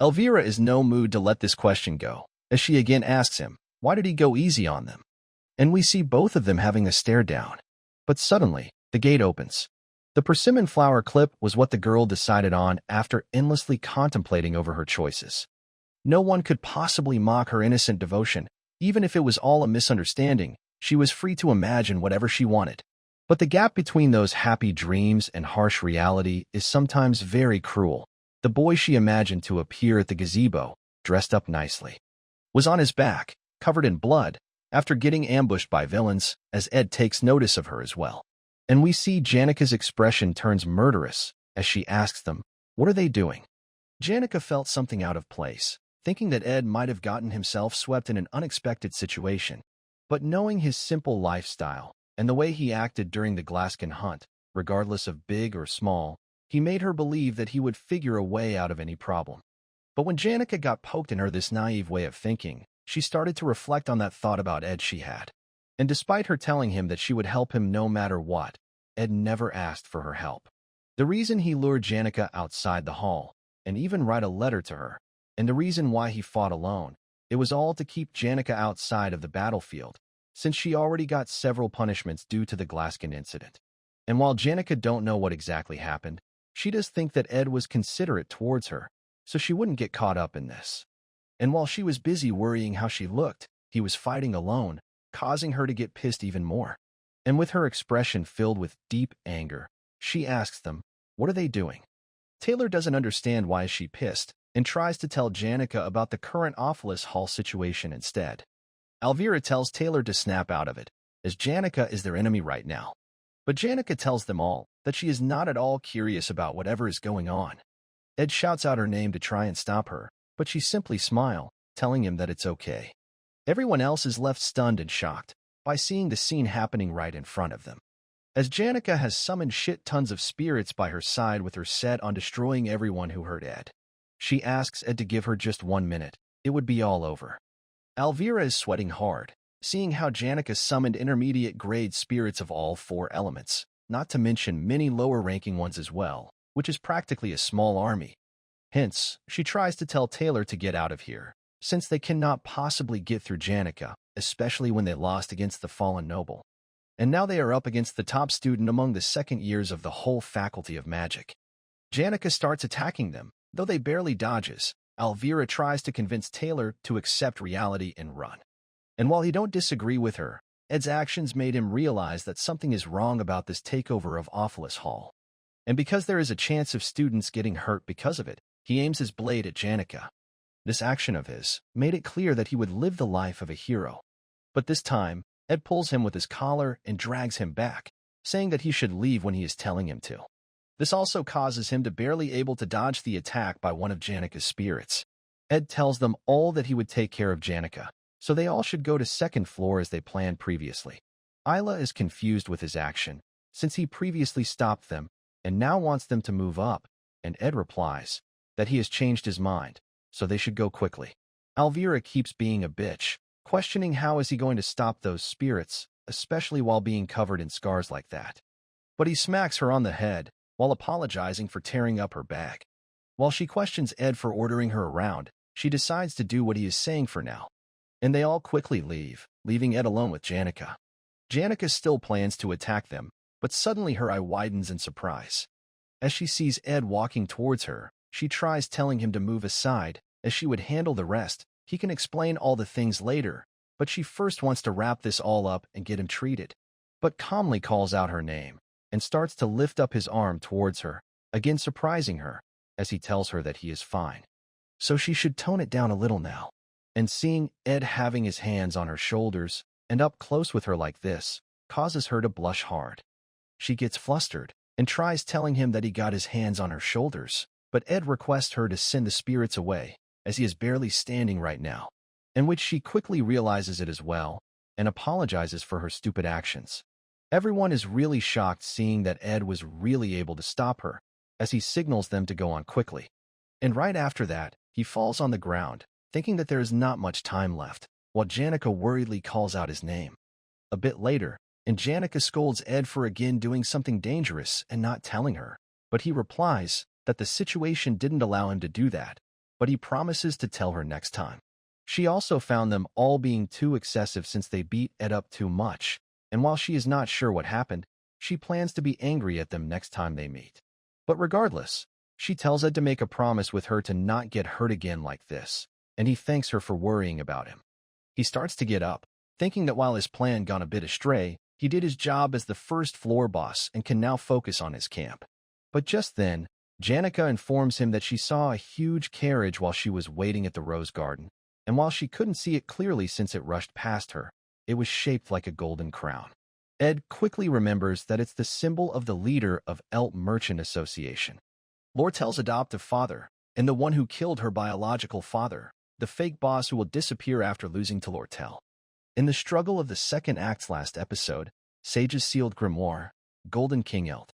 Elvira is no mood to let this question go, as she again asks him, why did he go easy on them? And we see both of them having a stare down. But suddenly, the gate opens. The persimmon flower clip was what the girl decided on after endlessly contemplating over her choices. No one could possibly mock her innocent devotion, even if it was all a misunderstanding. She was free to imagine whatever she wanted. But the gap between those happy dreams and harsh reality is sometimes very cruel. The boy she imagined to appear at the gazebo, dressed up nicely, was on his back, covered in blood, after getting ambushed by villains, as Ed takes notice of her as well. And we see Janika's expression turns murderous as she asks them, what are they doing? Janika felt something out of place, thinking that Ed might have gotten himself swept in an unexpected situation. But knowing his simple lifestyle, and the way he acted during the Glaskin hunt, regardless of big or small, he made her believe that he would figure a way out of any problem. But when Janika got poked in her this naive way of thinking, she started to reflect on that thought about Ed she had. And despite her telling him that she would help him no matter what, Ed never asked for her help. The reason he lured Janika outside the hall, and even write a letter to her, and the reason why he fought alone, it was all to keep Janika outside of the battlefield, since she already got several punishments due to the Glaskin incident. And while Janika don't know what exactly happened, she does think that Ed was considerate towards her, so she wouldn't get caught up in this. And while she was busy worrying how she looked, he was fighting alone, causing her to get pissed even more. And with her expression filled with deep anger, she asks them, what are they doing? Taylor doesn't understand why she's pissed, and tries to tell Janika about the current Awfulest Hall situation instead. Elvira tells Taylor to snap out of it, as Janika is their enemy right now. But Janika tells them all that she is not at all curious about whatever is going on. Ed shouts out her name to try and stop her, but she simply smiles, telling him that it's okay. Everyone else is left stunned and shocked by seeing the scene happening right in front of them. As Janika has summoned shit tons of spirits by her side with her set on destroying everyone who hurt Ed. She asks Ed to give her just 1 minute. It would be all over. Elvira is sweating hard, seeing how Janika summoned intermediate-grade spirits of all 4 elements, not to mention many lower-ranking ones as well, which is practically a small army. Hence, she tries to tell Taylor to get out of here, since they cannot possibly get through Janika, especially when they lost against the fallen noble. And now they are up against the top student among the second years of the whole Faculty of Magic. Janica starts attacking them, though they barely dodges. Elvira tries to convince Taylor to accept reality and run. And while he don't disagree with her, Ed's actions made him realize that something is wrong about this takeover of Awfulest Hall. And because there is a chance of students getting hurt because of it, he aims his blade at Janica. This action of his made it clear that he would live the life of a hero. But this time, Ed pulls him with his collar and drags him back, saying that he should leave when he is telling him to. This also causes him to barely able to dodge the attack by one of Janica's spirits. Ed tells them all that he would take care of Janica, so they all should go to second floor as they planned previously. Isla is confused with his action, since he previously stopped them and now wants them to move up, and Ed replies that he has changed his mind, so they should go quickly. Elvira keeps being a bitch, questioning how is he going to stop those spirits, especially while being covered in scars like that. But he smacks her on the head, while apologizing for tearing up her bag. While she questions Ed for ordering her around, she decides to do what he is saying for now. And they all quickly leave, leaving Ed alone with Janica. Janica still plans to attack them, but suddenly her eye widens in surprise. As she sees Ed walking towards her, she tries telling him to move aside, as she would handle the rest. He can explain all the things later, but she first wants to wrap this all up and get him treated. But calmly calls out her name, and starts to lift up his arm towards her, again surprising her, as he tells her that he is fine. So she should tone it down a little now. And seeing Ed having his hands on her shoulders and up close with her like this, causes her to blush hard. She gets flustered, and tries telling him that he got his hands on her shoulders, but Ed requests her to send the spirits away, as he is barely standing right now, in which she quickly realizes it as well, and apologizes for her stupid actions. Everyone is really shocked seeing that Ed was really able to stop her, as he signals them to go on quickly. And right after that, he falls on the ground, thinking that there is not much time left, while Janica worriedly calls out his name. A bit later, and Janica scolds Ed for again doing something dangerous and not telling her, but he replies that the situation didn't allow him to do that, but he promises to tell her next time. She also found them all being too excessive since they beat Ed up too much, and while she is not sure what happened, she plans to be angry at them next time they meet. But regardless, she tells Ed to make a promise with her to not get hurt again like this, and he thanks her for worrying about him. He starts to get up, thinking that while his plan gone a bit astray, he did his job as the first floor boss and can now focus on his camp. But just then, Janica informs him that she saw a huge carriage while she was waiting at the rose garden, and while she couldn't see it clearly since it rushed past her, it was shaped like a golden crown. Ed quickly remembers that it's the symbol of the leader of Elt Merchant Association, Lortel's adoptive father, and the one who killed her biological father, the fake boss who will disappear after losing to Lortel. In the struggle of the second act's last episode, Sage's sealed grimoire, Golden King Elt.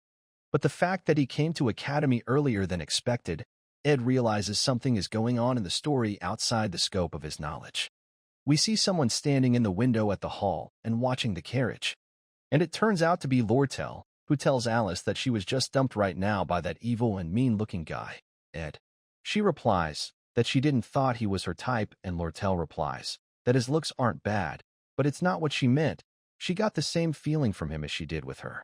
But the fact that he came to Academy earlier than expected, Ed realizes something is going on in the story outside the scope of his knowledge. We see someone standing in the window at the hall and watching the carriage. And it turns out to be Lortel, who tells Alice that she was just dumped right now by that evil and mean-looking guy, Ed. She replies that she didn't thought he was her type, and Lortel replies that his looks aren't bad, but it's not what she meant. She got the same feeling from him as she did with her.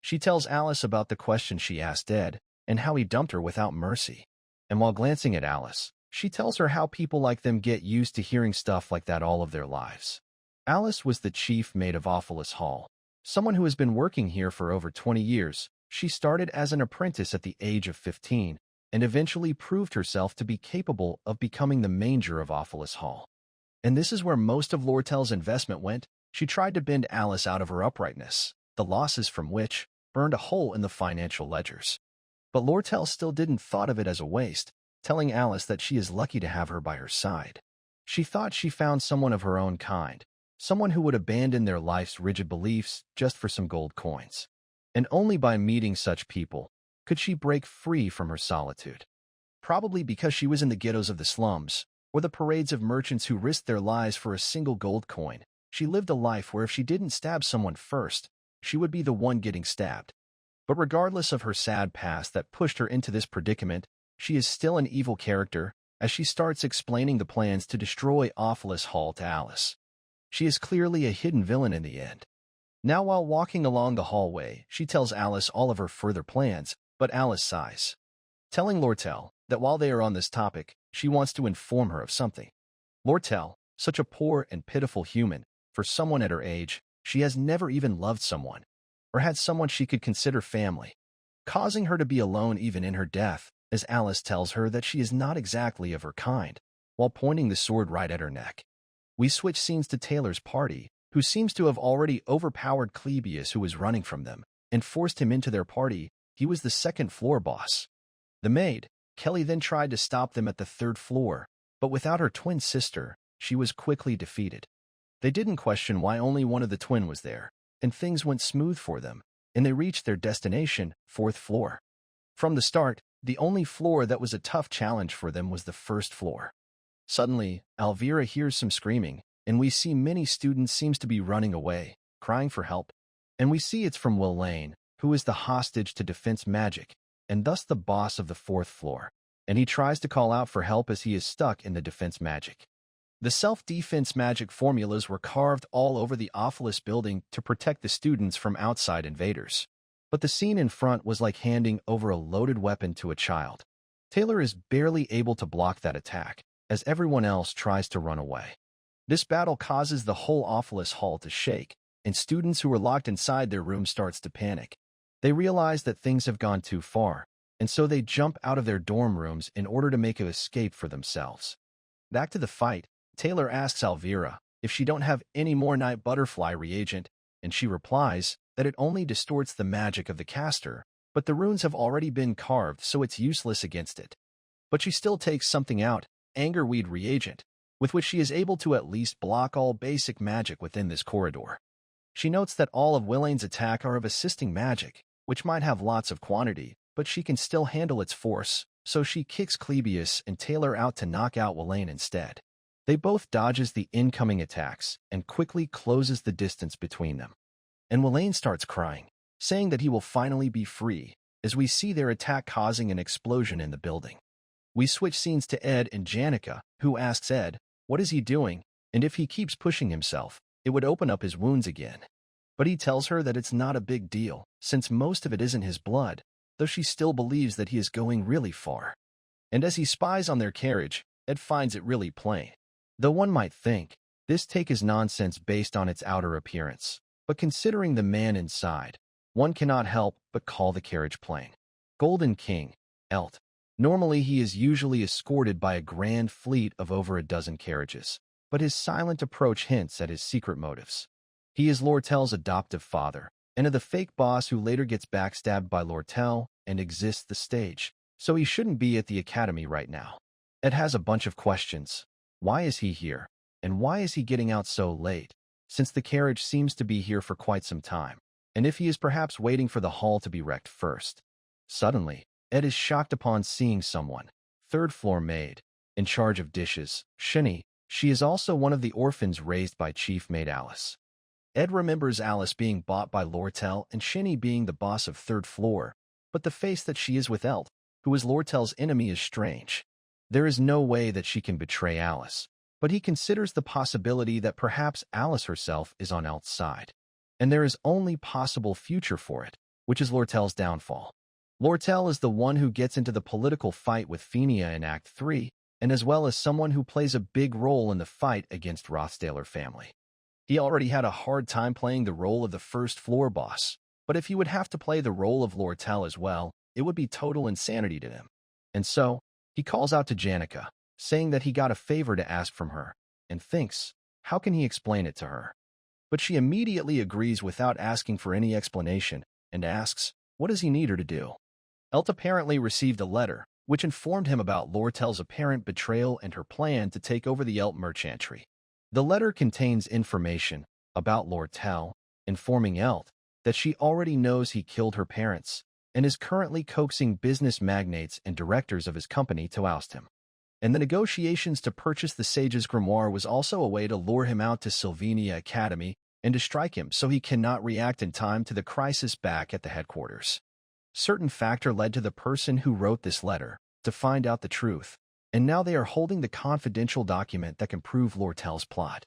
She tells Alice about the question she asked Ed, and how he dumped her without mercy. And while glancing at Alice, she tells her how people like them get used to hearing stuff like that all of their lives. Alice was the chief maid of Awfulest Hall, someone who has been working here for over 20 years. She started as an apprentice at the age of 15, and eventually proved herself to be capable of becoming the manger of Awfulest Hall. And this is where most of Lortel's investment went. She tried to bend Alice out of her uprightness, the losses from which burned a hole in the financial ledgers. But Lortel still didn't thought of it as a waste, telling Alice that she is lucky to have her by her side. She thought she found someone of her own kind, someone who would abandon their life's rigid beliefs just for some gold coins. And only by meeting such people could she break free from her solitude. Probably because she was in the ghettos of the slums, or the parades of merchants who risked their lives for a single gold coin, she lived a life where if she didn't stab someone first, she would be the one getting stabbed. But regardless of her sad past that pushed her into this predicament, she is still an evil character as she starts explaining the plans to destroy Awfulest Hall to Alice. She is clearly a hidden villain in the end. Now while walking along the hallway, she tells Alice all of her further plans, but Alice sighs. telling Lortel that while they are on this topic, she wants to inform her of something. Lortel, such a poor and pitiful human, for someone at her age, she has never even loved someone, or had someone she could consider family, causing her to be alone even in her death, as Alice tells her that she is not exactly of her kind, while pointing the sword right at her neck. We switch scenes to Taylor's party, who seems to have already overpowered Clebius, who was running from them, and forced him into their party. He was the second-floor boss. The maid, Kelly, then tried to stop them at the third floor, but without her twin sister, she was quickly defeated. They didn't question why only one of the twin was there, and things went smooth for them, and they reached their destination, fourth floor. From the start, the only floor that was a tough challenge for them was the first floor. Suddenly, Elvira hears some screaming, and we see many students seems to be running away, crying for help. And we see it's from Will Lane, who is the hostage to defense magic, and thus the boss of the fourth floor, and he tries to call out for help as he is stuck in the defense magic. The self-defense magic formulas were carved all over the Ophilus building to protect the students from outside invaders. But the scene in front was like handing over a loaded weapon to a child. Taylor is barely able to block that attack, as everyone else tries to run away. This battle causes the whole Ophilus hall to shake, and students who were locked inside their room starts to panic. They realize that things have gone too far, and so they jump out of their dorm rooms in order to make an escape for themselves. Back to the fight, Taylor asks Elvira if she don't have any more night butterfly reagent, and she replies that it only distorts the magic of the caster, but the runes have already been carved, so it's useless against it. But she still takes something out, angerweed reagent, with which she is able to at least block all basic magic within this corridor. She notes that all of Willane's attack are of assisting magic, which might have lots of quantity, but she can still handle its force, so she kicks Clebius and Taylor out to knock out Willane instead. They both dodges the incoming attacks and quickly closes the distance between them. And Willane starts crying, saying that he will finally be free, as we see their attack causing an explosion in the building. We switch scenes to Ed and Janica, who asks Ed, what is he doing, and if he keeps pushing himself, it would open up his wounds again. But he tells her that it's not a big deal, since most of it isn't his blood, though she still believes that he is going really far. And as he spies on their carriage, Ed finds it really plain. Though one might think, this take is nonsense based on its outer appearance, but considering the man inside, one cannot help but call the carriage plain. Golden King, Elt. Normally he is usually escorted by a grand fleet of over a dozen carriages, but his silent approach hints at his secret motives. He is Lortel's adoptive father, and of the fake boss who later gets backstabbed by Lortel and exists the stage, so he shouldn't be at the academy right now. Ed has a bunch of questions. Why is he here? And why is he getting out so late, since the carriage seems to be here for quite some time, and if he is perhaps waiting for the hall to be wrecked first? Suddenly, Ed is shocked upon seeing someone, third-floor maid, in charge of dishes, Shinny. She is also one of the orphans raised by Chief Maid Alice. Ed remembers Alice being bought by Lortel and Shinny being the boss of third floor, but the face that she is with Elt, who is Lortel's enemy, is strange. There is no way that she can betray Alice, but he considers the possibility that perhaps Alice herself is on Elt's side. And there is only possible future for it, which is Lortel's downfall. Lortel is the one who gets into the political fight with Fenia in Act 3, and as well as someone who plays a big role in the fight against Rothstaler family. He already had a hard time playing the role of the first floor boss, but if he would have to play the role of Lortel as well, it would be total insanity to him. And so, he calls out to Janica, saying that he got a favor to ask from her, and thinks, how can he explain it to her? But she immediately agrees without asking for any explanation, and asks, what does he need her to do? Elt apparently received a letter, which informed him about Lortel's apparent betrayal and her plan to take over the Elt merchantry. The letter contains information about Lortel, informing Elt that she already knows he killed her parents, and is currently coaxing business magnates and directors of his company to oust him. And the negotiations to purchase the Sage's Grimoire was also a way to lure him out to Sylvania Academy and to strike him so he cannot react in time to the crisis back at the headquarters. Certain factor led to the person who wrote this letter to find out the truth, and now they are holding the confidential document that can prove Lortel's plot.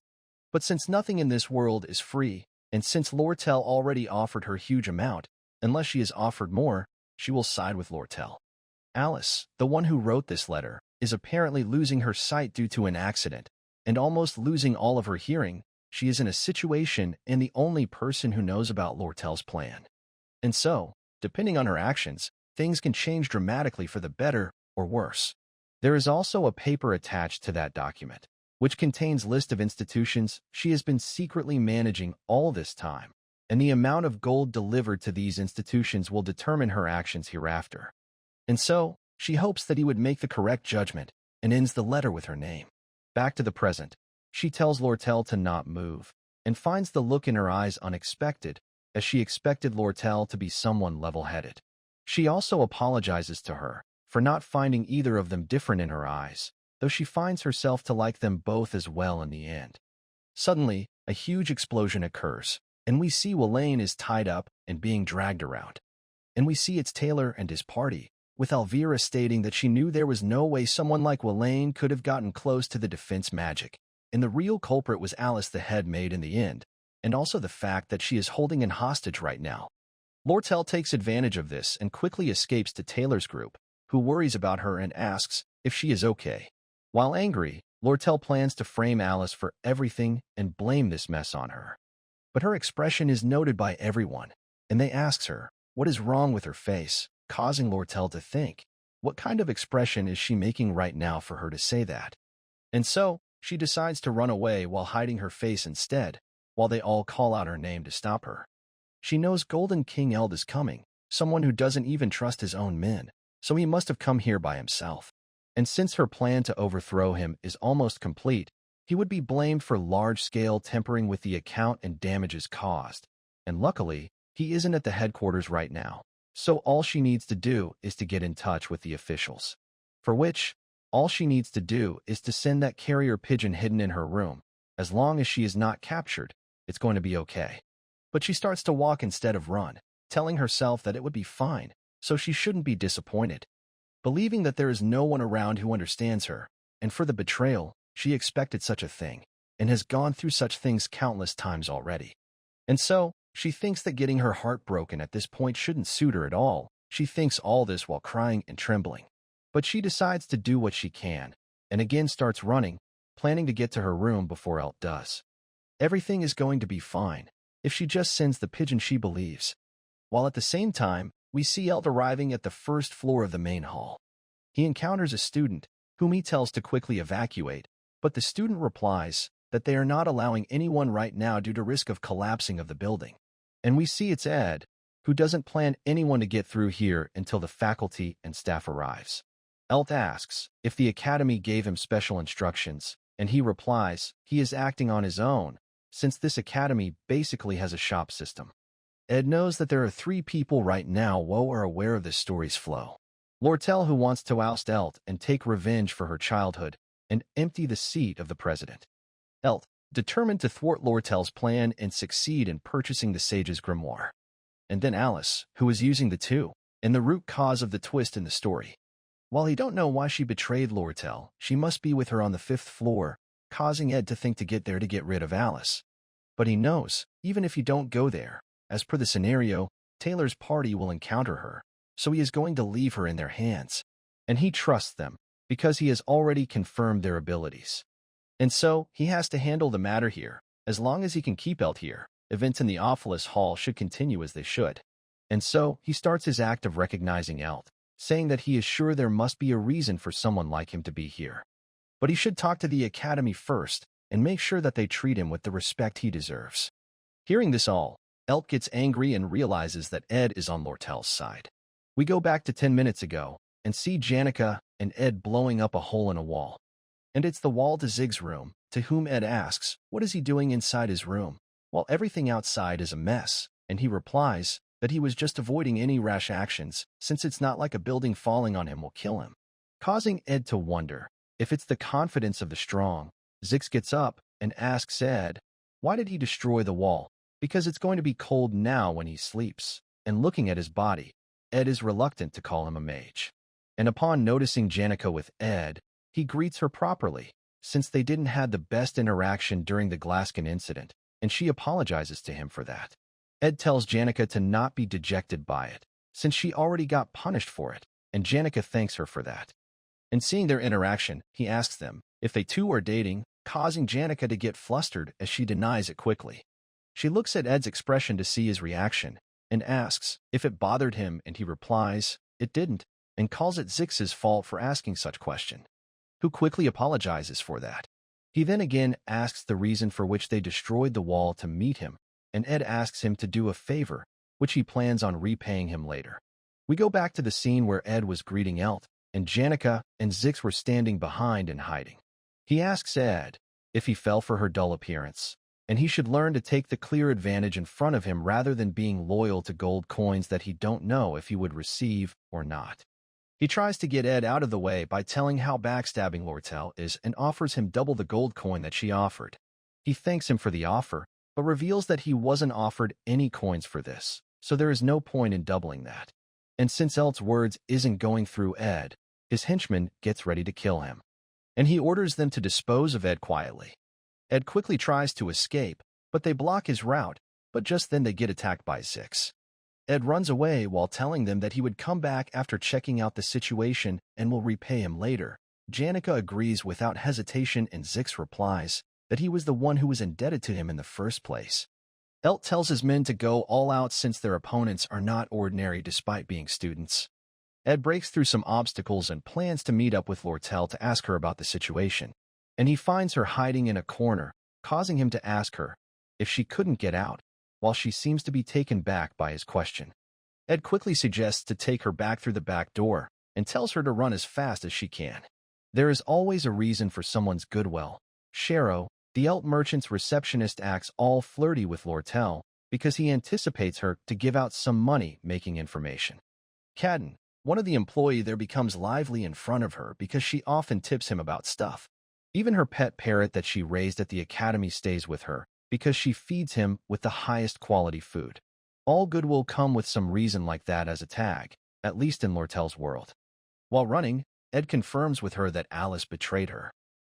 But since nothing in this world is free, and since Lortel already offered her huge amount, unless she is offered more, she will side with Lortel. Alice, the one who wrote this letter, is apparently losing her sight due to an accident and almost losing all of her hearing. She is in a situation and the only person who knows about Lortel's plan. And so, depending on her actions, things can change dramatically for the better or worse. There is also a paper attached to that document, which contains list of institutions she has been secretly managing all this time, and the amount of gold delivered to these institutions will determine her actions hereafter. And so, she hopes that he would make the correct judgment and ends the letter with her name. Back to the present, she tells Lortel to not move, and finds the look in her eyes unexpected, as she expected Lortel to be someone level-headed. She also apologizes to her for not finding either of them different in her eyes, though she finds herself to like them both as well in the end. Suddenly, a huge explosion occurs, and we see Wayne is tied up and being dragged around. And we see it's Taylor and his party, with Elvira stating that she knew there was no way someone like Wayne could have gotten close to the defense magic, and the real culprit was Alice the head maid in the end, and also the fact that she is holding an hostage right now. Lortel takes advantage of this and quickly escapes to Taylor's group, who worries about her and asks if she is okay. While angry, Lortel plans to frame Alice for everything and blame this mess on her. But her expression is noted by everyone, and they ask her what is wrong with her face, causing Lortel to think, what kind of expression is she making right now for her to say that? And so, she decides to run away while hiding her face instead, while they all call out her name to stop her. She knows Golden King Eld is coming, someone who doesn't even trust his own men, so he must have come here by himself. And since her plan to overthrow him is almost complete, he would be blamed for large-scale tampering with the account and damages caused. And luckily, he isn't at the headquarters right now, so all she needs to do is to get in touch with the officials. For which, all she needs to do is to send that carrier pigeon hidden in her room. As long as she is not captured, it's going to be okay. But she starts to walk instead of run, telling herself that it would be fine, so she shouldn't be disappointed. Believing that there is no one around who understands her, and for the betrayal, she expected such a thing, and has gone through such things countless times already. And so, she thinks that getting her heart broken at this point shouldn't suit her at all. She thinks all this while crying and trembling. But she decides to do what she can, and again starts running, planning to get to her room before Elt does. Everything is going to be fine, if she just sends the pigeon she believes. While at the same time, we see Elt arriving at the first floor of the main hall. He encounters a student, whom he tells to quickly evacuate, but the student replies that they are not allowing anyone right now due to risk of collapsing of the building. And we see it's Ed, who doesn't plan anyone to get through here until the faculty and staff arrives. Elt asks if the academy gave him special instructions, and he replies he is acting on his own, since this academy basically has a shop system. Ed knows that there are 3 people right now who are aware of this story's flow. Lortel, who wants to oust Elt and take revenge for her childhood and empty the seat of the president. Elt, determined to thwart Lortel's plan and succeed in purchasing the sage's grimoire. And then Alice, who is using the 2, and the root cause of the twist in the story. While he don't know why she betrayed Lortel, she must be with her on the 5th floor, causing Ed to think to get there to get rid of Alice. But he knows, even if he don't go there, as per the scenario, Taylor's party will encounter her, so he is going to leave her in their hands. And he trusts them, because he has already confirmed their abilities. And so, he has to handle the matter here. As long as he can keep Elt here, events in the Awfulest Hall should continue as they should. And so, he starts his act of recognizing Elt, saying that he is sure there must be a reason for someone like him to be here. But he should talk to the academy first, and make sure that they treat him with the respect he deserves. Hearing this all, Elt gets angry and realizes that Ed is on Lortel's side. We go back to 10 minutes ago, and see Janica and Ed blowing up a hole in a wall. And it's the wall to Zig's room, to whom Ed asks, what is he doing inside his room, while everything outside is a mess, and he replies that he was just avoiding any rash actions, since it's not like a building falling on him will kill him. Causing Ed to wonder if it's the confidence of the strong. Zix gets up and asks Ed, why did he destroy the wall? Because it's going to be cold now when he sleeps. And looking at his body, Ed is reluctant to call him a mage. And upon noticing Janica with Ed, he greets her properly, since they didn't have the best interaction during the Glaskin incident, and she apologizes to him for that. Ed tells Janica to not be dejected by it, since she already got punished for it, and Janica thanks her for that. And seeing their interaction, he asks them if they too are dating, causing Janica to get flustered as she denies it quickly. She looks at Ed's expression to see his reaction and asks if it bothered him, and he replies it didn't, and calls it Zix's fault for asking such question, who quickly apologizes for that. He then again asks the reason for which they destroyed the wall to meet him, and Ed asks him to do a favor, which he plans on repaying him later. We go back to the scene where Ed was greeting Elt, and Janica and Zix were standing behind and hiding. He asks Ed if he fell for her dull appearance, and he should learn to take the clear advantage in front of him rather than being loyal to gold coins that he don't know if he would receive or not. He tries to get Ed out of the way by telling how backstabbing Lortel is and offers him double the gold coin that she offered. He thanks him for the offer, but reveals that he wasn't offered any coins for this, so there is no point in doubling that. And since Elt's words isn't going through Ed, his henchman gets ready to kill him, and he orders them to dispose of Ed quietly. Ed quickly tries to escape, but they block his route, but just then they get attacked by Zix. Ed runs away while telling them that he would come back after checking out the situation and will repay him later. Janica agrees without hesitation, and Zix replies that he was the one who was indebted to him in the first place. Elt tells his men to go all out since their opponents are not ordinary despite being students. Ed breaks through some obstacles and plans to meet up with Lortel to ask her about the situation, and he finds her hiding in a corner, causing him to ask her if she couldn't get out, while she seems to be taken back by his question. Ed quickly suggests to take her back through the back door and tells her to run as fast as she can. There is always a reason for someone's goodwill. Shero, the Elt merchant's receptionist, acts all flirty with Lortel because he anticipates her to give out some money-making information. Cadden, one of the employees there, becomes lively in front of her because she often tips him about stuff. Even her pet parrot that she raised at the academy stays with her because she feeds him with the highest quality food. All good will come with some reason like that as a tag, at least in Lortel's world. While running, Ed confirms with her that Alice betrayed her,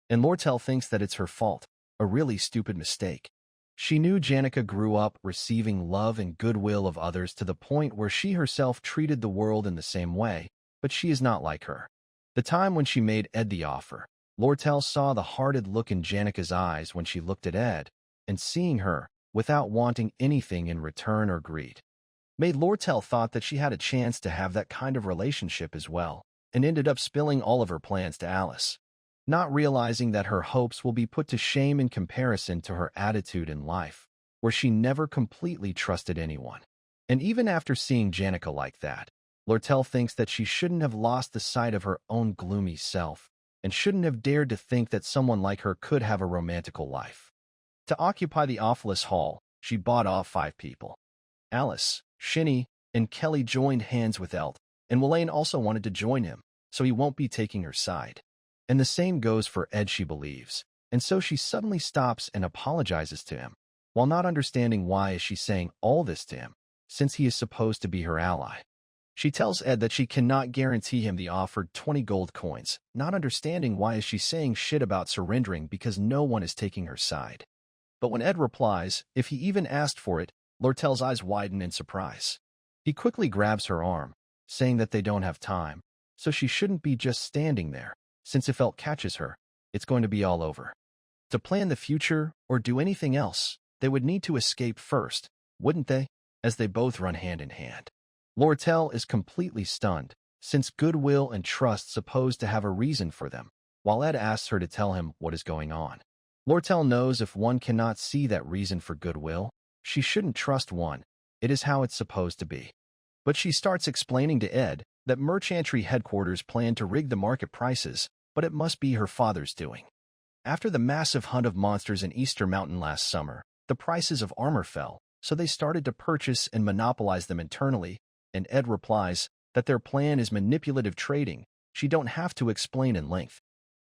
and Lortel thinks that it's her fault, a really stupid mistake. She knew Janica grew up receiving love and goodwill of others to the point where she herself treated the world in the same way, but she is not like her. The time when she made Ed the offer, Lortel saw the hearted look in Janica's eyes when she looked at Ed, and seeing her, without wanting anything in return or greed, made Lortel thought that she had a chance to have that kind of relationship as well, and ended up spilling all of her plans to Alice, not realizing that her hopes will be put to shame in comparison to her attitude in life, where she never completely trusted anyone. And even after seeing Janica like that, Lortel thinks that she shouldn't have lost the sight of her own gloomy self, and shouldn't have dared to think that someone like her could have a romantical life. To occupy the Awfulest Hall, she bought off 5 people. Alice, Shinny, and Kelly joined hands with Elt, and Welaine also wanted to join him, so he won't be taking her side. And the same goes for Ed, she believes, and so she suddenly stops and apologizes to him, while not understanding why is she saying all this to him, since he is supposed to be her ally. She tells Ed that she cannot guarantee him the offered 20 gold coins, not understanding why is she saying shit about surrendering because no one is taking her side. But when Ed replies if he even asked for it, Lortel's eyes widen in surprise. He quickly grabs her arm, saying that they don't have time, so she shouldn't be just standing there, since if Elt catches her, it's going to be all over. To plan the future or do anything else, they would need to escape first, wouldn't they? As they both run hand in hand. Lortel is completely stunned, since goodwill and trust supposed to have a reason for them, while Ed asks her to tell him what is going on. Lortel knows if one cannot see that reason for goodwill, she shouldn't trust one. It is how it's supposed to be. But she starts explaining to Ed that Merchantry headquarters plan to rig the market prices, but it must be her father's doing. After the massive hunt of monsters in Easter Mountain last summer, the prices of armor fell, so they started to purchase and monopolize them internally, and Ed replies that their plan is manipulative trading. She don't have to explain in length.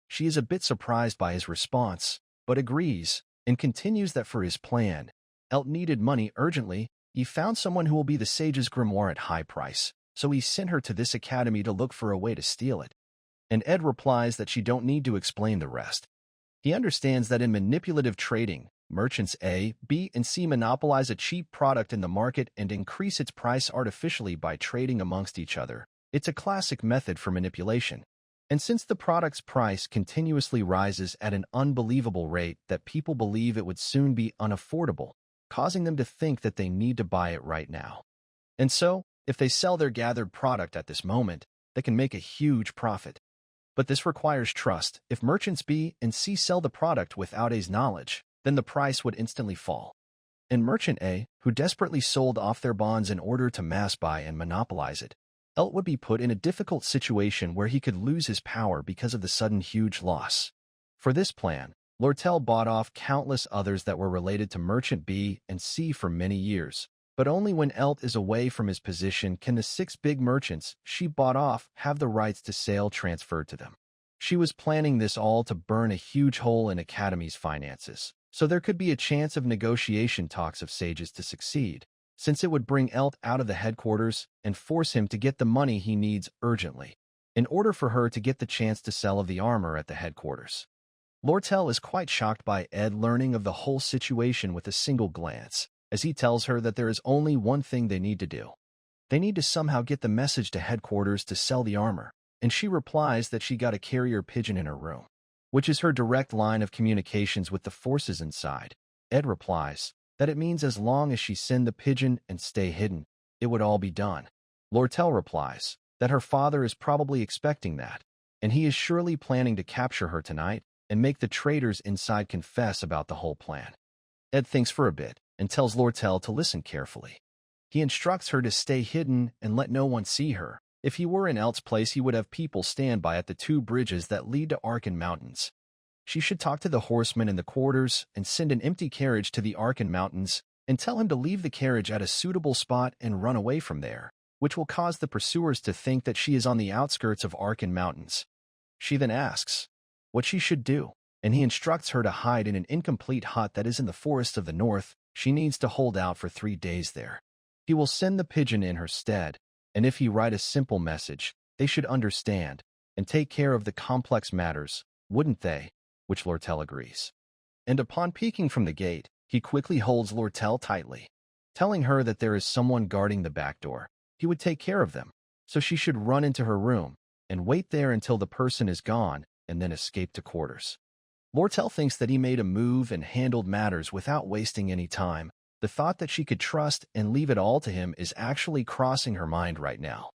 She is a bit surprised by his response, but agrees, and continues that for his plan, Elt needed money urgently. He found someone who will be the sage's grimoire at high price, so he sent her to this academy to look for a way to steal it. And Ed replies that she don't need to explain the rest. He understands that in manipulative trading, merchants A, B, and C monopolize a cheap product in the market and increase its price artificially by trading amongst each other, It's a classic method for manipulation. And since the product's price continuously rises at an unbelievable rate that people believe it would soon be unaffordable, causing them to think that they need to buy it right now. And so, if they sell their gathered product at this moment, they can make a huge profit. But this requires trust. If merchants B and C sell the product without A's knowledge, then the price would instantly fall. And merchant A, who desperately sold off their bonds in order to mass buy and monopolize it, Elt would be put in a difficult situation where he could lose his power because of the sudden huge loss. For this plan, Lortel bought off countless others that were related to merchant B and C for many years. But only when Elt is away from his position can the 6 big merchants she bought off have the rights to sale transferred to them. She was planning this all to burn a huge hole in Academy's finances, so there could be a chance of negotiation talks of sages to succeed, since it would bring Elt out of the headquarters and force him to get the money he needs urgently, in order for her to get the chance to sell of the armor at the headquarters. Lortel is quite shocked by Ed learning of the whole situation with a single glance, as he tells her that there is only one thing they need to do. They need to somehow get the message to headquarters to sell the armor, and she replies that she got a carrier pigeon in her room, which is her direct line of communications with the forces inside. Ed replies that it means as long as she send the pigeon and stay hidden, it would all be done. Lortel replies that her father is probably expecting that, and he is surely planning to capture her tonight and make the traitors inside confess about the whole plan. Ed thinks for a bit and tells Lortel to listen carefully. He instructs her to stay hidden and let no one see her. If he were in Elt's place, he would have people stand by at the 2 bridges that lead to Arkan Mountains. She should talk to the horseman in the quarters and send an empty carriage to the Arkan Mountains and tell him to leave the carriage at a suitable spot and run away from there, which will cause the pursuers to think that she is on the outskirts of Arkan Mountains. She then asks what she should do, and he instructs her to hide in an incomplete hut that is in the forests of the north. She needs to hold out for 3 days there. He will send the pigeon in her stead, and if he write a simple message, they should understand and take care of the complex matters, wouldn't they? Which Lortel agrees. And upon peeking from the gate, he quickly holds Lortel tightly, telling her that there is someone guarding the back door. He would take care of them, so she should run into her room and wait there until the person is gone and then escape to quarters. Lortel thinks that he made a move and handled matters without wasting any time. The thought that she could trust and leave it all to him is actually crossing her mind right now.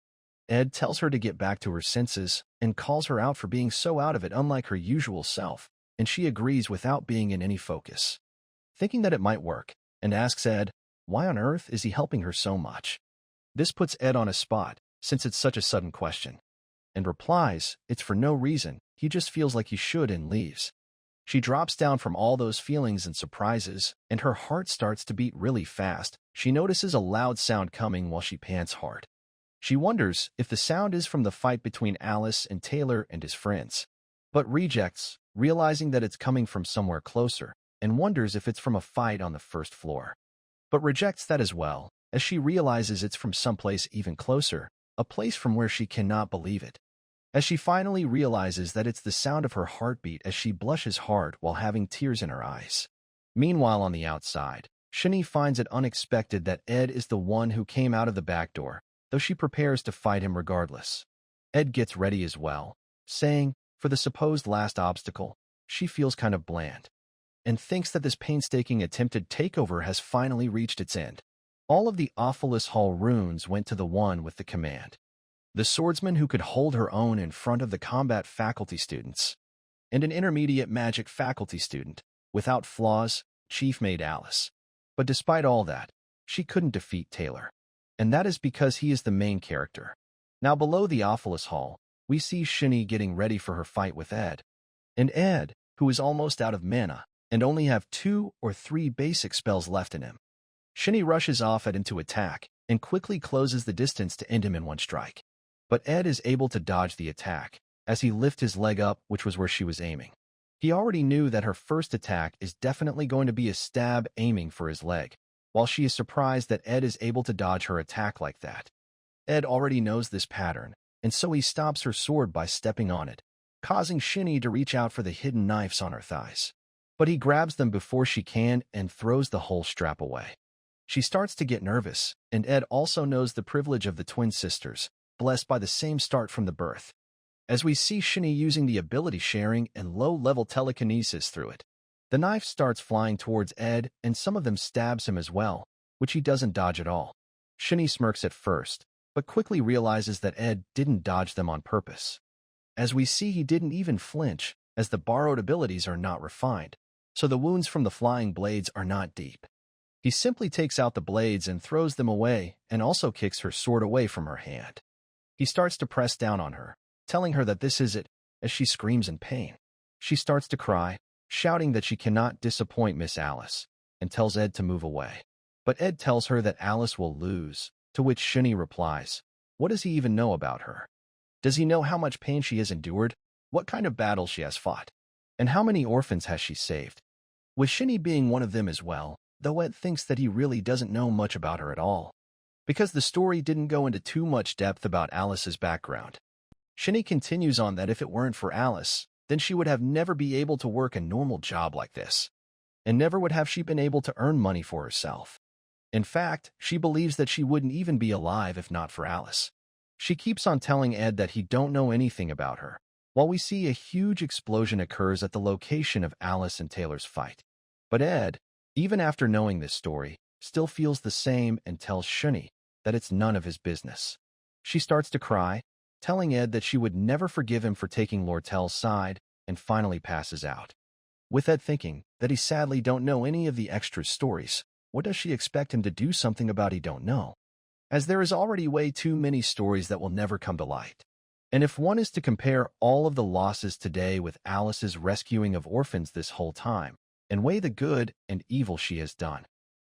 Ed tells her to get back to her senses and calls her out for being so out of it, unlike her usual self, and she agrees without being in any focus, thinking that it might work, and asks Ed, why on earth is he helping her so much? This puts Ed on a spot, since it's such a sudden question, and replies, it's for no reason, he just feels like he should, and leaves. She drops down from all those feelings and surprises, and her heart starts to beat really fast. She notices a loud sound coming while she pants hard. She wonders if the sound is from the fight between Alice and Taylor and his friends, but rejects, realizing that it's coming from somewhere closer, and wonders if it's from a fight on the first floor. But rejects that as well, as she realizes it's from someplace even closer, a place from where she cannot believe it. As she finally realizes that it's the sound of her heartbeat as she blushes hard while having tears in her eyes. Meanwhile, on the outside, Shani finds it unexpected that Ed is the one who came out of the back door, though she prepares to fight him regardless. Ed gets ready as well, saying, for the supposed last obstacle, she feels kind of bland, and thinks that this painstaking attempted takeover has finally reached its end. All of the Awfulest Hall runes went to the one with the command. The swordsman who could hold her own in front of the combat faculty students, and an intermediate magic faculty student, without flaws, Chief made Alice. But despite all that, she couldn't defeat Taylor. And that is because he is the main character. Now below the Awfulest Hall, we see Shani getting ready for her fight with Ed. And Ed, who is almost out of mana, and only have 2 or 3 basic spells left in him. Shani rushes off Ed into attack, and quickly closes the distance to end him in one strike. But Ed is able to dodge the attack, as he lifts his leg up, which was where she was aiming. He already knew that her first attack is definitely going to be a stab aiming for his leg, while she is surprised that Ed is able to dodge her attack like that. Ed already knows this pattern, and so he stops her sword by stepping on it, causing Shani to reach out for the hidden knives on her thighs. But he grabs them before she can and throws the whole strap away. She starts to get nervous, and Ed also knows the privilege of the twin sisters, blessed by the same start from the birth. As we see Shinny using the ability sharing and low-level telekinesis through it, the knife starts flying towards Ed, and some of them stabs him as well, which he doesn't dodge at all. Shinny smirks at first, but quickly realizes that Ed didn't dodge them on purpose. As we see, he didn't even flinch, as the borrowed abilities are not refined, so the wounds from the flying blades are not deep. He simply takes out the blades and throws them away, and also kicks her sword away from her hand. He starts to press down on her, telling her that this is it, as she screams in pain. She starts to cry, shouting that she cannot disappoint Miss Alice, and tells Ed to move away. But Ed tells her that Alice will lose, to which Shinny replies, "What does he even know about her? Does he know how much pain she has endured, what kind of battles she has fought, and how many orphans has she saved?" With Shinny being one of them as well, though Ed thinks that he really doesn't know much about her at all, because the story didn't go into too much depth about Alice's background. Shinny continues on that if it weren't for Alice, then she would have never be able to work a normal job like this, and never would have she been able to earn money for herself. In fact, she believes that she wouldn't even be alive if not for Alice. She keeps on telling Ed that he don't know anything about her, while we see a huge explosion occurs at the location of Alice and Taylor's fight. But Ed, even after knowing this story, still feels the same and tells Shinny that it's none of his business. She starts to cry, telling Ed that she would never forgive him for taking Lortel's side, and finally passes out. With Ed thinking that he sadly don't know any of the extra stories, what does she expect him to do something about he don't know? As there is already way too many stories that will never come to light. And if one is to compare all of the losses today with Alice's rescuing of orphans this whole time, and weigh the good and evil she has done,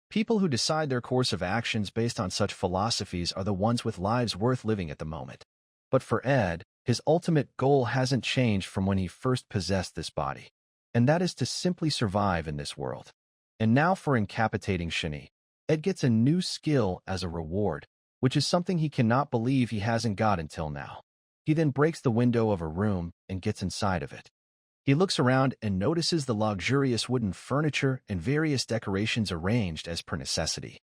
people who decide their course of actions based on such philosophies are the ones with lives worth living at the moment. But for Ed, his ultimate goal hasn't changed from when he first possessed this body, and that is to simply survive in this world. And now for incapacitating Shinny, Ed gets a new skill as a reward, which is something he cannot believe he hasn't got until now. He then breaks the window of a room and gets inside of it. He looks around and notices the luxurious wooden furniture and various decorations arranged as per necessity.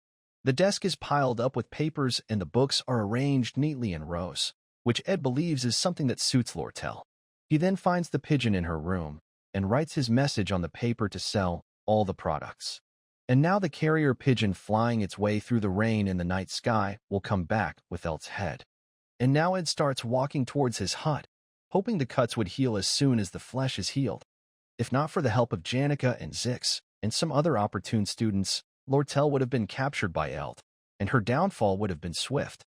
The desk is piled up with papers and the books are arranged neatly in rows, which Ed believes is something that suits Lortel. He then finds the pigeon in her room and writes his message on the paper to sell all the products. And now the carrier pigeon flying its way through the rain in the night sky will come back with Elt's head. And now Ed starts walking towards his hut, hoping the cuts would heal as soon as the flesh is healed. If not for the help of Janica and Zix and some other opportune students, Lortel would have been captured by Elt, and her downfall would have been swift.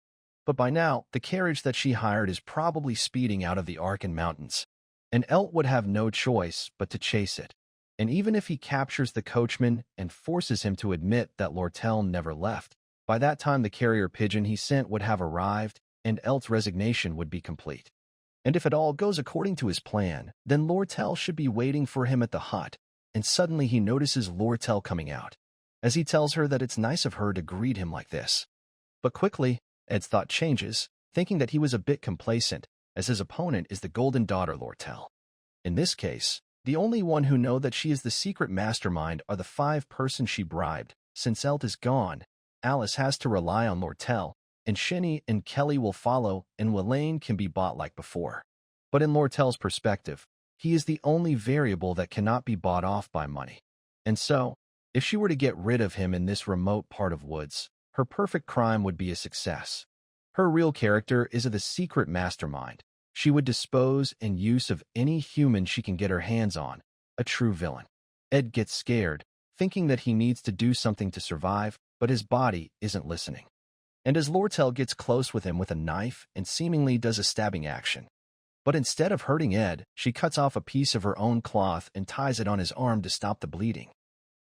But by now, the carriage that she hired is probably speeding out of the Arkan Mountains, and Elt would have no choice but to chase it. And even if he captures the coachman and forces him to admit that Lortel never left, by that time the carrier pigeon he sent would have arrived, and Elt's resignation would be complete. And if it all goes according to his plan, then Lortel should be waiting for him at the hut, and suddenly he notices Lortel coming out, as he tells her that it's nice of her to greet him like this. But quickly, Ed's thought changes, thinking that he was a bit complacent, as his opponent is the golden daughter Lortel. In this case, the only one who know that she is the secret mastermind are the 5 persons she bribed. Since Elt is gone, Alice has to rely on Lortel, and Shinny and Kelly will follow, and Welaine can be bought like before. But in Lortel's perspective, he is the only variable that cannot be bought off by money. And so, if she were to get rid of him in this remote part of woods, her perfect crime would be a success. Her real character is of the secret mastermind. She would dispose and use of any human she can get her hands on, a true villain. Ed gets scared, thinking that he needs to do something to survive, but his body isn't listening. And as Lortel gets close with him with a knife and seemingly does a stabbing action. But instead of hurting Ed, she cuts off a piece of her own cloth and ties it on his arm to stop the bleeding.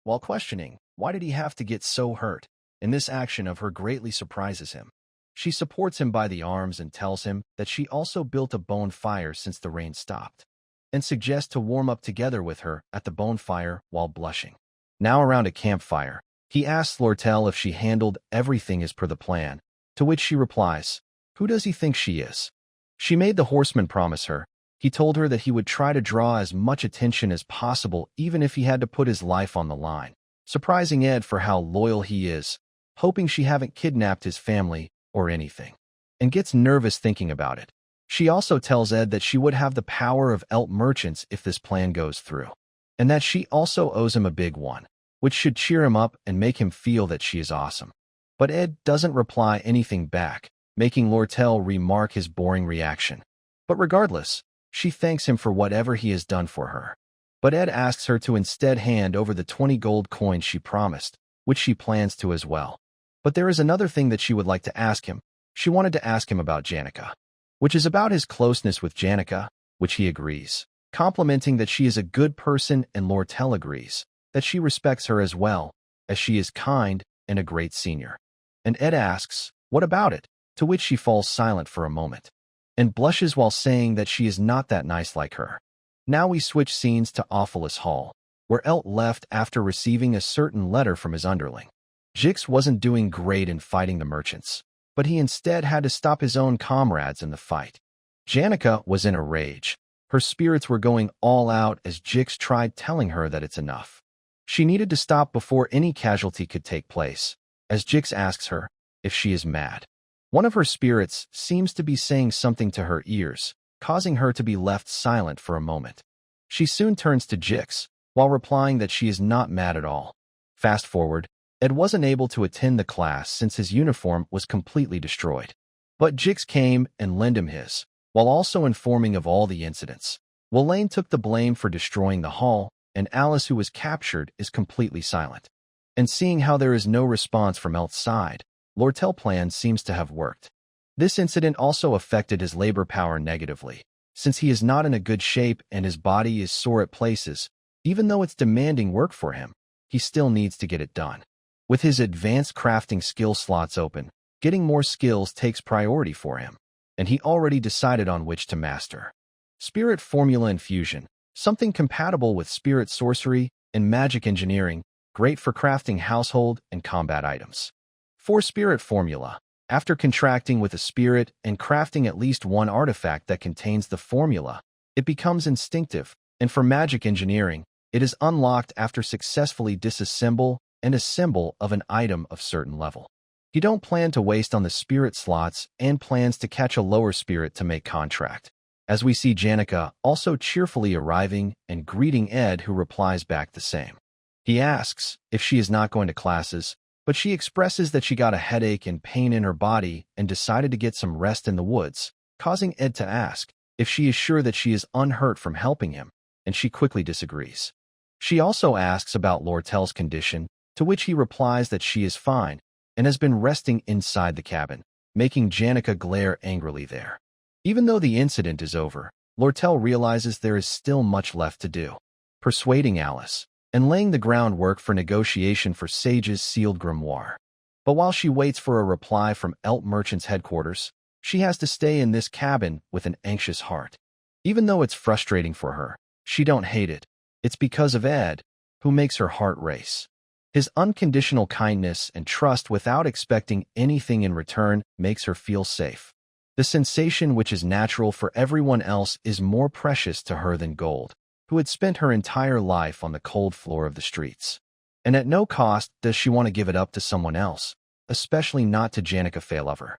While questioning, why did he have to get so hurt? And this action of her greatly surprises him. She supports him by the arms and tells him that she also built a bonfire since the rain stopped, and suggests to warm up together with her at the bonfire while blushing. Now around a campfire, he asks Lortel if she handled everything as per the plan, to which she replies, "Who does he think she is?" She made the horseman promise her. He told her that he would try to draw as much attention as possible even if he had to put his life on the line, surprising Ed for how loyal he is, hoping she haven't kidnapped his family or anything. and gets nervous thinking about it. She also tells Ed that she would have the power of Elt merchants if this plan goes through, and that she also owes him a big one, which should cheer him up and make him feel that she is awesome. But Ed doesn't reply anything back, making Lortel remark his boring reaction. But regardless, she thanks him for whatever he has done for her. But Ed asks her to instead hand over the 20 gold coins she promised, which she plans to as well. But there is another thing that she would like to ask him. She wanted to ask him about Janica, which is about his closeness with Janica, which he agrees, complimenting that she is a good person, and Lortel agrees that she respects her as well, as she is kind and a great senior. And Ed asks, what about it? To which she falls silent for a moment, and blushes while saying that she is not that nice like her. Now we switch scenes to Awfulus Hall, where Elt left after receiving a certain letter from his underling. Jix wasn't doing great in fighting the merchants, but he instead had to stop his own comrades in the fight. Janica was in a rage. Her spirits were going all out as Jix tried telling her that it's enough. She needed to stop before any casualty could take place, as Jix asks her if she is mad. One of her spirits seems to be saying something to her ears, causing her to be left silent for a moment. She soon turns to Jix, while replying that she is not mad at all. Fast forward, Ed wasn't able to attend the class since his uniform was completely destroyed. But Jix came and lent him his, while also informing of all the incidents. Welaine took the blame for destroying the hall, and Alice, who was captured, is completely silent. And seeing how there is no response from Elt's side, Lortel's plan seems to have worked. This incident also affected his labor power negatively, since he is not in a good shape and his body is sore at places. Even though it's demanding work for him, he still needs to get it done. With his advanced crafting skill slots open, getting more skills takes priority for him, and he already decided on which to master. Spirit Formula Infusion, something compatible with spirit sorcery and magic engineering, great for crafting household and combat items. For Spirit Formula, after contracting with a spirit and crafting at least one artifact that contains the formula, it becomes instinctive, and for magic engineering, it is unlocked after successfully disassemble and assemble of an item of certain level. He don't plan to waste on the spirit slots and plans to catch a lower spirit to make contract, as we see Janica also cheerfully arriving and greeting Ed, who replies back the same. He asks if she is not going to classes, but she expresses that she got a headache and pain in her body and decided to get some rest in the woods, causing Ed to ask if she is sure that she is unhurt from helping him, and she quickly disagrees. She also asks about Lortel's condition, to which he replies that she is fine and has been resting inside the cabin, making Janica glare angrily there. Even though the incident is over, Lortel realizes there is still much left to do, persuading Alice and laying the groundwork for negotiation for Sage's sealed grimoire. But while she waits for a reply from Elt Merchant's headquarters, she has to stay in this cabin with an anxious heart. Even though it's frustrating for her, she don't hate it. It's because of Ed, who makes her heart race. His unconditional kindness and trust without expecting anything in return makes her feel safe. The sensation, which is natural for everyone else, is more precious to her than gold, who had spent her entire life on the cold floor of the streets. And at no cost does she want to give it up to someone else, especially not to Janica Failover.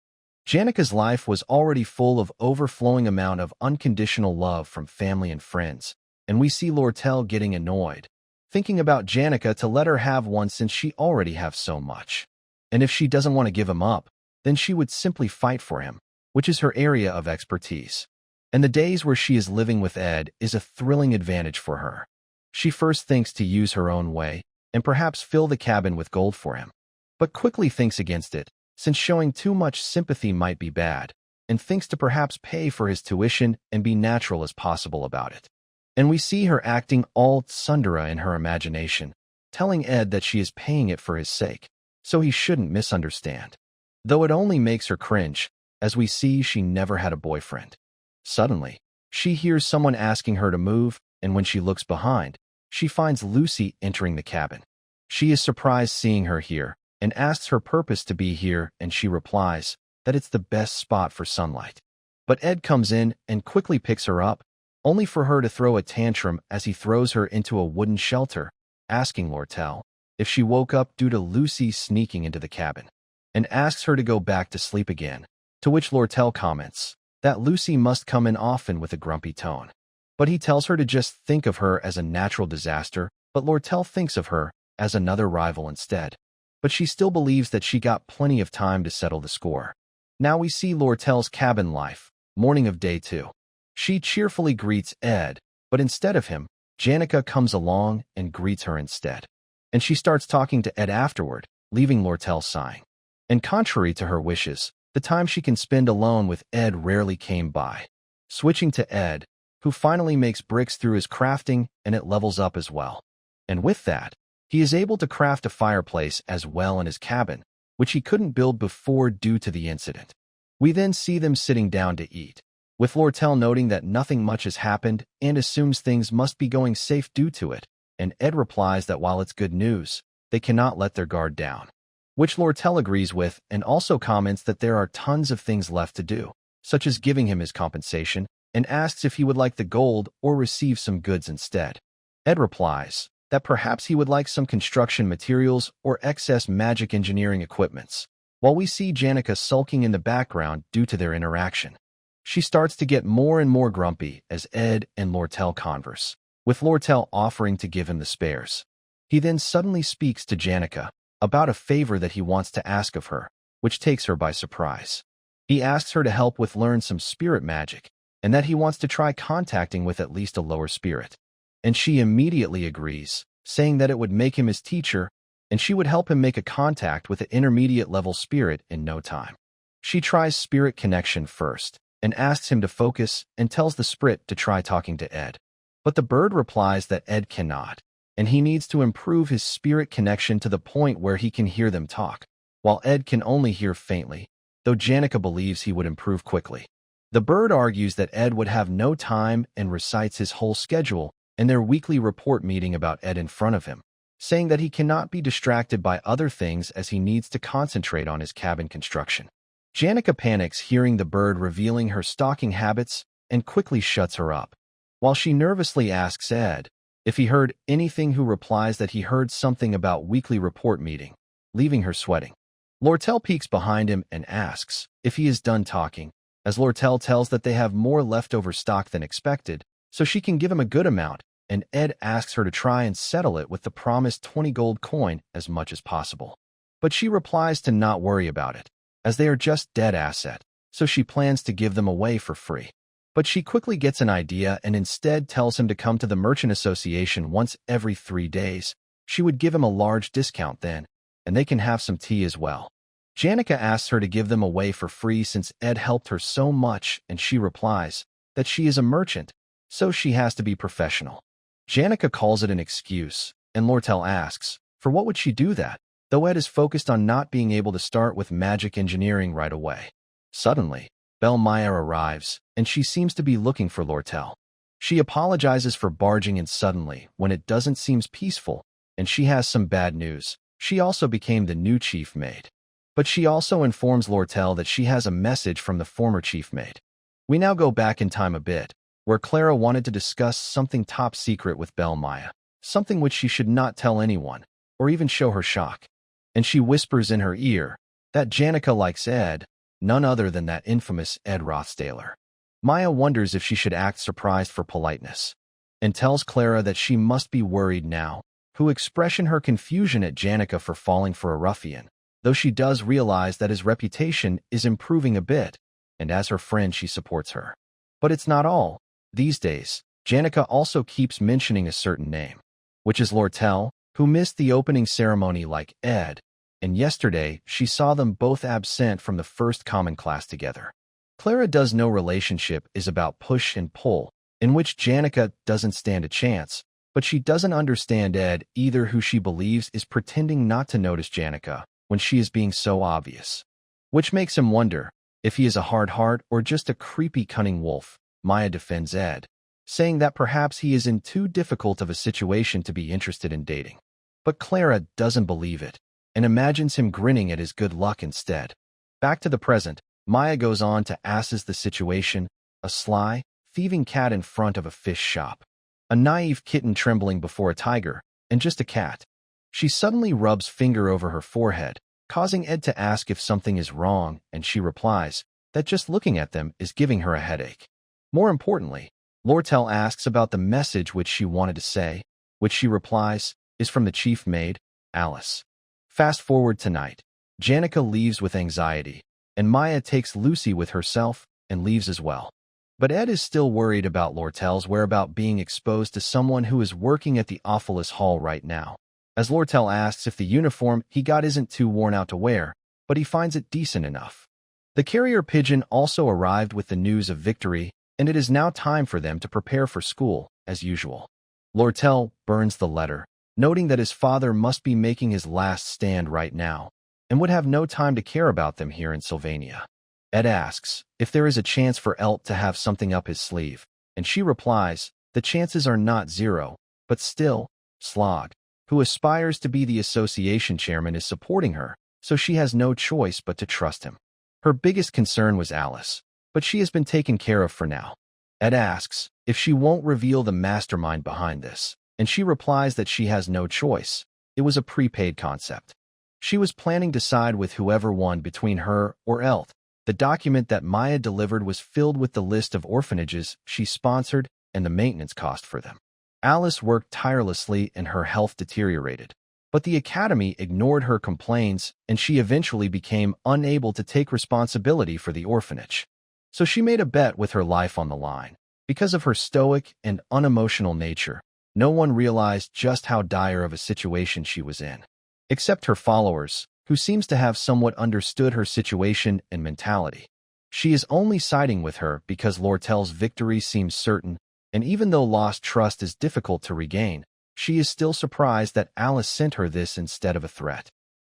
Janica's life was already full of overflowing amount of unconditional love from family and friends, and we see Lortel getting annoyed, thinking about Janica to let her have one since she already have so much. And if she doesn't want to give him up, then she would simply fight for him, which is her area of expertise. And the days where she is living with Ed is a thrilling advantage for her. She first thinks to use her own way and perhaps fill the cabin with gold for him, but quickly thinks against it, since showing too much sympathy might be bad, and thinks to perhaps pay for his tuition and be natural as possible about it. And we see her acting all tsundere in her imagination, telling Ed that she is paying it for his sake, so he shouldn't misunderstand. Though it only makes her cringe, as we see she never had a boyfriend. Suddenly, she hears someone asking her to move, and when she looks behind, she finds Lucy entering the cabin. She is surprised seeing her here, and asks her purpose to be here, and she replies that it's the best spot for sunlight. But Ed comes in and quickly picks her up, only for her to throw a tantrum as he throws her into a wooden shelter, asking Lortel if she woke up due to Lucy sneaking into the cabin, and asks her to go back to sleep again, To which Lortel comments that Lucy must come in often with a grumpy tone. But he tells her to just think of her as a natural disaster, but Lortel thinks of her as another rival instead. But she still believes that she got plenty of time to settle the score. Now we see Lortel's cabin life, morning of day 2. She cheerfully greets Ed, but instead of him, Janica comes along and greets her instead. And she starts talking to Ed afterward, leaving Lortel sighing. And contrary to her wishes, the time she can spend alone with Ed rarely came by. Switching to Ed, who finally makes bricks through his crafting, and it levels up as well. And with that, he is able to craft a fireplace as well in his cabin, which he couldn't build before due to the incident. We then see them sitting down to eat, with Lortel noting that nothing much has happened and assumes things must be going safe due to it, and Ed replies that while it's good news, they cannot let their guard down. Which Lortel agrees with and also comments that there are tons of things left to do, such as giving him his compensation, and asks if he would like the gold or receive some goods instead. Ed replies that perhaps he would like some construction materials or excess magic engineering equipments, while we see Janica sulking in the background due to their interaction. She starts to get more and more grumpy as Ed and Lortel converse, with Lortel offering to give him the spares. He then suddenly speaks to Janica about a favor that he wants to ask of her, which takes her by surprise. He asks her to help with learn some spirit magic, and that he wants to try contacting with at least a lower spirit. And she immediately agrees, saying that it would make him his teacher, and she would help him make a contact with an intermediate-level spirit in no time. She tries spirit connection first, and asks him to focus and tells the spirit to try talking to Ed. But the bird replies that Ed cannot, and he needs to improve his spirit connection to the point where he can hear them talk, while Ed can only hear faintly, though Janica believes he would improve quickly. The bird argues that Ed would have no time and recites his whole schedule and their weekly report meeting about Ed in front of him, saying that he cannot be distracted by other things as he needs to concentrate on his cabin construction. Janica panics hearing the bird revealing her stalking habits and quickly shuts her up, while she nervously asks Ed if he heard anything, who replies that he heard something about weekly report meeting, leaving her sweating. Lortel peeks behind him and asks if he is done talking, as Lortel tells that they have more leftover stock than expected, so she can give him a good amount, and Ed asks her to try and settle it with the promised 20 gold coin as much as possible. But she replies to not worry about it, as they are just dead asset, so she plans to give them away for free. But she quickly gets an idea and instead tells him to come to the Merchant Association once every 3 days. She would give him a large discount then, and they can have some tea as well. Janica asks her to give them away for free since Ed helped her so much, and she replies that she is a merchant, so she has to be professional. Janica calls it an excuse, and Lortel asks, for what would she do that, though Ed is focused on not being able to start with magic engineering right away. Suddenly, Belle Maya arrives, and she seems to be looking for Lortel. She apologizes for barging in suddenly when it doesn't seem peaceful, and she has some bad news. She also became the new chief maid. But she also informs Lortel that she has a message from the former chief maid. We now go back in time a bit, where Clara wanted to discuss something top secret with Belle Maya, something which she should not tell anyone, or even show her shock. And she whispers in her ear that Janica likes Ed, none other than that infamous Ed Rothstaler. Maya wonders if she should act surprised for politeness, and tells Clara that she must be worried now, who expression her confusion at Janica for falling for a ruffian, though she does realize that his reputation is improving a bit, and as her friend she supports her. But it's not all. These days, Janica also keeps mentioning a certain name, which is Lortel, who missed the opening ceremony like Ed, and yesterday she saw them both absent from the first common class together. Clara does know relationship is about push and pull, in which Janica doesn't stand a chance, but she doesn't understand Ed either, who she believes is pretending not to notice Janica when she is being so obvious, which makes him wonder if he is a hard heart or just a creepy cunning wolf. Maya defends Ed, saying that perhaps he is in too difficult of a situation to be interested in dating. But Clara doesn't believe it, and imagines him grinning at his good luck instead. Back to the present, Maya goes on to assess the situation: a sly, thieving cat in front of a fish shop, a naive kitten trembling before a tiger, and just a cat. She suddenly rubs finger over her forehead, causing Ed to ask if something is wrong, and she replies that just looking at them is giving her a headache. More importantly, Lortel asks about the message which she wanted to say, which she replies, is from the chief maid, Alice. Fast forward to night. Janica leaves with anxiety, and Maya takes Lucy with herself and leaves as well. But Ed is still worried about Lortel's whereabouts being exposed to someone who is working at the Awfulest Hall right now. As Lortel asks if the uniform he got isn't too worn out to wear, but he finds it decent enough. The carrier pigeon also arrived with the news of victory, and it is now time for them to prepare for school, as usual. Lortel burns the letter, noting that his father must be making his last stand right now, and would have no time to care about them here in Sylvania. Ed asks if there is a chance for Elt to have something up his sleeve, and she replies, the chances are not zero, but still, Slog, who aspires to be the association chairman, is supporting her, so she has no choice but to trust him. Her biggest concern was Alice, but she has been taken care of for now. Ed asks if she won't reveal the mastermind behind this, and she replies that she has no choice. It was a prepaid concept. She was planning to side with whoever won between her or Elt. The document that Maya delivered was filled with the list of orphanages she sponsored and the maintenance cost for them. Alice worked tirelessly and her health deteriorated. But the academy ignored her complaints, and she eventually became unable to take responsibility for the orphanage. So she made a bet with her life on the line. Because of her stoic and unemotional nature, no one realized just how dire of a situation she was in. Except her followers, who seems to have somewhat understood her situation and mentality. She is only siding with her because Lortel's victory seems certain, and even though lost trust is difficult to regain, she is still surprised that Alice sent her this instead of a threat.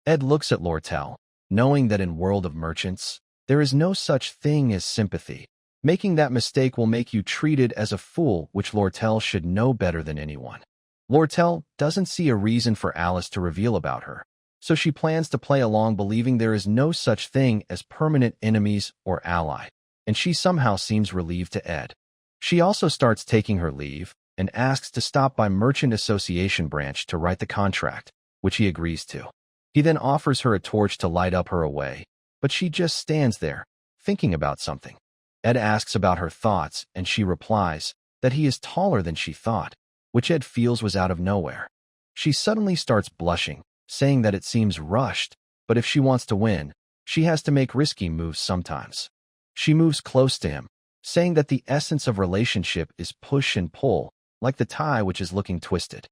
Ed looks at Lortel, knowing that in World of Merchants, there is no such thing as sympathy. Making that mistake will make you treated as a fool, which Lortel should know better than anyone. Lortel doesn't see a reason for Alice to reveal about her, so she plans to play along believing there is no such thing as permanent enemies or ally, and she somehow seems relieved to Ed. She also starts taking her leave, and asks to stop by Merchant Association branch to write the contract, which he agrees to. He then offers her a torch to light up her away, but she just stands there, thinking about something. Ed asks about her thoughts, and she replies that he is taller than she thought, which Ed feels was out of nowhere. She suddenly starts blushing, saying that it seems rushed, but if she wants to win, she has to make risky moves sometimes. She moves close to him, saying that the essence of relationship is push and pull, like the tie which is looking twisted.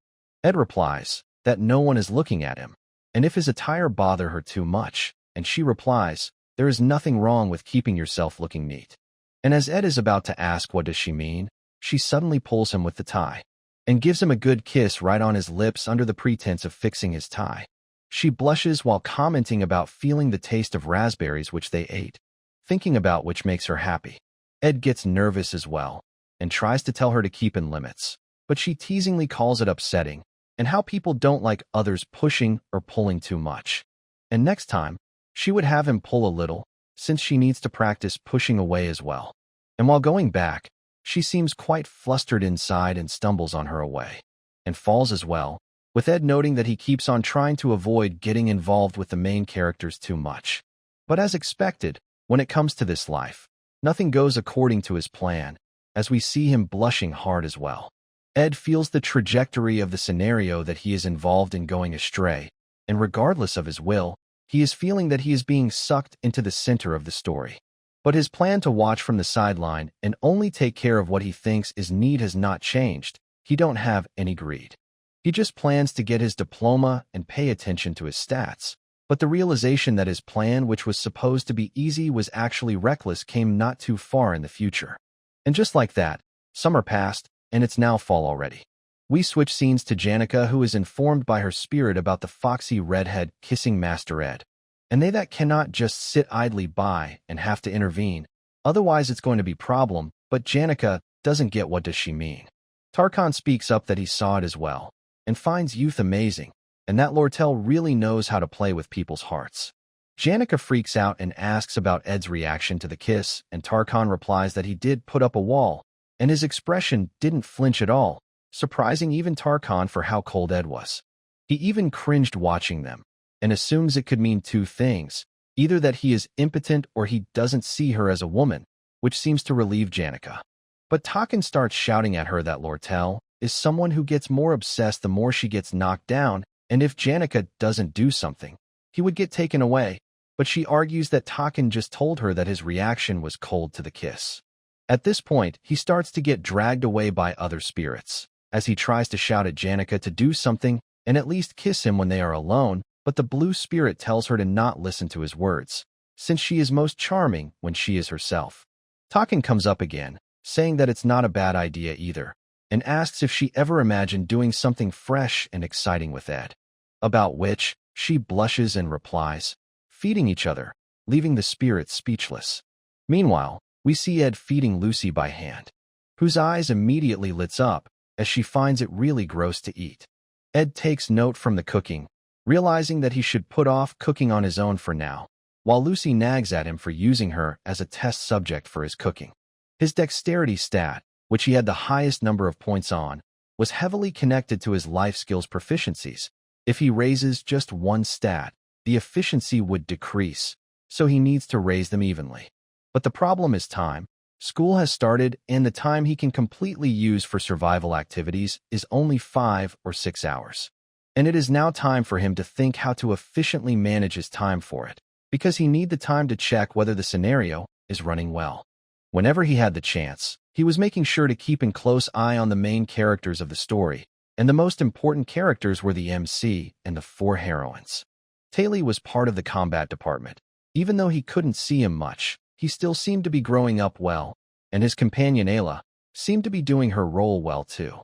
Ed replies that no one is looking at him, and if his attire bother her too much, and she replies, there is nothing wrong with keeping yourself looking neat. And as Ed is about to ask what does she mean, she suddenly pulls him with the tie, and gives him a good kiss right on his lips under the pretense of fixing his tie. She blushes while commenting about feeling the taste of raspberries which they ate, thinking about which makes her happy. Ed gets nervous as well, and tries to tell her to keep in limits, but she teasingly calls it upsetting, and how people don't like others pushing or pulling too much. And next time, she would have him pull a little, since she needs to practice pushing away as well. And while going back, she seems quite flustered inside and stumbles on her way, and falls as well, with Ed noting that he keeps on trying to avoid getting involved with the main characters too much. But as expected, when it comes to this life, nothing goes according to his plan, as we see him blushing hard as well. Ed feels the trajectory of the scenario that he is involved in going astray, and regardless of his will, he is feeling that he is being sucked into the center of the story. But his plan to watch from the sideline and only take care of what he thinks is need has not changed. He don't have any greed. He just plans to get his diploma and pay attention to his stats. But the realization that his plan, which was supposed to be easy, was actually reckless came not too far in the future. And just like that, summer passed, and it's now fall already. We switch scenes to Janica, who is informed by her spirit about the foxy redhead kissing Master Ed. And they that cannot just sit idly by and have to intervene, otherwise it's going to be problem, but Janica doesn't get what does she mean. Tarkan speaks up that he saw it as well, and finds youth amazing, and that Lortel really knows how to play with people's hearts. Janica freaks out and asks about Ed's reaction to the kiss, and Tarkan replies that he did put up a wall, and his expression didn't flinch at all, surprising even Tarkan for how cold Ed was. He even cringed watching them, and assumes it could mean two things, either that he is impotent or he doesn't see her as a woman, which seems to relieve Janica. But Taken starts shouting at her that Lortel is someone who gets more obsessed the more she gets knocked down, and if Janica doesn't do something, he would get taken away, but she argues that Taken just told her that his reaction was cold to the kiss. At this point, he starts to get dragged away by other spirits, as he tries to shout at Janica to do something and at least kiss him when they are alone, but the blue spirit tells her to not listen to his words, since she is most charming when she is herself. Taken comes up again, saying that it's not a bad idea either, and asks if she ever imagined doing something fresh and exciting with Ed. About which, she blushes and replies, feeding each other, leaving the spirit speechless. Meanwhile, we see Ed feeding Lucy by hand, whose eyes immediately lit up as she finds it really gross to eat. Ed takes note from the cooking, realizing that he should put off cooking on his own for now, while Lucy nags at him for using her as a test subject for his cooking. His dexterity stat, which he had the highest number of points on, was heavily connected to his life skills proficiencies. If he raises just one stat, the efficiency would decrease, so he needs to raise them evenly. But the problem is time. School has started, and the time he can completely use for survival activities is only 5 or 6 hours. And it is now time for him to think how to efficiently manage his time for it, because he needs the time to check whether the scenario is running well. Whenever he had the chance, he was making sure to keep a close eye on the main characters of the story, and the most important characters were the MC and the 4 heroines. Taylor was part of the combat department. Even though he couldn't see him much, he still seemed to be growing up well, and his companion Ayla seemed to be doing her role well too.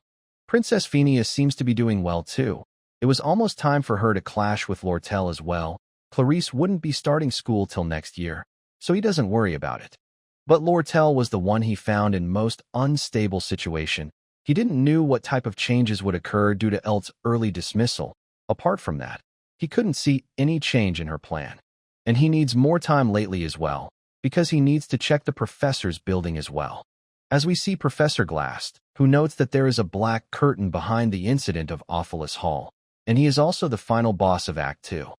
Princess Phineas seems to be doing well too. It was almost time for her to clash with Lortel as well. Clarice wouldn't be starting school till next year, so he doesn't worry about it. But Lortel was the one he found in most unstable situation. He didn't know what type of changes would occur due to Elt's early dismissal. Apart from that, he couldn't see any change in her plan. And he needs more time lately as well, because he needs to check the professor's building as well. As we see Professor Glast, who notes that there is a black curtain behind the incident of Awfulus Hall, and he is also the final boss of Act 2.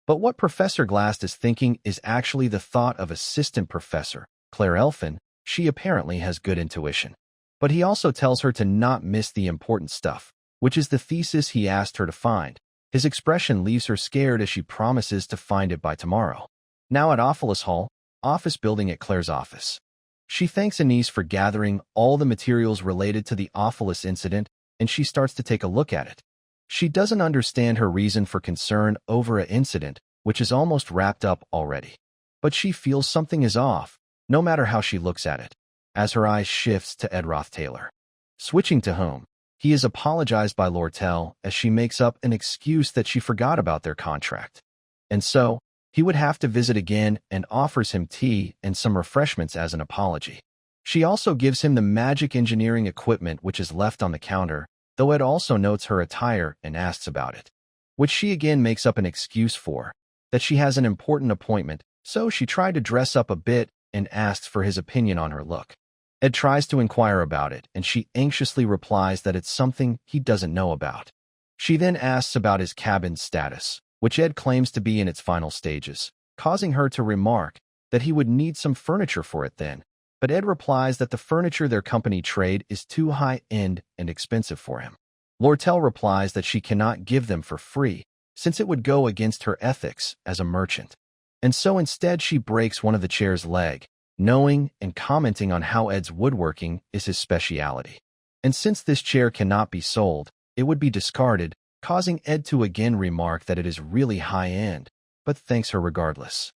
But what Professor Glast is thinking is actually the thought of Assistant Professor Claire Elfin. She apparently has good intuition. But he also tells her to not miss the important stuff, which is the thesis he asked her to find. His expression leaves her scared as she promises to find it by tomorrow. Now at Awfulus Hall, office building at Claire's office. She thanks Anise for gathering all the materials related to the Awfulus incident, and she starts to take a look at it. She doesn't understand her reason for concern over an incident, which is almost wrapped up already. But she feels something is off, no matter how she looks at it, as her eyes shifts to Edroth Taylor. Switching to home, he is apologized by Lortel as she makes up an excuse that she forgot about their contract. And so, he would have to visit again and offers him tea and some refreshments as an apology. She also gives him the magic engineering equipment which is left on the counter, though Ed also notes her attire and asks about it, which she again makes up an excuse for, that she has an important appointment, so she tried to dress up a bit and asks for his opinion on her look. Ed tries to inquire about it, and she anxiously replies that it's something he doesn't know about. She then asks about his cabin's status, which Ed claims to be in its final stages, causing her to remark that he would need some furniture for it then. But Ed replies that the furniture their company trade is too high-end and expensive for him. Lortel replies that she cannot give them for free, since it would go against her ethics as a merchant. And so instead she breaks one of the chair's leg, knowing and commenting on how Ed's woodworking is his speciality. And since this chair cannot be sold, it would be discarded, causing Ed to again remark that it is really high-end, but thanks her regardless.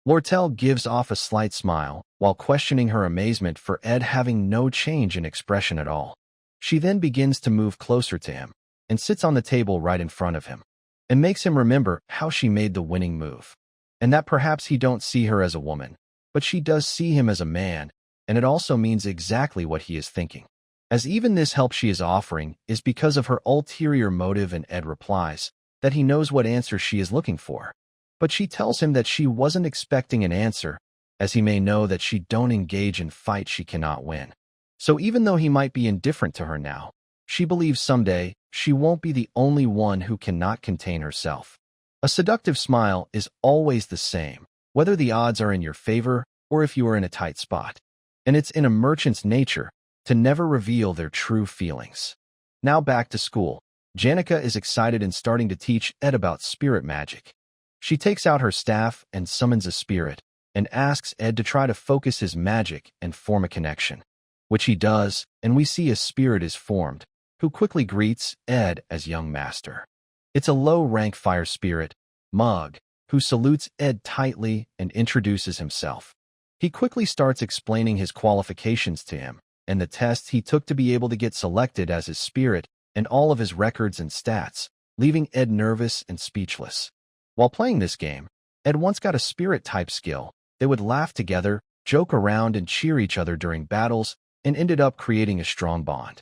Lortel gives off a slight smile, while questioning her amazement for Ed having no change in expression at all. She then begins to move closer to him, and sits on the table right in front of him, and makes him remember how she made the winning move, and that perhaps he don't see her as a woman, but she does see him as a man, and it also means exactly what he is thinking. As even this help she is offering is because of her ulterior motive, and Ed replies that he knows what answer she is looking for. But she tells him that she wasn't expecting an answer, as he may know that she don't engage in fight she cannot win. So even though he might be indifferent to her now, she believes someday she won't be the only one who cannot contain herself. A seductive smile is always the same, whether the odds are in your favor or if you are in a tight spot. And it's in a merchant's nature to never reveal their true feelings. Now back to school. Janica is excited and starting to teach Ed about spirit magic. She takes out her staff and summons a spirit, and asks Ed to try to focus his magic and form a connection, which he does, and we see a spirit is formed, who quickly greets Ed as young master. It's a low-rank fire spirit, Mug, who salutes Ed tightly and introduces himself. He quickly starts explaining his qualifications to him, and the tests he took to be able to get selected as his spirit, and all of his records and stats, leaving Ed nervous and speechless. While playing this game, Ed once got a spirit-type skill. They would laugh together, joke around, and cheer each other during battles, and ended up creating a strong bond.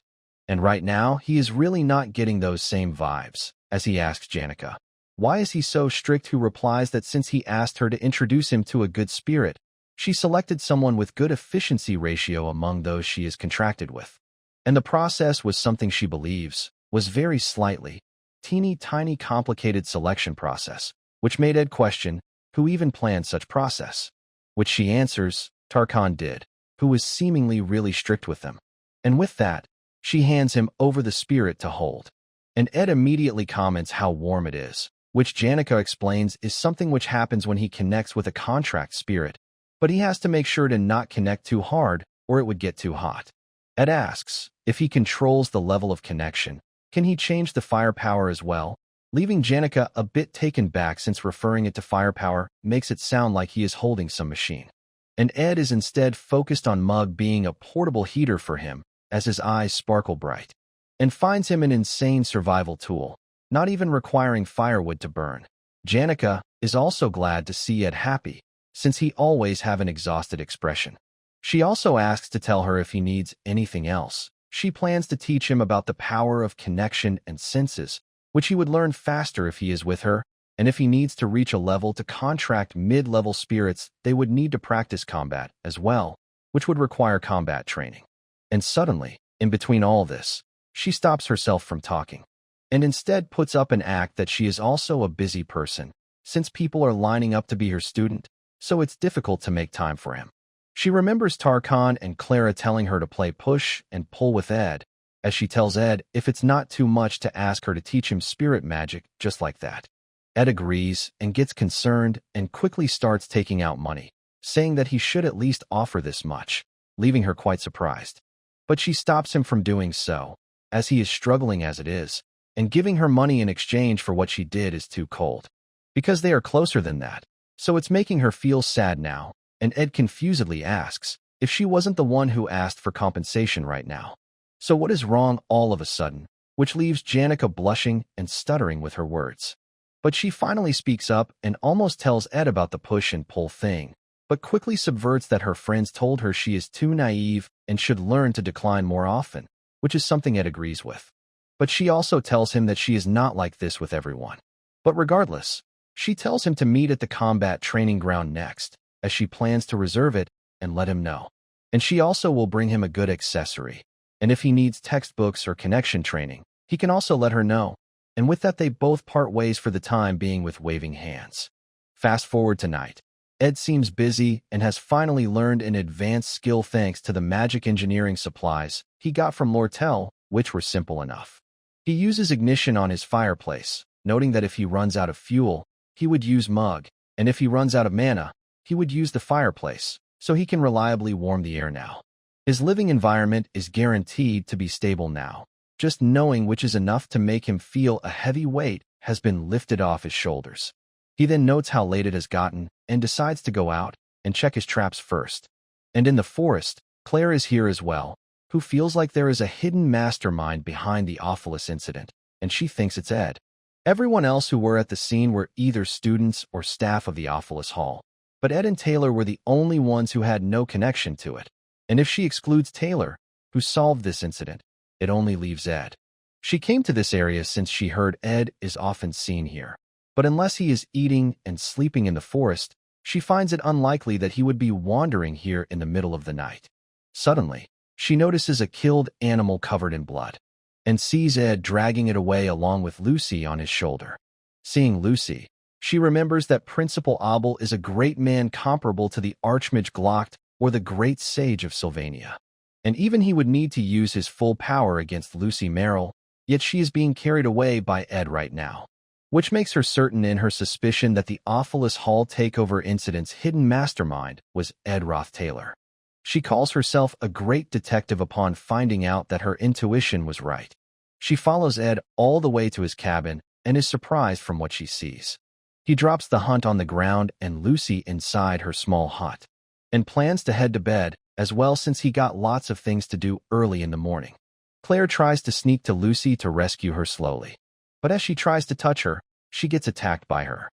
And right now, he is really not getting those same vibes, as he asks Janica, why is he so strict, who replies that since he asked her to introduce him to a good spirit, she selected someone with good efficiency ratio among those she is contracted with. And the process was something she believes was very slightly, teeny tiny complicated selection process, which made Ed question who even planned such process. Which she answers, Tarkan did, who was seemingly really strict with them. And with that, she hands him over the spirit to hold. And Ed immediately comments how warm it is, which Janica explains is something which happens when he connects with a contract spirit, but he has to make sure to not connect too hard or it would get too hot. Ed asks, if he controls the level of connection, can he change the firepower as well? Leaving Janica a bit taken back, since referring it to firepower makes it sound like he is holding some machine. And Ed is instead focused on Mug being a portable heater for him, as his eyes sparkle bright, and finds him an insane survival tool, not even requiring firewood to burn. Janica is also glad to see Ed happy, since he always have an exhausted expression. She also asks to tell her if he needs anything else. She plans to teach him about the power of connection and senses, which he would learn faster if he is with her, and if he needs to reach a level to contract mid-level spirits, they would need to practice combat as well, which would require combat training. And suddenly, in between all this, she stops herself from talking, and instead puts up an act that she is also a busy person, since people are lining up to be her student, so it's difficult to make time for him. She remembers Tarkan and Clara telling her to play push and pull with Ed, as she tells Ed if it's not too much to ask her to teach him spirit magic just like that. Ed agrees and gets concerned and quickly starts taking out money, saying that he should at least offer this much, leaving her quite surprised. But she stops him from doing so, as he is struggling as it is, and giving her money in exchange for what she did is too cold. Because they are closer than that, so it's making her feel sad now, and Ed confusedly asks if she wasn't the one who asked for compensation right now. So what is wrong all of a sudden, which leaves Janica blushing and stuttering with her words. But she finally speaks up and almost tells Ed about the push and pull thing, but quickly subverts that her friends told her she is too naive and should learn to decline more often, which is something Ed agrees with. But she also tells him that she is not like this with everyone. But regardless, she tells him to meet at the combat training ground next, as she plans to reserve it and let him know. And she also will bring him a good accessory. And if he needs textbooks or connection training, he can also let her know. And with that, they both part ways for the time being with waving hands. Fast forward to night. Ed seems busy and has finally learned an advanced skill thanks to the magic engineering supplies he got from Lortel, which were simple enough. He uses ignition on his fireplace, noting that if he runs out of fuel, he would use Mug, and if he runs out of mana, he would use the fireplace, so he can reliably warm the air now. His living environment is guaranteed to be stable now. Just knowing which is enough to make him feel a heavy weight has been lifted off his shoulders. He then notes how late it has gotten and decides to go out and check his traps first. And in the forest, Claire is here as well, who feels like there is a hidden mastermind behind the Awfulous incident, and she thinks it's Ed. Everyone else who were at the scene were either students or staff of the Awfulous Hall, but Ed and Taylor were the only ones who had no connection to it. And if she excludes Taylor, who solved this incident, it only leaves Ed. She came to this area since she heard Ed is often seen here. But unless he is eating and sleeping in the forest, she finds it unlikely that he would be wandering here in the middle of the night. Suddenly, she notices a killed animal covered in blood, and sees Ed dragging it away along with Lucy on his shoulder. Seeing Lucy, She remembers that Principal Abel is a great man comparable to the Archmage Glocht or the Great Sage of Sylvania. And even he would need to use his full power against Lucy Merrill, yet she is being carried away by Ed right now, which makes her certain in her suspicion that the Awfulest Hall takeover incident's hidden mastermind was Ed Roth Taylor. She calls herself a great detective upon finding out that her intuition was right. She follows Ed all the way to his cabin and is surprised from what she sees. He drops the hunt on the ground and Lucy inside her small hut, and plans to head to bed as well since he got lots of things to do early in the morning. Claire tries to sneak to Lucy to rescue her slowly, but as she tries to touch her, she gets attacked by her.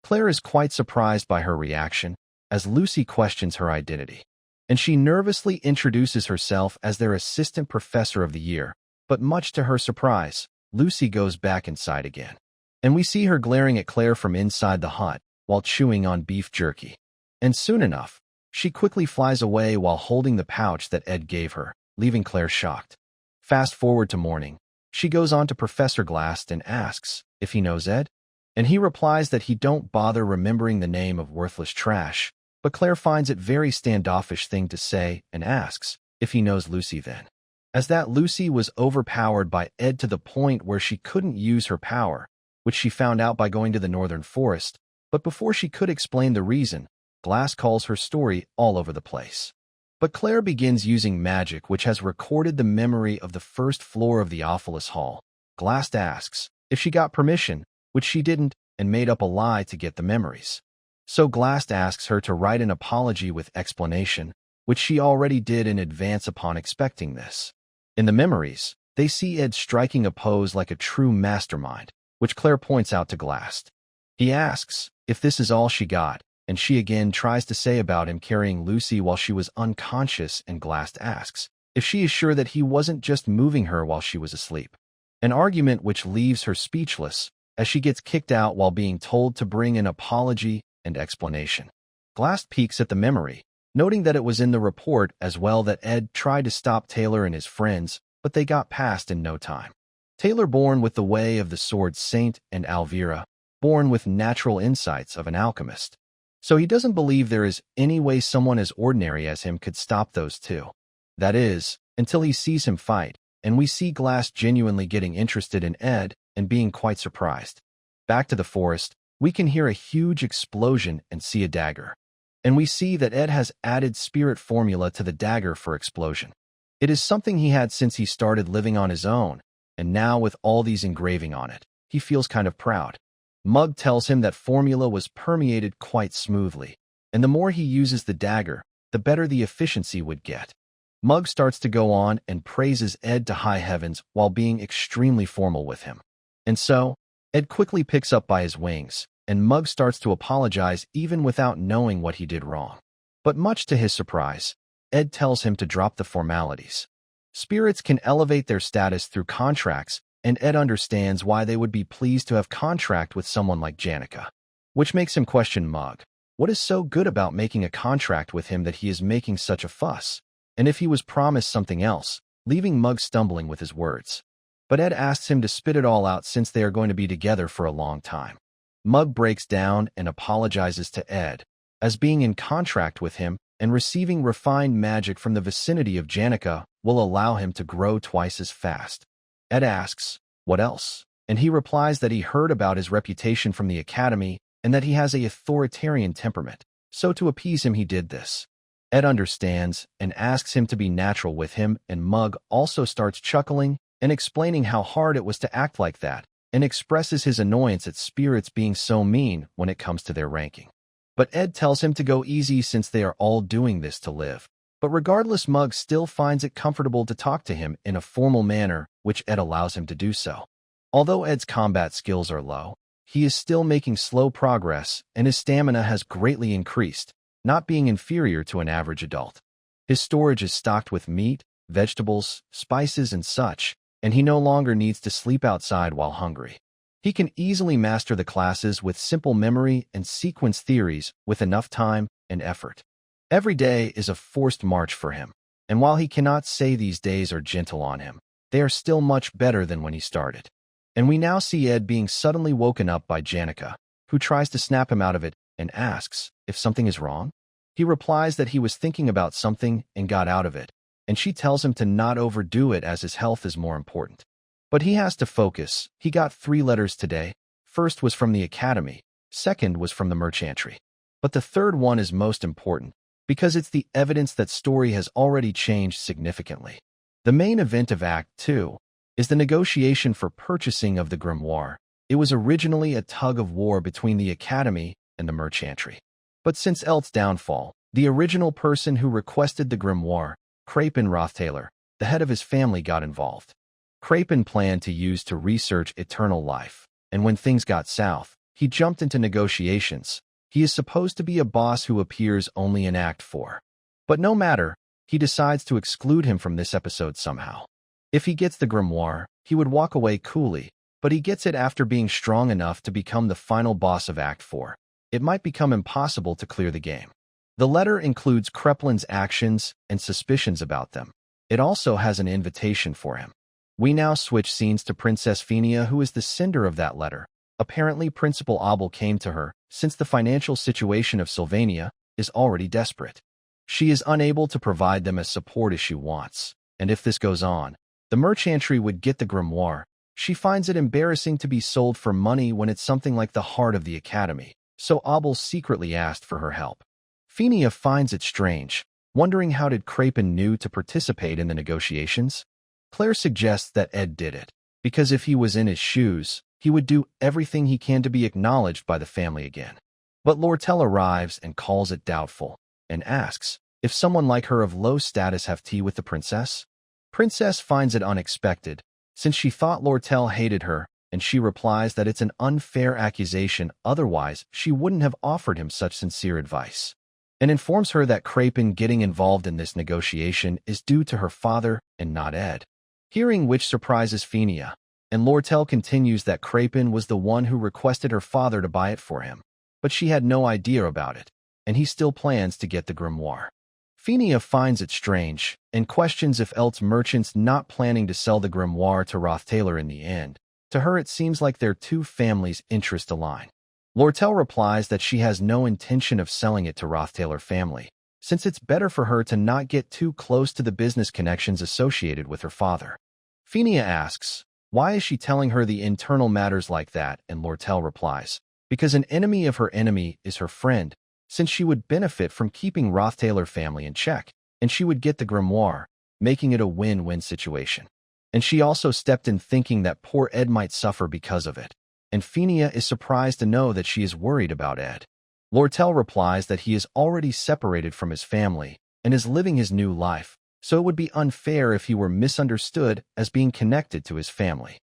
Claire is quite surprised by her reaction as Lucy questions her identity, and she nervously introduces herself as their assistant professor of the year, but much to her surprise, Lucy goes back inside again. And we see her glaring at Claire from inside the hut while chewing on beef jerky. And soon enough, she quickly flies away while holding the pouch that Ed gave her, leaving Claire shocked. Fast forward to morning. She goes on to Professor Glast and asks if he knows Ed, and he replies that he don't bother remembering the name of worthless trash, but Claire finds it very standoffish thing to say and asks if he knows Lucy then. As that Lucy was overpowered by Ed to the point where she couldn't use her power, which she found out by going to the northern forest, but before she could explain the reason, Glass calls her story all over the place. But Claire begins using magic which has recorded the memory of the first floor of the Awfulest Hall. Glass asks if she got permission, which she didn't, and made up a lie to get the memories. So Glass asks her to write an apology with explanation, which she already did in advance upon expecting this. In the memories, they see Ed striking a pose like a true mastermind, which Claire points out to Glass. He asks if this is all she got, and she again tries to say about him carrying Lucy while she was unconscious, and Glass asks if she is sure that he wasn't just moving her while she was asleep. An argument which leaves her speechless as she gets kicked out while being told to bring an apology and explanation. Glass peeks at the memory, noting that it was in the report as well that Ed tried to stop Taylor and his friends, but they got past in no time. Taylor, born with the way of the sword saint, and Alvira, born with natural insights of an alchemist. So he doesn't believe there is any way someone as ordinary as him could stop those two. That is, until he sees him fight, and we see Glass genuinely getting interested in Ed and being quite surprised. Back to the forest, we can hear a huge explosion and see a dagger. And we see that Ed has added spirit formula to the dagger for explosion. It is something he had since he started living on his own, and now with all these engraving on it, he feels kind of proud. Mug tells him that formula was permeated quite smoothly, and the more he uses the dagger, the better the efficiency would get. Mug starts to go on and praises Ed to high heavens while being extremely formal with him. And so, Ed quickly picks up by his wings, and Mug starts to apologize even without knowing what he did wrong. But much to his surprise, Ed tells him to drop the formalities. Spirits can elevate their status through contracts, and Ed understands why they would be pleased to have contract with someone like Janica, which makes him question Mug. What is so good about making a contract with him that he is making such a fuss? And if he was promised something else, leaving Mug stumbling with his words. But Ed asks him to spit it all out since they are going to be together for a long time. Mug breaks down and apologizes to Ed, as being in contract with him and receiving refined magic from the vicinity of Janica will allow him to grow twice as fast. Ed asks, what else? And he replies that he heard about his reputation from the academy and that he has an authoritarian temperament, so to appease him he did this. Ed understands and asks him to be natural with him, and Mug also starts chuckling and explaining how hard it was to act like that, and expresses his annoyance at spirits being so mean when it comes to their ranking. But Ed tells him to go easy since they are all doing this to live. But regardless, Mug still finds it comfortable to talk to him in a formal manner, which Ed allows him to do so. Although Ed's combat skills are low, he is still making slow progress, and his stamina has greatly increased, not being inferior to an average adult. His storage is stocked with meat, vegetables, spices, and such, and he no longer needs to sleep outside while hungry. He can easily master the classes with simple memory and sequence theories with enough time and effort. Every day is a forced march for him, and while he cannot say these days are gentle on him, they are still much better than when he started. And we now see Ed being suddenly woken up by Janica, who tries to snap him out of it and asks if something is wrong. He replies that he was thinking about something and got out of it, and she tells him to not overdo it as his health is more important. But he has to focus. He got 3 letters today. First was from the academy, second was from the merchantry. But the third one is most important, because it's the evidence that story has already changed significantly. The main event of Act 2 is the negotiation for purchasing of the grimoire. It was originally a tug-of-war between the academy and the merchantry. But since Elt's downfall, the original person who requested the grimoire, Crapin Rothtailor, the head of his family, got involved. Crapin planned to use to research eternal life, and when things got south, he jumped into negotiations. He is supposed to be a boss who appears only in Act 4. But no matter, he decides to exclude him from this episode somehow. If he gets the grimoire, he would walk away coolly, but he gets it after being strong enough to become the final boss of Act 4. It might become impossible to clear the game. The letter includes Kreplin's actions and suspicions about them. It also has an invitation for him. We now switch scenes to Princess Phinia, who is the sender of that letter. Apparently, Principal Abel came to her, since the financial situation of Sylvania is already desperate. She is unable to provide them as support as she wants, and if this goes on, the merchantry would get the grimoire. She finds it embarrassing to be sold for money when it's something like the heart of the academy, so Abel secretly asked for her help. Phinia finds it strange, wondering how did Crapin knew to participate in the negotiations? Claire suggests that Ed did it, because if he was in his shoes, he would do everything he can to be acknowledged by the family again. But Lortel arrives and calls it doubtful, and asks if someone like her of low status have tea with the princess. Princess finds it unexpected, since she thought Lortel hated her, and she replies that it's an unfair accusation, otherwise she wouldn't have offered him such sincere advice, and informs her that Crapin getting involved in this negotiation is due to her father and not Ed. Hearing which surprises Phinia, and Lortel continues that Crapin was the one who requested her father to buy it for him, but she had no idea about it, and he still plans to get the grimoire. Phinia finds it strange, and questions if Elt's merchants not planning to sell the grimoire to Rothtailor in the end. To her it seems like their two families' interests align. Lortel replies that she has no intention of selling it to Rothtailor family, since it's better for her to not get too close to the business connections associated with her father. Phinia asks, why is she telling her the internal matters like that, and Lortel replies, because an enemy of her enemy is her friend, since she would benefit from keeping Rothtailor family in check, and she would get the grimoire, making it a win-win situation. And she also stepped in thinking that poor Ed might suffer because of it, and Phinia is surprised to know that she is worried about Ed. Lortel replies that he is already separated from his family and is living his new life, so it would be unfair if he were misunderstood as being connected to his family.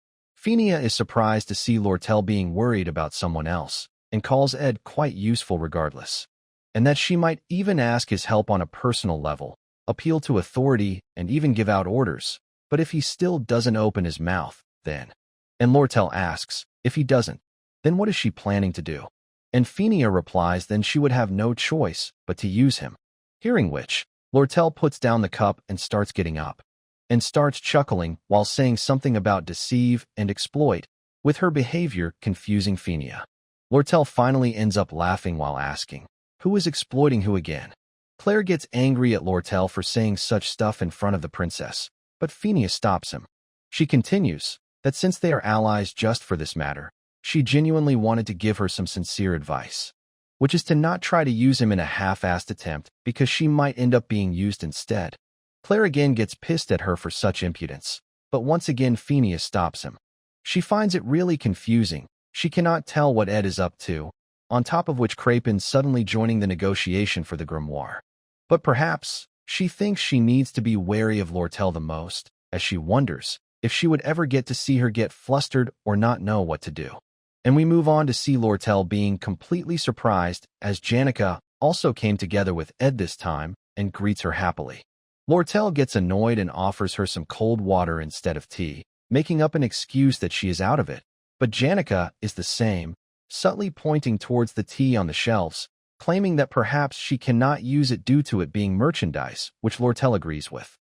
Phinia is surprised to see Lortel being worried about someone else, and calls Ed quite useful regardless, and that she might even ask his help on a personal level, appeal to authority, and even give out orders. But if he still doesn't open his mouth, then... And Lortel asks, if he doesn't, then what is she planning to do? And Phinia replies then she would have no choice but to use him. Hearing which, Lortel puts down the cup and starts getting up, and starts chuckling while saying something about deceive and exploit, with her behavior confusing Phinia. Lortel finally ends up laughing while asking, who is exploiting who again? Claire gets angry at Lortel for saying such stuff in front of the princess, but Phinia stops him. She continues that since they are allies just for this matter, she genuinely wanted to give her some sincere advice, which is to not try to use him in a half-assed attempt because she might end up being used instead. Claire again gets pissed at her for such impudence, but once again Phinia stops him. She finds it really confusing. She cannot tell what Ed is up to, on top of which Crapin suddenly joining the negotiation for the grimoire. But perhaps she thinks she needs to be wary of Lortel the most, as she wonders if she would ever get to see her get flustered or not know what to do. And we move on to see Lortel being completely surprised as Janica also came together with Ed this time and greets her happily. Lortel gets annoyed and offers her some cold water instead of tea, making up an excuse that she is out of it. But Janica is the same, subtly pointing towards the tea on the shelves, claiming that perhaps she cannot use it due to it being merchandise, which Lortel agrees with.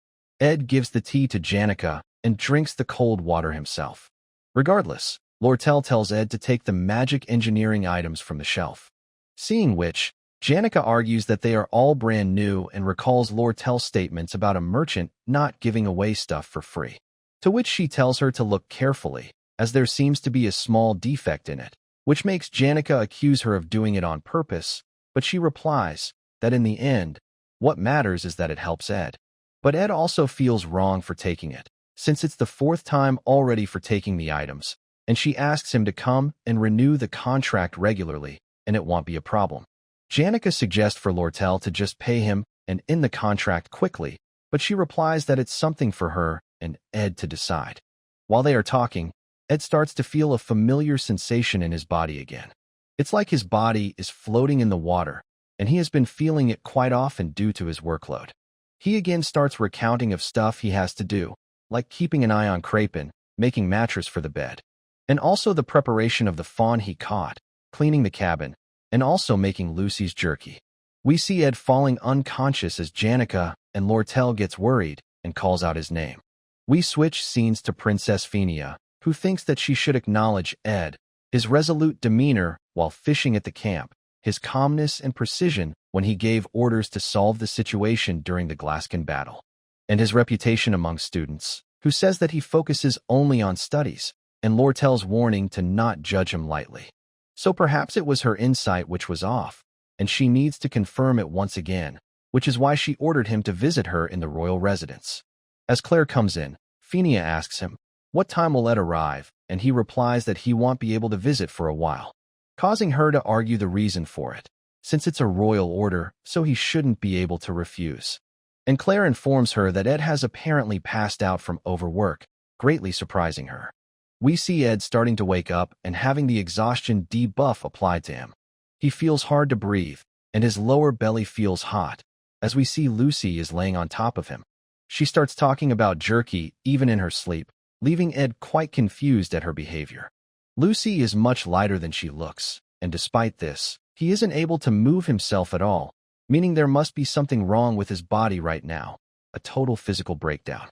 Ed gives the tea to Janica and drinks the cold water himself. Regardless, Lortel tells Ed to take the magic engineering items from the shelf. Seeing which, Janica argues that they are all brand new and recalls Lortel's statements about a merchant not giving away stuff for free. To which she tells her to look carefully, as there seems to be a small defect in it, which makes Janica accuse her of doing it on purpose, but she replies that in the end, what matters is that it helps Ed. But Ed also feels wrong for taking it, since it's the fourth time already for taking the items, and she asks him to come and renew the contract regularly, and it won't be a problem. Janica suggests for Lortel to just pay him and end the contract quickly, but she replies that it's something for her and Ed to decide. While they are talking, Ed starts to feel a familiar sensation in his body again. It's like his body is floating in the water, and he has been feeling it quite often due to his workload. He again starts recounting of stuff he has to do, like keeping an eye on Krapin, making mattress for the bed, and also the preparation of the fawn he caught, cleaning the cabin, and also making Lucy's jerky. We see Ed falling unconscious as Janica and Lortel gets worried and calls out his name. We switch scenes to Princess Phinia, who thinks that she should acknowledge Ed, his resolute demeanor while fishing at the camp, his calmness and precision when he gave orders to solve the situation during the Glaskin battle, and his reputation among students, who says that he focuses only on studies, and Lortel's warning to not judge him lightly. So perhaps it was her insight which was off, and she needs to confirm it once again, which is why she ordered him to visit her in the royal residence. As Claire comes in, Phinia asks him, what time will Ed arrive, and he replies that he won't be able to visit for a while, causing her to argue the reason for it, since it's a royal order, so he shouldn't be able to refuse. And Claire informs her that Ed has apparently passed out from overwork, greatly surprising her. We see Ed starting to wake up and having the exhaustion debuff applied to him. He feels hard to breathe, and his lower belly feels hot, as we see Lucy is laying on top of him. She starts talking about jerky even in her sleep, leaving Ed quite confused at her behavior. Lucy is much lighter than she looks, and despite this, he isn't able to move himself at all, meaning there must be something wrong with his body right now, a total physical breakdown.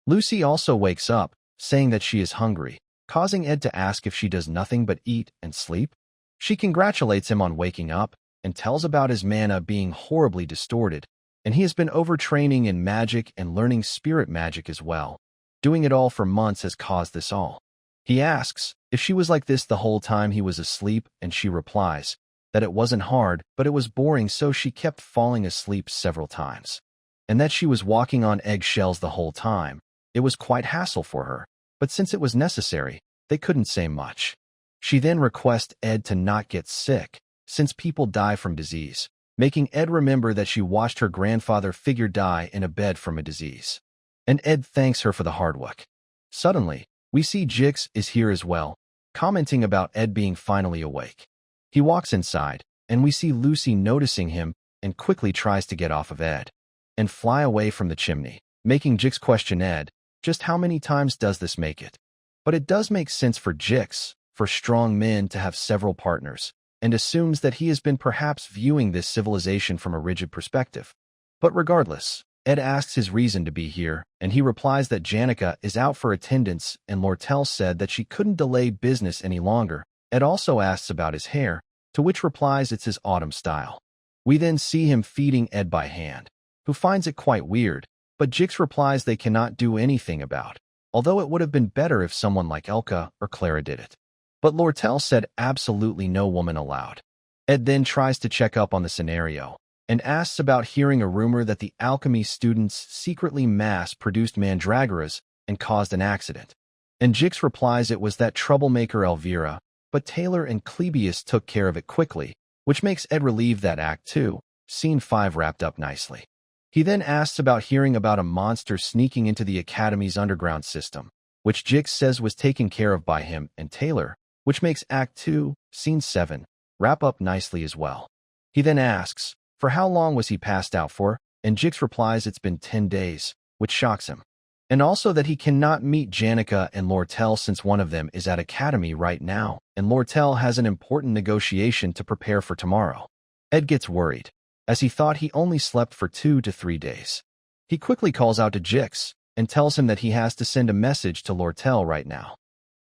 Lucy also wakes up, saying that she is hungry, causing Ed to ask if she does nothing but eat and sleep. She congratulates him on waking up and tells about his mana being horribly distorted, and he has been overtraining in magic and learning spirit magic as well. Doing it all for months has caused this all. He asks if she was like this the whole time he was asleep, and she replies that it wasn't hard, but it was boring, so she kept falling asleep several times, and that she was walking on eggshells the whole time. It was quite hassle for her, but since it was necessary, they couldn't say much. She then requests Ed to not get sick, since people die from disease, making Ed remember that she watched her grandfather figure die in a bed from a disease. And Ed thanks her for the hard work. Suddenly, we see Jix is here as well, commenting about Ed being finally awake. He walks inside, and we see Lucy noticing him and quickly tries to get off of Ed and fly away from the chimney, making Jix question Ed, just how many times does this make it? But it does make sense for Jix, for strong men to have several partners, and assumes that he has been perhaps viewing this civilization from a rigid perspective. But regardless, Ed asks his reason to be here, and he replies that Janica is out for attendance and Lortel said that she couldn't delay business any longer. Ed also asks about his hair, to which replies it's his autumn style. We then see him feeding Ed by hand, who finds it quite weird, but Jix replies they cannot do anything about, although it would have been better if someone like Elka or Clara did it. But Lortel said absolutely no woman allowed. Ed then tries to check up on the scenario, and asks about hearing a rumor that the alchemy students secretly mass-produced mandragoras and caused an accident. And Jix replies it was that troublemaker Elvira, but Taylor and Clebius took care of it quickly, which makes Ed relieved that Act 2, Scene 5 wrapped up nicely. He then asks about hearing about a monster sneaking into the Academy's underground system, which Jix says was taken care of by him and Taylor, which makes Act 2, Scene 7, wrap up nicely as well. He then asks, for how long was he passed out for, and Jix replies it's been 10 days, which shocks him. And also that he cannot meet Janica and Lortel since one of them is at Academy right now, and Lortel has an important negotiation to prepare for tomorrow. Ed gets worried, as he thought he only slept for 2 to 3 days. He quickly calls out to Jix, and tells him that he has to send a message to Lortel right now.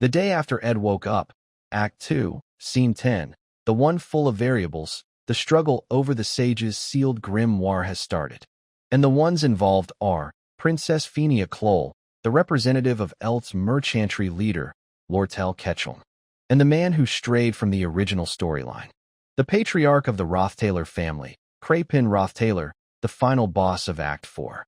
The day after Ed woke up, Act 2, Scene 10, the one full of variables, the struggle over the sage's sealed grimoire has started. And the ones involved are Princess Phenia Kloll, the representative of Elt's merchantry leader, Lortel Ketchum, and the man who strayed from the original storyline. The patriarch of the Rothtailor family, Crapin Rothtailor, the final boss of Act 4.